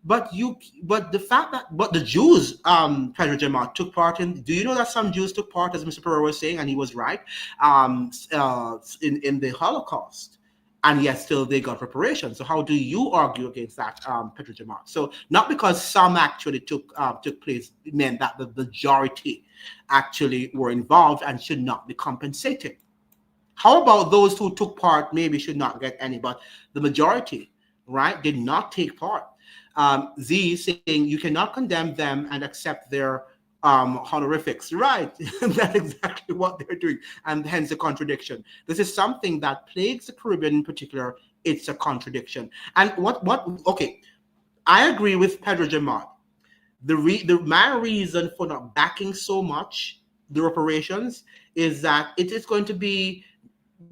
But the fact that, but the Jews, Pedro Jamal, took part in. Do you know that some Jews took part, as Mr. Perot was saying, and he was right, in the Holocaust, and yet still they got reparations. So how do you argue against that, Pedro Jamal? So not because some actually took place, it meant that the majority actually were involved and should not be compensated. How about those who took part maybe should not get any, but the majority, right, did not take part. Z saying you cannot condemn them and accept their honorifics. Right, that's exactly what they're doing, and hence the contradiction. This is something that plagues the Caribbean in particular. It's a contradiction. And okay, I agree with Pedro Jamal. My reason for not backing so much the reparations is that it is going to be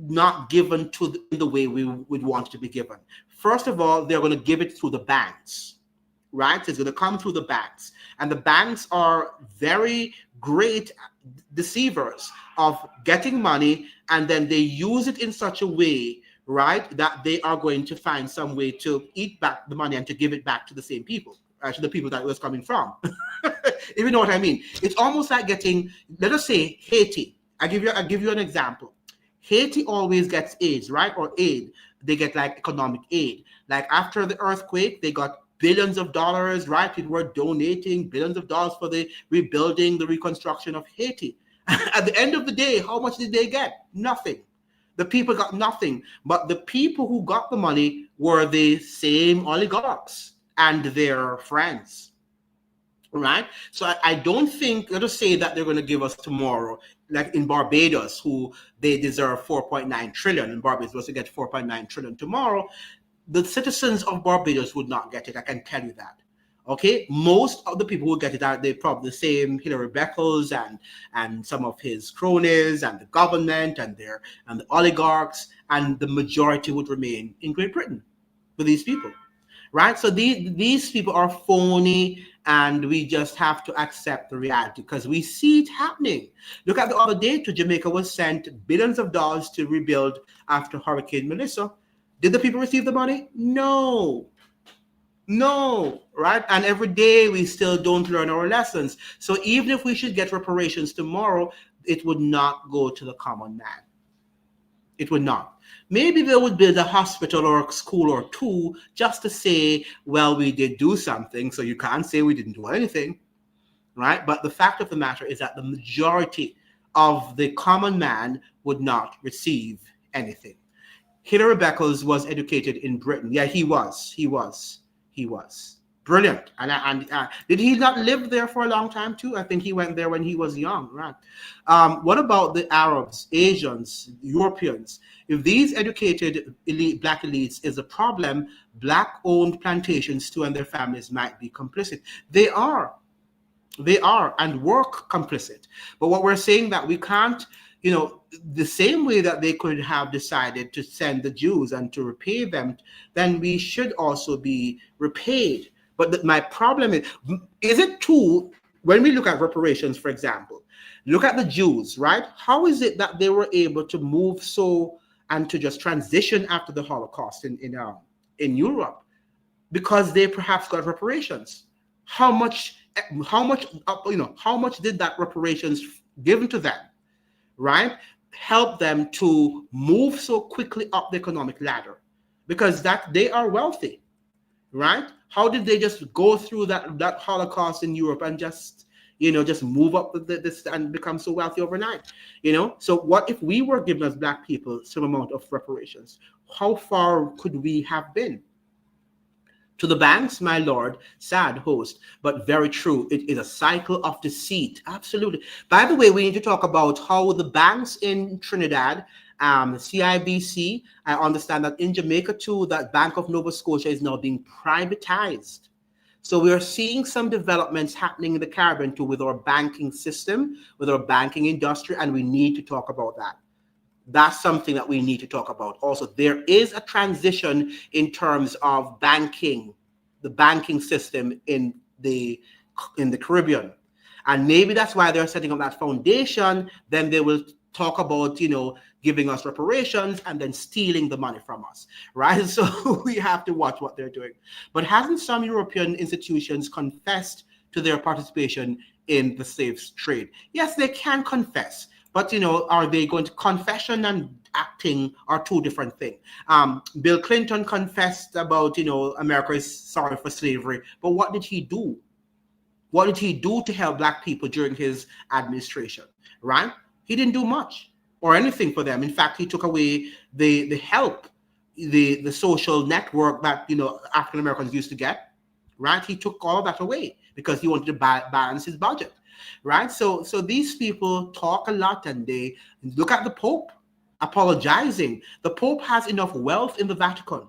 not given to the way we would want it to be given. First of all, they're going to give it through the banks, right? It's going to come through the banks. And the banks are very great deceivers of getting money, and then they use it in such a way, right, that they are going to find some way to eat back the money and to give it back to the same people, to the people that it was coming from. If you know what I mean. It's almost like getting, let us say, Haiti. I give you an example. Haiti always gets aid, right? Or aid. They get like economic aid. Like after the earthquake, they got billions of dollars, right? People were donating billions of dollars for the rebuilding, the reconstruction of Haiti. At the end of the day, how much did they get? Nothing. The people got nothing. But the people who got the money were the same oligarchs and their friends. Right? So I don't think, let us say that they're going to give us tomorrow, like in Barbados, who they deserve 4.9 trillion, and Barbados was to get 4.9 trillion tomorrow. The citizens of Barbados would not get it. I can tell you that. Okay, most of the people who get it are they probably the same Hilary Beckles and some of his cronies and the government and the oligarchs, and the majority would remain in Great Britain with these people. Right? So these people are phony, and we just have to accept the reality because we see it happening. Look at the other day, to Jamaica was sent billions of dollars to rebuild after Hurricane Melissa. Did the people receive the money? No, right? And every day we still don't learn our lessons. So even if we should get reparations tomorrow, it would not go to the common man. It would not. Maybe they would build a hospital or a school or two just to say, well, we did do something, so you can't say we didn't do anything, right? But the fact of the matter is that the majority of the common man would not receive anything. Hilary Beckles was educated in Britain. Yeah, he was. Brilliant. And did he not live there for a long time too? I think he went there when he was young, right? What about the Arabs, Asians, Europeans? If these educated black elites is a problem, black-owned plantations too and their families might be complicit. They are and work complicit. But what we're saying that we can't, the same way that they could have decided to send the Jews and to repay them, then we should also be repaid. But my problem is it true when we look at reparations, for example, look at the Jews, right? How is it that they were able to move so and to just transition after the Holocaust in Europe? Because they perhaps got reparations. How much did that reparations given to them, right, help them to move so quickly up the economic ladder? Because that they are wealthy, right? How did they just go through that Holocaust in Europe and just, just move up this and become so wealthy overnight. So what if we were given as Black people some amount of reparations? How far could we have been? To the banks, my lord, sad host, but very true. It is a cycle of deceit. Absolutely. By the way, we need to talk about how the banks in Trinidad, CIBC, I understand that in Jamaica too, that Bank of Nova Scotia is now being privatized. So we are seeing some developments happening in the Caribbean too with our banking system, with our banking industry, and we need to talk about that. That's something that we need to talk about. Also, there is a transition in terms of banking, the banking system in the Caribbean. And maybe that's why they're setting up that foundation. Then they will talk about, giving us reparations and then stealing the money from us, right? So we have to watch what they're doing. But hasn't some European institutions confessed to their participation in the slave trade? Yes, they can confess. But, are they going to confession and acting are two different things. Bill Clinton confessed about, America is sorry for slavery. But what did he do? What did he do to help Black people during his administration, right? He didn't do much or anything for them. In fact, he took away the help, the social network that, African Americans used to get, right? He took all of that away because he wanted to balance his budget. Right, so these people talk a lot, and they look at the Pope apologizing. The Pope has enough wealth in the Vatican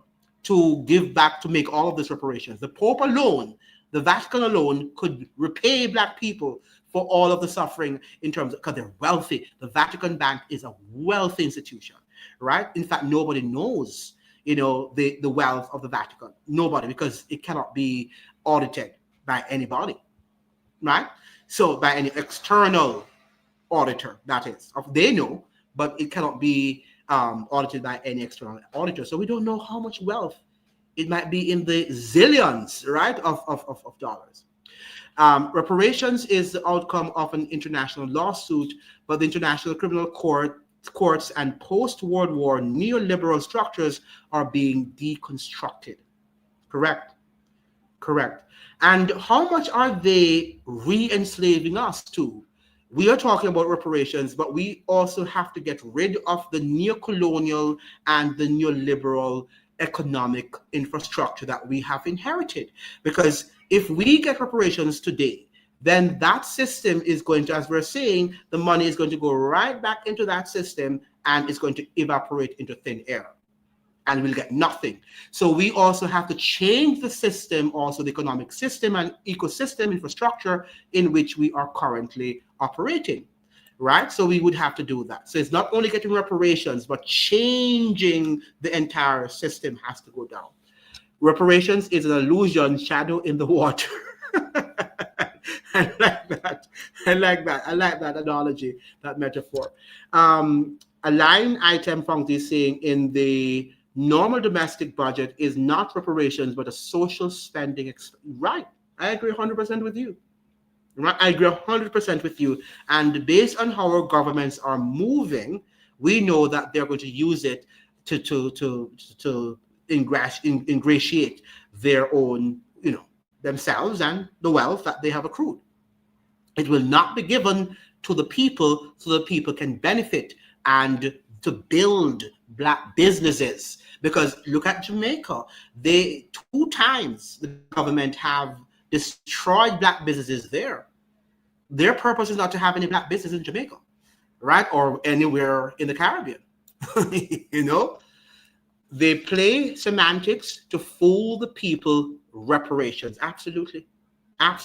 to give back to make all of these reparations. The Pope alone, the Vatican alone, could repay Black people for all of the suffering in terms of, because they're wealthy. The Vatican Bank is a wealthy institution, right? In fact, nobody knows, the wealth of the Vatican. Nobody, because it cannot be audited by anybody, right? So by any external auditor, that is, they know, but it cannot be audited by any external auditor. So we don't know how much wealth. It might be in the zillions, right, of dollars. Reparations is the outcome of an international lawsuit, but the International Criminal Courts and post-World War neoliberal structures are being deconstructed. Correct. And how much are they re-enslaving us to? We are talking about reparations, but we also have to get rid of the neo-colonial and the neoliberal economic infrastructure that we have inherited. Because if we get reparations today, then that system is going to, as we're saying, the money is going to go right back into that system and it's going to evaporate into thin air. And we'll get nothing. So we also have to change the system, also the economic system and ecosystem infrastructure in which we are currently operating, right? So we would have to do that. So it's not only getting reparations, but changing the entire system has to go down. Reparations is an illusion, shadow in the water. I like that. I like that analogy, that metaphor. A line item from this saying in the normal domestic budget is not reparations, but a social spending. Right. I agree 100% with you. Right. I agree 100% with you. And based on how our governments are moving, we know that they're going to use it to ingratiate their own, themselves and the wealth that they have accrued. It will not be given to the people so the people can benefit and to build Black businesses. Because look at Jamaica. 2 times the government have destroyed Black businesses there. Their purpose is not to have any Black business in Jamaica, right? Or anywhere in the Caribbean. They play semantics to fool the people. Reparations, absolutely.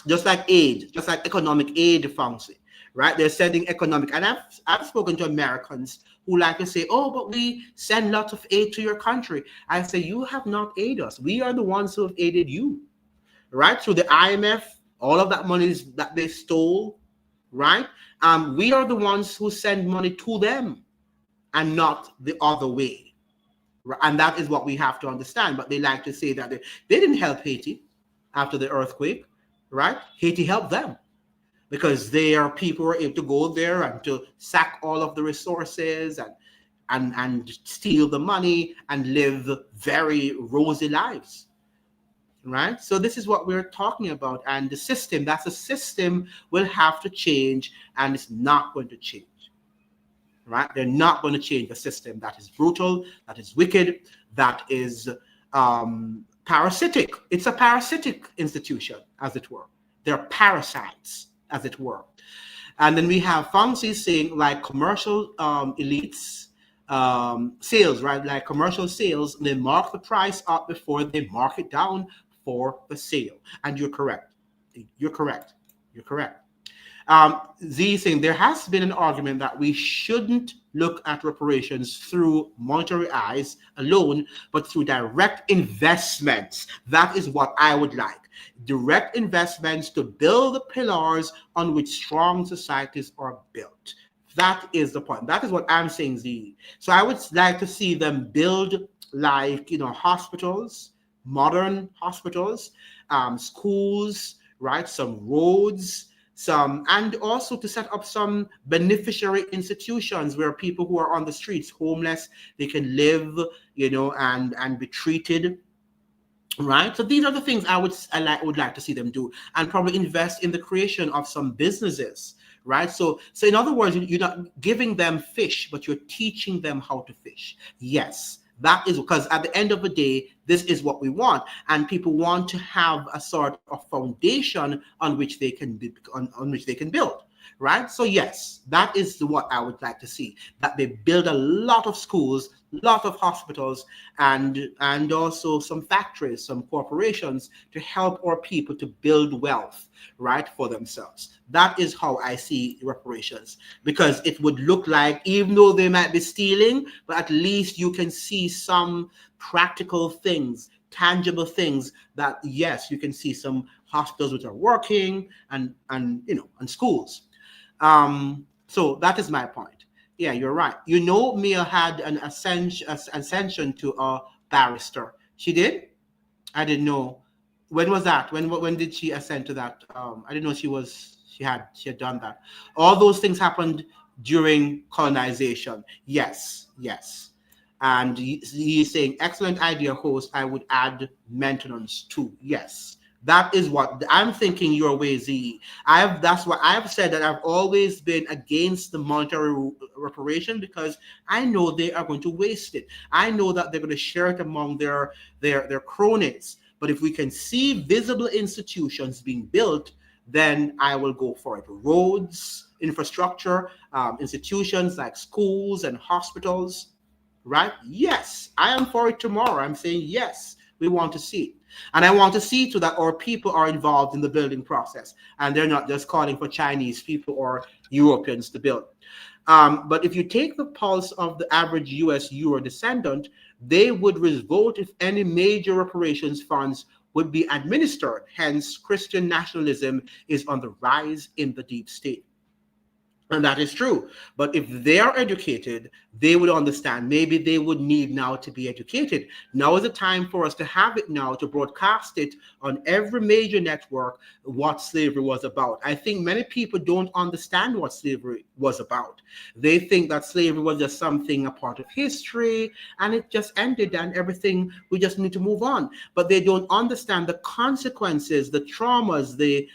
Just like aid, just like economic aid function, right? They're sending economic, and I've spoken to Americans who like to say, oh, but we send lots of aid to your country. I say, you have not aided us. We are the ones who have aided you, right? Through the IMF, all of that money that they stole, right? We are the ones who send money to them and not the other way. And that is what we have to understand. But they like to say that they didn't help Haiti after the earthquake, right? Haiti helped them because their people were able to go there and to sack all of the resources and steal the money and live very rosy lives. right? So this is what we're talking about. And the system, that's a system, will have to change, and it's not going to change, right? They're not going to change the system that is brutal, that is wicked, that is parasitic. It's a parasitic institution, as it were. They're parasites, as it were. And then we have Fonzie saying, like commercial elites, sales, right? Like commercial sales, they mark the price up before they mark it down for the sale. And you're correct. You're correct. You're correct. Z saying there has been an argument that we shouldn't look at reparations through monetary eyes alone, but through direct investments. That is what I would like. Direct investments to build the pillars on which strong societies are built. That is the point. That is what I'm saying, Z. So I would like to see them build, like, hospitals, modern hospitals, schools, right? Some roads, and also to set up some beneficiary institutions where people who are on the streets, homeless, they can live, and be treated. Right, so these are the things I would like to see them do, and probably invest in the creation of some businesses. Right, so in other words, you're not giving them fish, but you're teaching them how to fish. Yes, that is, because at the end of the day, this is what we want, and people want to have a sort of foundation on which they can on which they can build. Right, so yes, that is what I would like to see, that they build a lot of schools, lot of hospitals, and also some factories, some corporations, to help our people to build wealth, right, for themselves. That is how I see reparations, because it would look like, even though they might be stealing, but at least you can see some practical things, tangible things, that yes, you can see some hospitals which are working, and schools. So that is my point. Yeah, you're right. Mia had an ascension to a barrister. She did? I didn't know. When was that? When did she ascend to that? I didn't know she had done that. All those things happened during colonization. Yes, yes. And he's saying, excellent idea, host. I would add maintenance too. Yes. That is what I'm thinking your way, Z. That's what I've said, that I've always been against the monetary reparation, because I know they are going to waste it. I know that they're going to share it among their cronies. But if we can see visible institutions being built, then I will go for it. Roads, infrastructure, institutions like schools and hospitals, right? Yes, I am for it tomorrow. I'm saying yes, we want to see it. And I want to see too that our people are involved in the building process, and they're not just calling for Chinese people or Europeans to build. But if you take the pulse of the average US Euro descendant, they would revolt if any major reparations funds would be administered. Hence, Christian nationalism is on the rise in the deep state. And that is true. But if they are educated, they would understand. Maybe they would need now to be educated. Now is the time for us to have it now, to broadcast it on every major network, what slavery was about. I think many people don't understand what slavery was about. They think that slavery was just something, a part of history, and it just ended and everything, we just need to move on. But they don't understand the consequences, the traumas, the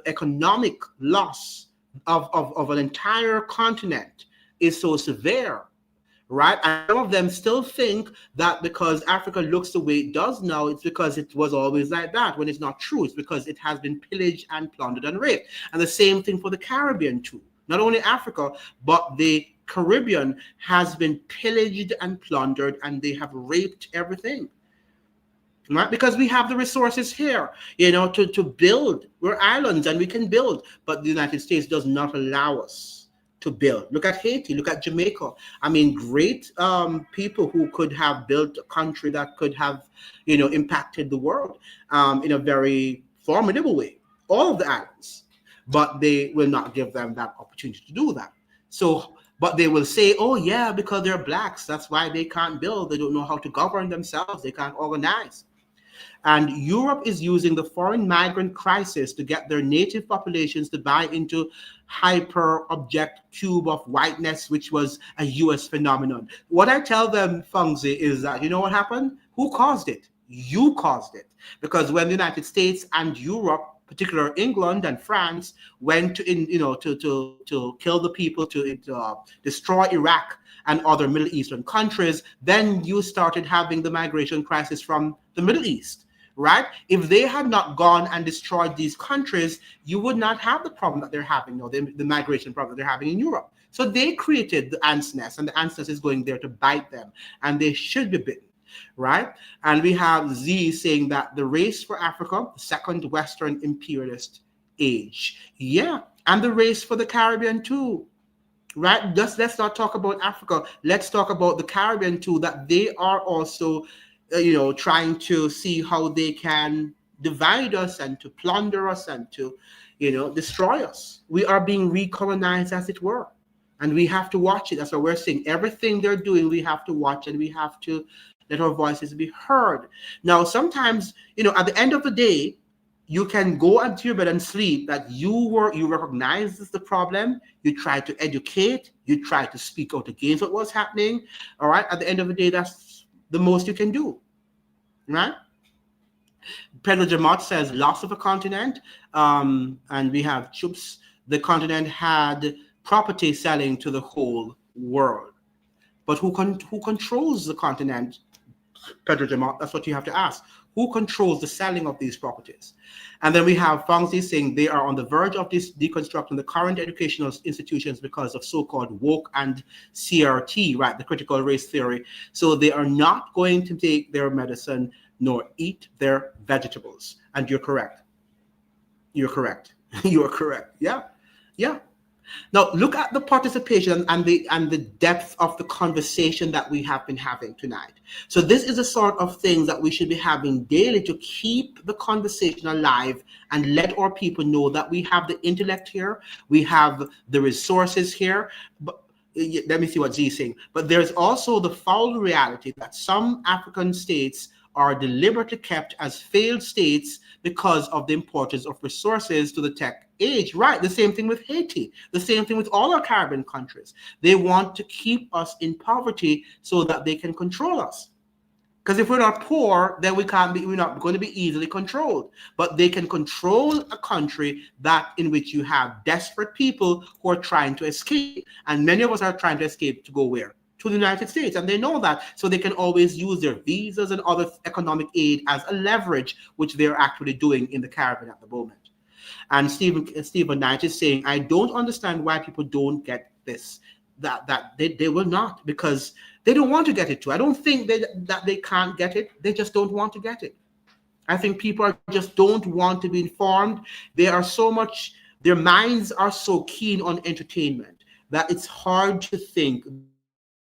economic loss of an entire continent is so severe, right? And some of them still think that because Africa looks the way it does now, it's because it was always like that, when it's not true. It's because it has been pillaged and plundered and raped. And the same thing for the Caribbean too. Not only Africa, but the Caribbean has been pillaged and plundered, and they have raped everything. Right? Because we have the resources here, to build. We're islands and we can build, but the United States does not allow us to build. Look at Haiti, look at Jamaica. I mean, great people who could have built a country that could have, impacted the world in a very formidable way. All of the islands, but they will not give them that opportunity to do that. So, but they will say, oh yeah, because they're blacks, that's why they can't build. They don't know how to govern themselves. They can't organize. And Europe is using the foreign migrant crisis to get their native populations to buy into hyper-object cube of whiteness, which was a US phenomenon. What I tell them, Fungzi, is that, you know what happened? Who caused it? You caused it. Because when the United States and Europe, particular England and France, went to to kill the people, to destroy Iraq and other Middle Eastern countries, then you started having the migration crisis from the Middle East, right? If they had not gone and destroyed these countries, you would not have the problem that they're having, the migration problem that they're having in Europe. So they created the ant's nest, and the ant's nest is going there to bite them, and they should be bitten, right? And we have Z saying that the race for Africa, the second Western imperialist age. Yeah, and the race for the Caribbean too, right? Just let's not talk about Africa. Let's talk about the Caribbean too, that they are also, trying to see how they can divide us and to plunder us and to, destroy us. We are being recolonized, as it were. And we have to watch it. That's what we're saying. Everything they're doing, we have to watch, and we have to let our voices be heard. Now, sometimes, at the end of the day, you can go into your bed and sleep that you recognize this the problem, you try to educate, you try to speak out against what was happening. All right. At the end of the day, that's the most you can do. Right? Pedro Jamot says loss of a continent. And we have Chups. The continent had property selling to the whole world. But who controls the continent? Pedro Jamot, that's what you have to ask. Who controls the selling of these properties? And then we have Fangzi saying they are on the verge of deconstructing the current educational institutions because of so-called woke and CRT, right, the critical race theory. So they are not going to take their medicine nor eat their vegetables. And you're correct. You're correct. You're correct. Yeah. Yeah. Now look at the participation and the depth of the conversation that we have been having tonight. So this is the sort of things that we should be having daily to keep the conversation alive and let our people know that we have the intellect here, we have the resources here. But let me see what Z is saying. But there's also the foul reality that some African states are deliberately kept as failed states because of the importance of resources to the tech age. Right, the same thing with Haiti, the same thing with all our Caribbean countries. They want to keep us in poverty so that they can control us. Because if we're not poor, then we're not going to be easily controlled. But they can control a country in which you have desperate people who are trying to escape. And many of us are trying to escape to go where? To the United States, and they know that, so they can always use their visas and other economic aid as a leverage, which they're actually doing in the Caribbean at the moment. And Stephen Knight is saying, I don't understand why people don't get this, that they will not, because they don't want to get it too. I don't think that they can't get it. They just don't want to get it. I think people just don't want to be informed. Their minds are so keen on entertainment that it's hard to think.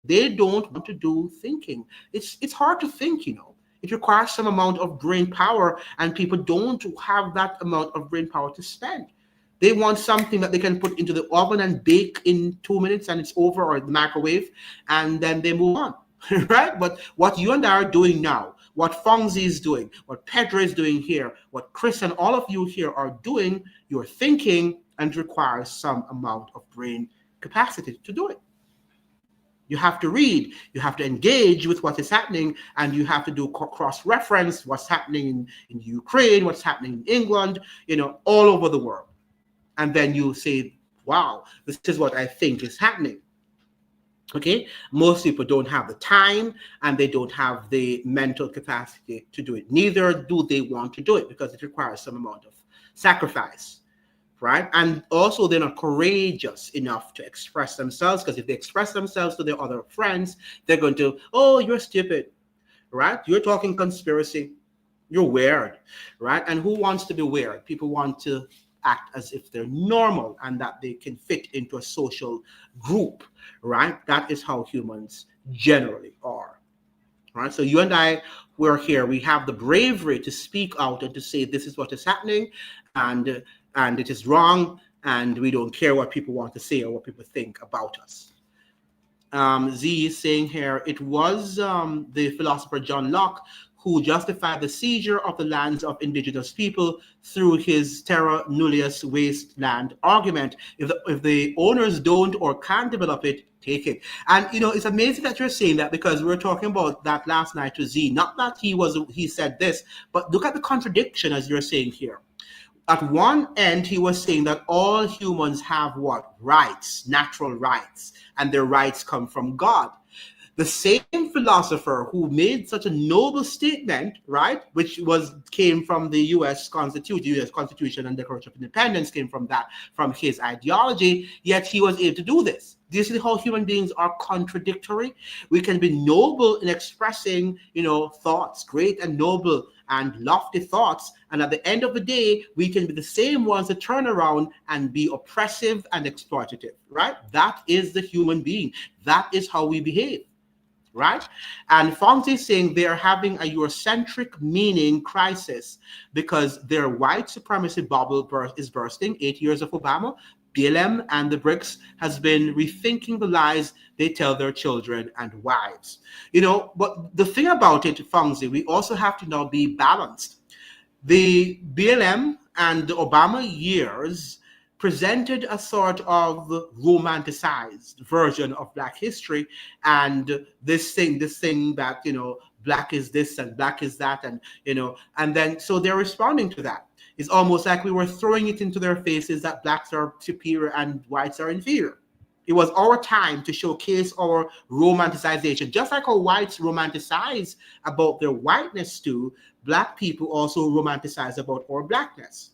They don't want to do thinking. It's hard to think, It requires some amount of brain power, and people don't have that amount of brain power to spend. They want something that they can put into the oven and bake in 2 minutes and it's over, or the microwave, and then they move on, right? But what you and I are doing now, what Fongzi is doing, what Pedro is doing here, what Chris and all of you here are doing, you're thinking, and it requires some amount of brain capacity to do it. You have to read, you have to engage with what is happening, and you have to do cross-reference what's happening in Ukraine, what's happening in England, all over the world. And then you say, wow, this is what I think is happening. Okay, most people don't have the time and they don't have the mental capacity to do it. Neither do they want to do it because it requires some amount of sacrifice. Right? And also they're not courageous enough to express themselves, because if they express themselves to their other friends, they're going to, oh, you're stupid, right? You're talking conspiracy. You're weird, right? And who wants to be weird? People want to act as if they're normal and that they can fit into a social group, right? That is how humans generally are. Right? So you and I, we're here. We have the bravery to speak out and to say this is what is happening, and it is wrong, and we don't care what people want to say or what people think about us. Z is saying here, it was the philosopher John Locke who justified the seizure of the lands of indigenous people through his terra nullius wasteland argument. If the owners don't or can't develop it, take it. And it's amazing that you're saying that, because we were talking about that last night to Z. Not that he said this, but look at the contradiction as you're saying here. At one end, he was saying that all humans have what? Rights, natural rights, and their rights come from God. The same philosopher who made such a noble statement, right, which came from the U.S. Constitution and Declaration of Independence came from his ideology, yet he was able to do this. Do you see how human beings are contradictory? We can be noble in expressing, thoughts, great and noble and lofty thoughts, and at the end of the day, we can be the same ones that turn around and be oppressive and exploitative, right? That is the human being. That is how we behave. Right? And Fonzie is saying they're having a Eurocentric meaning crisis because their white supremacy bubble is bursting. 8 years of Obama, BLM and the BRICS has been rethinking the lies they tell their children and wives. But the thing about it, Fonzie, we also have to now be balanced. The BLM and the Obama years presented a sort of romanticized version of Black history, and this thing that Black is this and Black is that, and then so they're responding to that. It's almost like we were throwing it into their faces that Blacks are superior and whites are inferior. It was our time to showcase our romanticization. Just like how whites romanticize about their whiteness too, Black people also romanticize about our Blackness.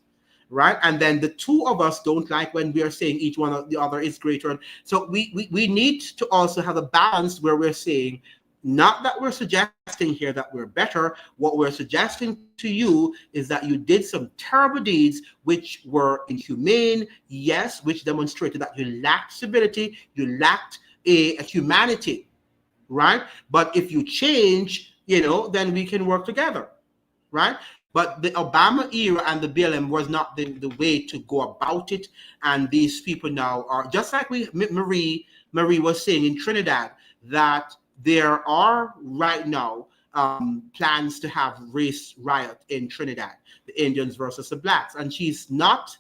Right? And then the two of us don't like when we are saying each one of the other is greater. So we need to also have a balance where we're saying, not that we're suggesting here that we're better. What we're suggesting to you is that you did some terrible deeds which were inhumane, yes, which demonstrated that you lacked civility, you lacked a humanity, right? But if you change, then we can work together, right? But the Obama era and the BLM was not the way to go about it. And these people now are, just like Marie was saying in Trinidad, that there are right now plans to have race riot in Trinidad, the Indians versus the Blacks. And she's not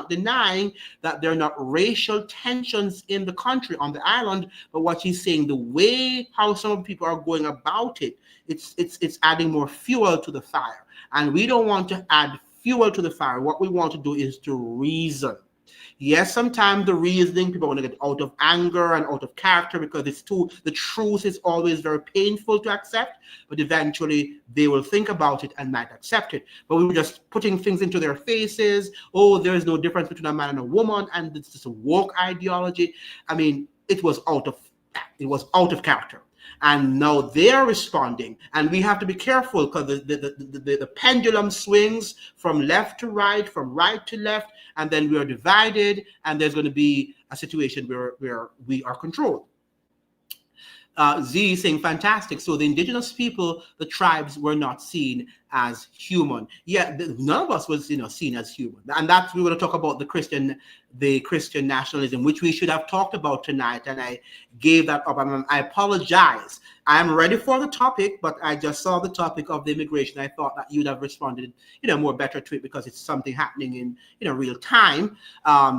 denying that there are not racial tensions in the country, on the island, but what she's saying, the way how some people are going about it, it's adding more fuel to the fire. And we don't want to add fuel to the fire. What we want to do is to reason. Yes, sometimes the reasoning, people want to get out of anger and out of character because the truth is always very painful to accept, but eventually they will think about it and might accept it. But we were just putting things into their faces. Oh, there is no difference between a man and a woman, and it's just a woke ideology. I mean, it was out of character. And now they're responding, and we have to be careful because the pendulum swings from left to right, from right to left, and then we are divided, and there's going to be a situation where we are controlled. Z saying fantastic. So the indigenous people, the tribes, were not seen as human. Yeah, none of us was seen as human, and that's we're going to talk about the Christian nationalism, which we should have talked about tonight. And I gave that up. I apologize. I am ready for the topic, but I just saw the topic of the immigration. I thought that you'd have responded, more better to it because it's something happening in real time.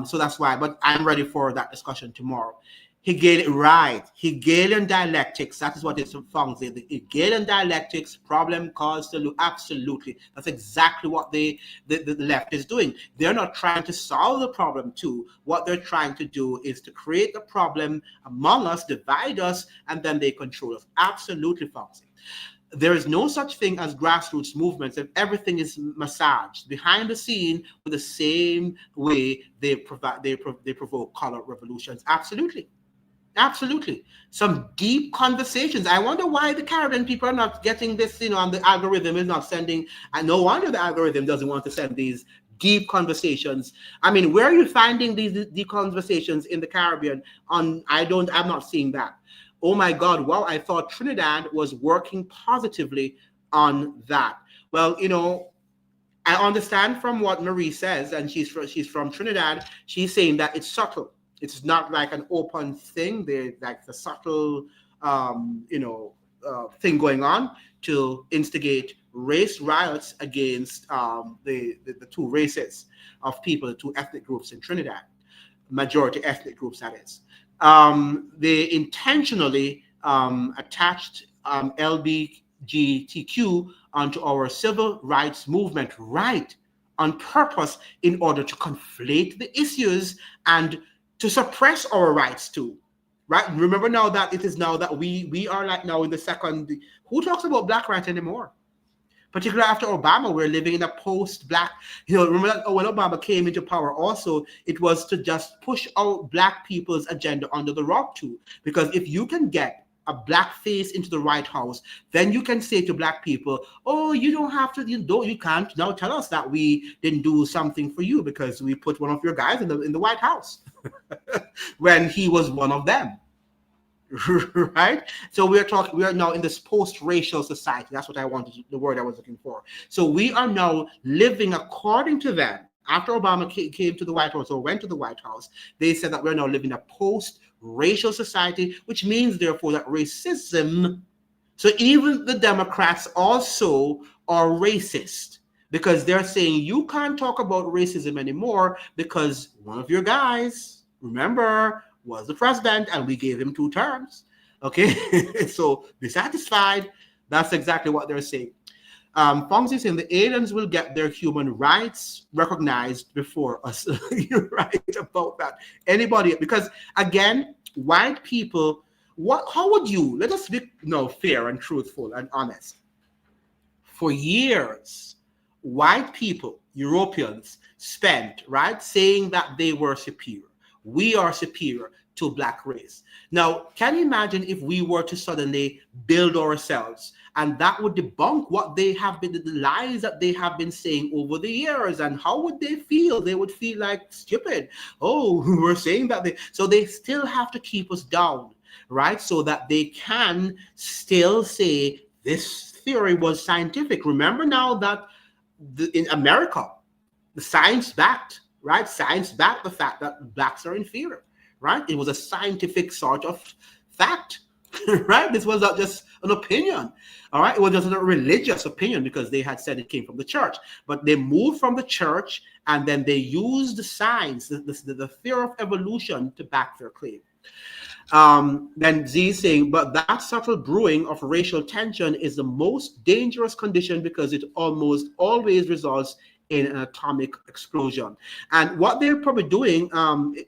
So that's why. But I'm ready for that discussion tomorrow. Hegelian dialectics, that is what it's found. The Hegelian dialectics, problem, cause, solution, absolutely. That's exactly what the left is doing. They're not trying to solve the problem too. What they're trying to do is to create the problem among us, divide us, and then they control us. Absolutely, Foxy. There is no such thing as grassroots movements if everything is massaged behind the scene with the same way they provoke color revolutions. Absolutely. Some deep conversations. I wonder why the Caribbean people are not getting this, and the algorithm is not sending, and no wonder the algorithm doesn't want to send these deep conversations. I mean, where are you finding these deep conversations in the Caribbean? I'm not seeing that. Oh my God, wow, I thought Trinidad was working positively on that. Well, I understand from what Marie says, and she's from Trinidad, she's saying that it's subtle. It's not like an open thing. There's like the subtle, thing going on. to instigate race riots against the two races of people, the two ethnic groups in Trinidad, majority ethnic groups, that is. They intentionally attached LGBTQ onto our civil rights movement, right, on purpose in order to conflate the issues and to suppress our rights too. Right? Remember now that it is now that we are like now in the second. Who talks about black rights anymore? Particularly after Obama, we're living in a post-black. Remember that when Obama came into power, also it was to just push out black people's agenda under the rug too. Because if you can get a black face into the White House, then you can say to black people, "Oh, you don't have to. You can't now tell us that we didn't do something for you because we put one of your guys in the White House when he was one of them." Right? So we are now in this post-racial society. That's what I wanted, the word I was looking for. So we are now living according to them. After Obama came to the White House or went to the White House, they said that we're now living a post-racial society, which means therefore that racism, so even the Democrats also are racist, because they're saying you can't talk about racism anymore because one of your guys, remember, was the president and we gave him 2 terms. Okay, so be satisfied. That's exactly what they're saying. Fonzie is saying the aliens will get their human rights recognized before us. You're right about that. Anybody, because again, white people, how would you, let us be fair and truthful and honest. For years, white people, Europeans, spent, right, saying that they were superior. We are superior to black race. Now, can you imagine if we were to suddenly build ourselves, and that would debunk what they have been, the lies that they have been saying over the years? And how would they feel? They would feel like stupid. Oh, we're saying that so they still have to keep us down, right? So that they can still say this theory was scientific. Remember now that in America, the science backed, right? Science backed the fact that blacks are inferior, right? It was a scientific sort of fact, right? This was not just an opinion, all right? It was just a religious opinion because they had said it came from the church. But they moved from the church and then they used the science, the theory of evolution to back their claim. Then Z saying, but that subtle brewing of racial tension is the most dangerous condition because it almost always results in an atomic explosion. And what they're probably doing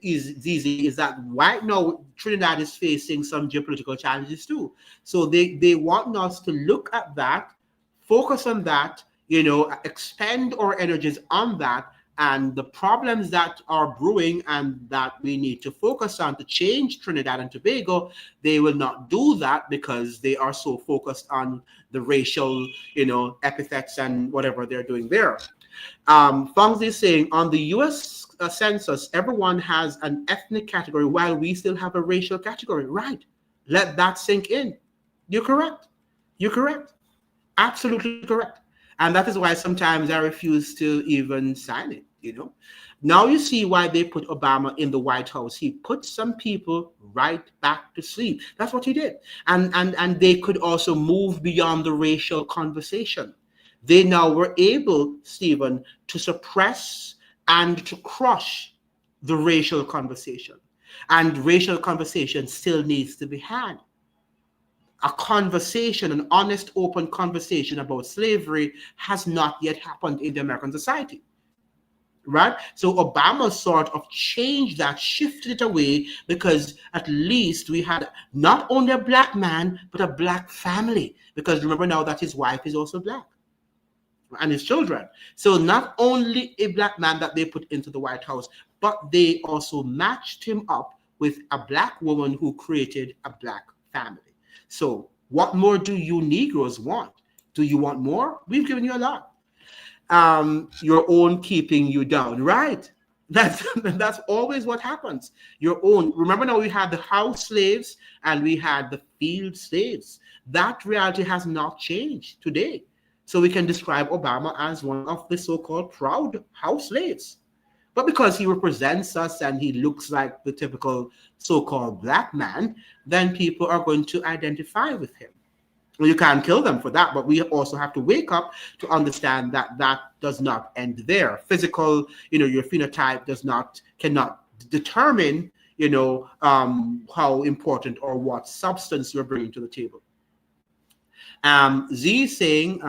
is that right now Trinidad is facing some geopolitical challenges too. So they want us to look at that, focus on that, expend our energies on that, and the problems that are brewing and that we need to focus on to change Trinidad and Tobago. They will not do that because they are so focused on the racial, epithets and whatever they're doing there. Fonzie is saying, on the U.S. Census, everyone has an ethnic category while we still have a racial category. Right. Let that sink in. You're correct. You're correct. Absolutely correct. And that is why sometimes I refuse to even sign it, Now you see why they put Obama in the White House. He put some people right back to sleep. That's what he did. And they could also move beyond the racial conversation. They now were able, Stephen, to suppress and to crush the racial conversation. And racial conversation still needs to be had. A conversation, an honest, open conversation about slavery has not yet happened in the American society, right? So Obama sort of changed that, shifted it away, because at least we had not only a black man, but a black family. Because remember now that his wife is also black, and his children. So not only a black man that they put into the White House, but they also matched him up with a black woman who created a black family. So what more do you Negroes want? Do you want more? We've given you a lot. Your own keeping you down, right? That's always what happens. Your own. Remember now we had the house slaves and we had the field slaves. That reality has not changed today. So we can describe Obama as one of the so-called proud house slaves. But because he represents us and he looks like the typical so-called black man, then people are going to identify with him. Well, you can't kill them for that, but we also have to wake up to understand that that does not end there. Physical, your phenotype cannot determine, how important or what substance you're bringing to the table. Z is saying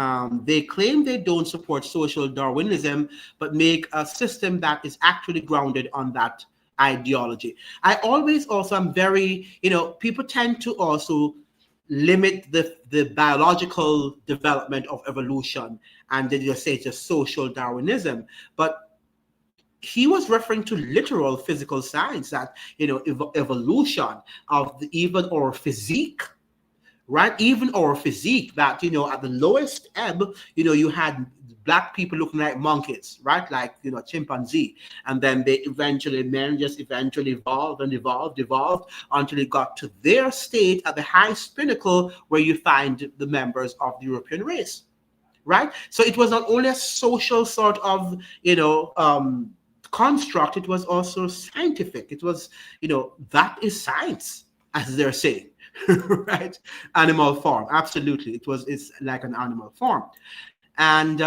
they claim they don't support social Darwinism, but make a system that is actually grounded on that ideology. I always also am very, people tend to also limit the biological development of evolution, and they just say it's just social Darwinism. But he was referring to literal physical science, that evolution of even our physique, right? Even our physique, that at the lowest ebb, you had black people looking like monkeys, right? Like chimpanzee, and then men just eventually evolved and evolved until it got to their state at the highest pinnacle, where you find the members of the European race, right? So it was not only a social sort of construct, it was also scientific. It was that is science, as they're saying. Right? Animal form, absolutely. It's like an animal form. And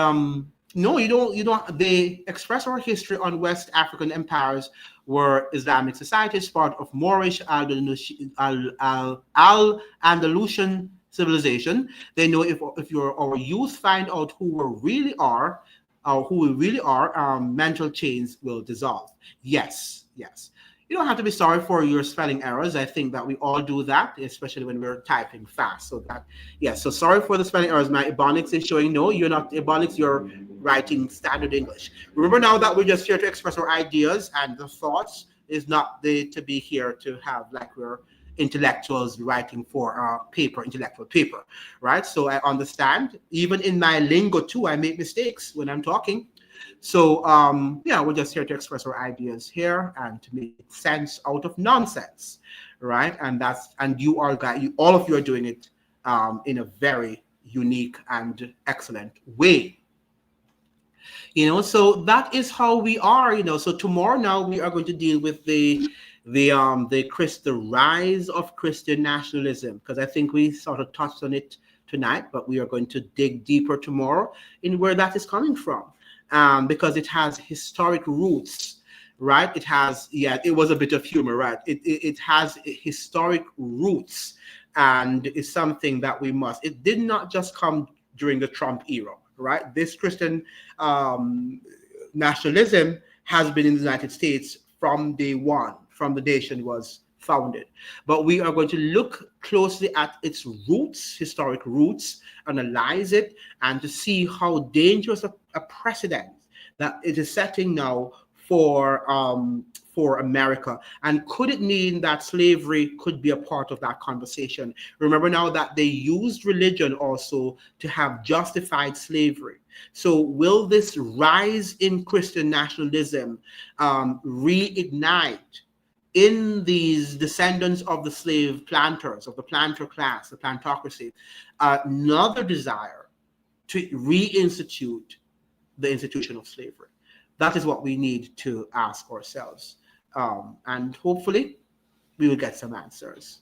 no, you don't they express our history on West African empires were Islamic societies, part of Moorish Al-Andalusian civilization. They know if our youth find out who we really are, mental chains will dissolve. Yes. You don't have to be sorry for your spelling errors. I think that we all do that, especially when we're typing fast. So sorry for the spelling errors. My Ebonics is showing no, you're not Ebonics, you're writing standard English. Remember now that we're just here to express our ideas, and the thoughts is not to be here to have like we're intellectuals writing for intellectual paper, right? So I understand. Even in my lingo too, I make mistakes when I'm talking. So we're just here to express our ideas here and to make sense out of nonsense, right? And all of you are doing it in a very unique and excellent way. So that is how we are. So tomorrow now we are going to deal with the rise of Christian nationalism, because I think we sort of touched on it tonight, but we are going to dig deeper tomorrow in where that is coming from. Because it has historic roots, right? It was a bit of humor, right? It has historic roots, and it's something that it did not just come during the Trump era, right? This Christian nationalism has been in the United States from day one, from the nation was founded. But we are going to look closely at its roots, historic roots, analyze it, and to see how dangerous a precedent that it is setting now for America. And could it mean that slavery could be a part of that conversation? Remember now that they used religion also to have justified slavery. So will this rise in Christian nationalism reignite in these descendants of the slave planters, of the planter class, the plantocracy, another desire to reinstitute the institution of slavery? That is what we need to ask ourselves. And hopefully we will get some answers.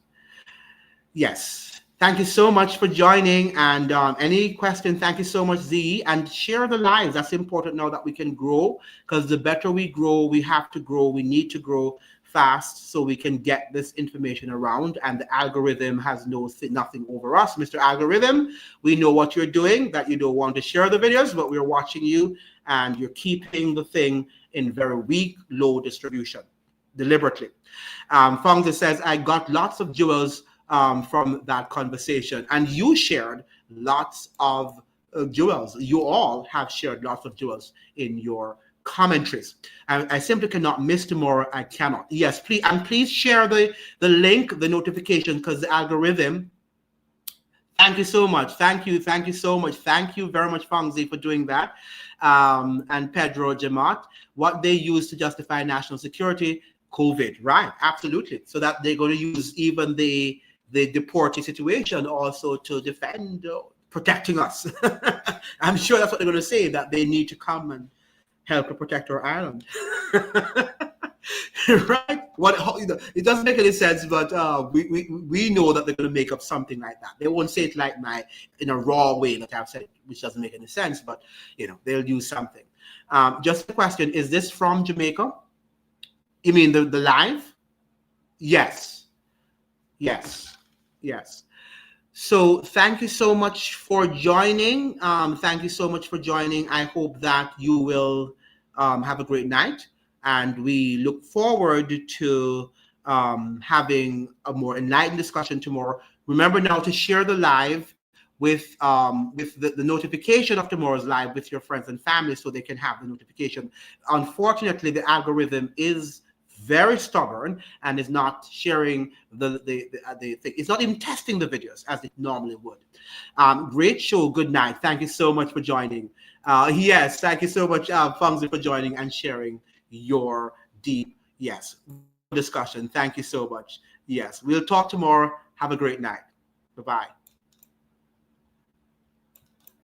Yes. Thank you so much for joining. And any question, thank you so much, Z. And share the lives. That's important now that we can grow, because the better we grow, we have to grow. We need to grow fast so we can get this information around, and the algorithm has nothing over us. Mr. Algorithm, we know what you're doing, that you don't want to share the videos, but we're watching you, and you're keeping the thing in very weak, low distribution deliberately. Fongzi says, I got lots of jewels from that conversation, and you shared lots of jewels. You all have shared lots of jewels in your commentaries. I simply cannot miss tomorrow. I cannot. Yes, please, and please share the link, the notification, because the algorithm. Thank you so much. Thank you so much. Thank you very much, Fongzi, for doing that. And Pedro Jamat, what they use to justify national security, COVID, right? Absolutely. So that they're going to use even the deportee situation also to defend, protecting us. I'm sure that's what they're going to say, that they need to come and help to protect our island. right? It doesn't make any sense, but we know that they're going to make up something like that. They won't say it like my in a raw way that I've said, which doesn't make any sense. But they'll use something. Just a question: is this from Jamaica? You mean the live? Yes, yes, yes. So thank you so much for joining. Thank you so much for joining. I hope that you will have a great night, and we look forward to having a more enlightened discussion tomorrow. Remember now to share the live with the notification of tomorrow's live with your friends and family so they can have the notification. Unfortunately, the algorithm is very stubborn and is not sharing the thing. It's not even testing the videos as it normally would. Great show. Good night. Thank you so much for joining. Yes, thank you so much, Fungzi, for joining and sharing your deep, yes, wonderful discussion. Thank you so much. Yes, we'll talk tomorrow. Have a great night. Bye-bye.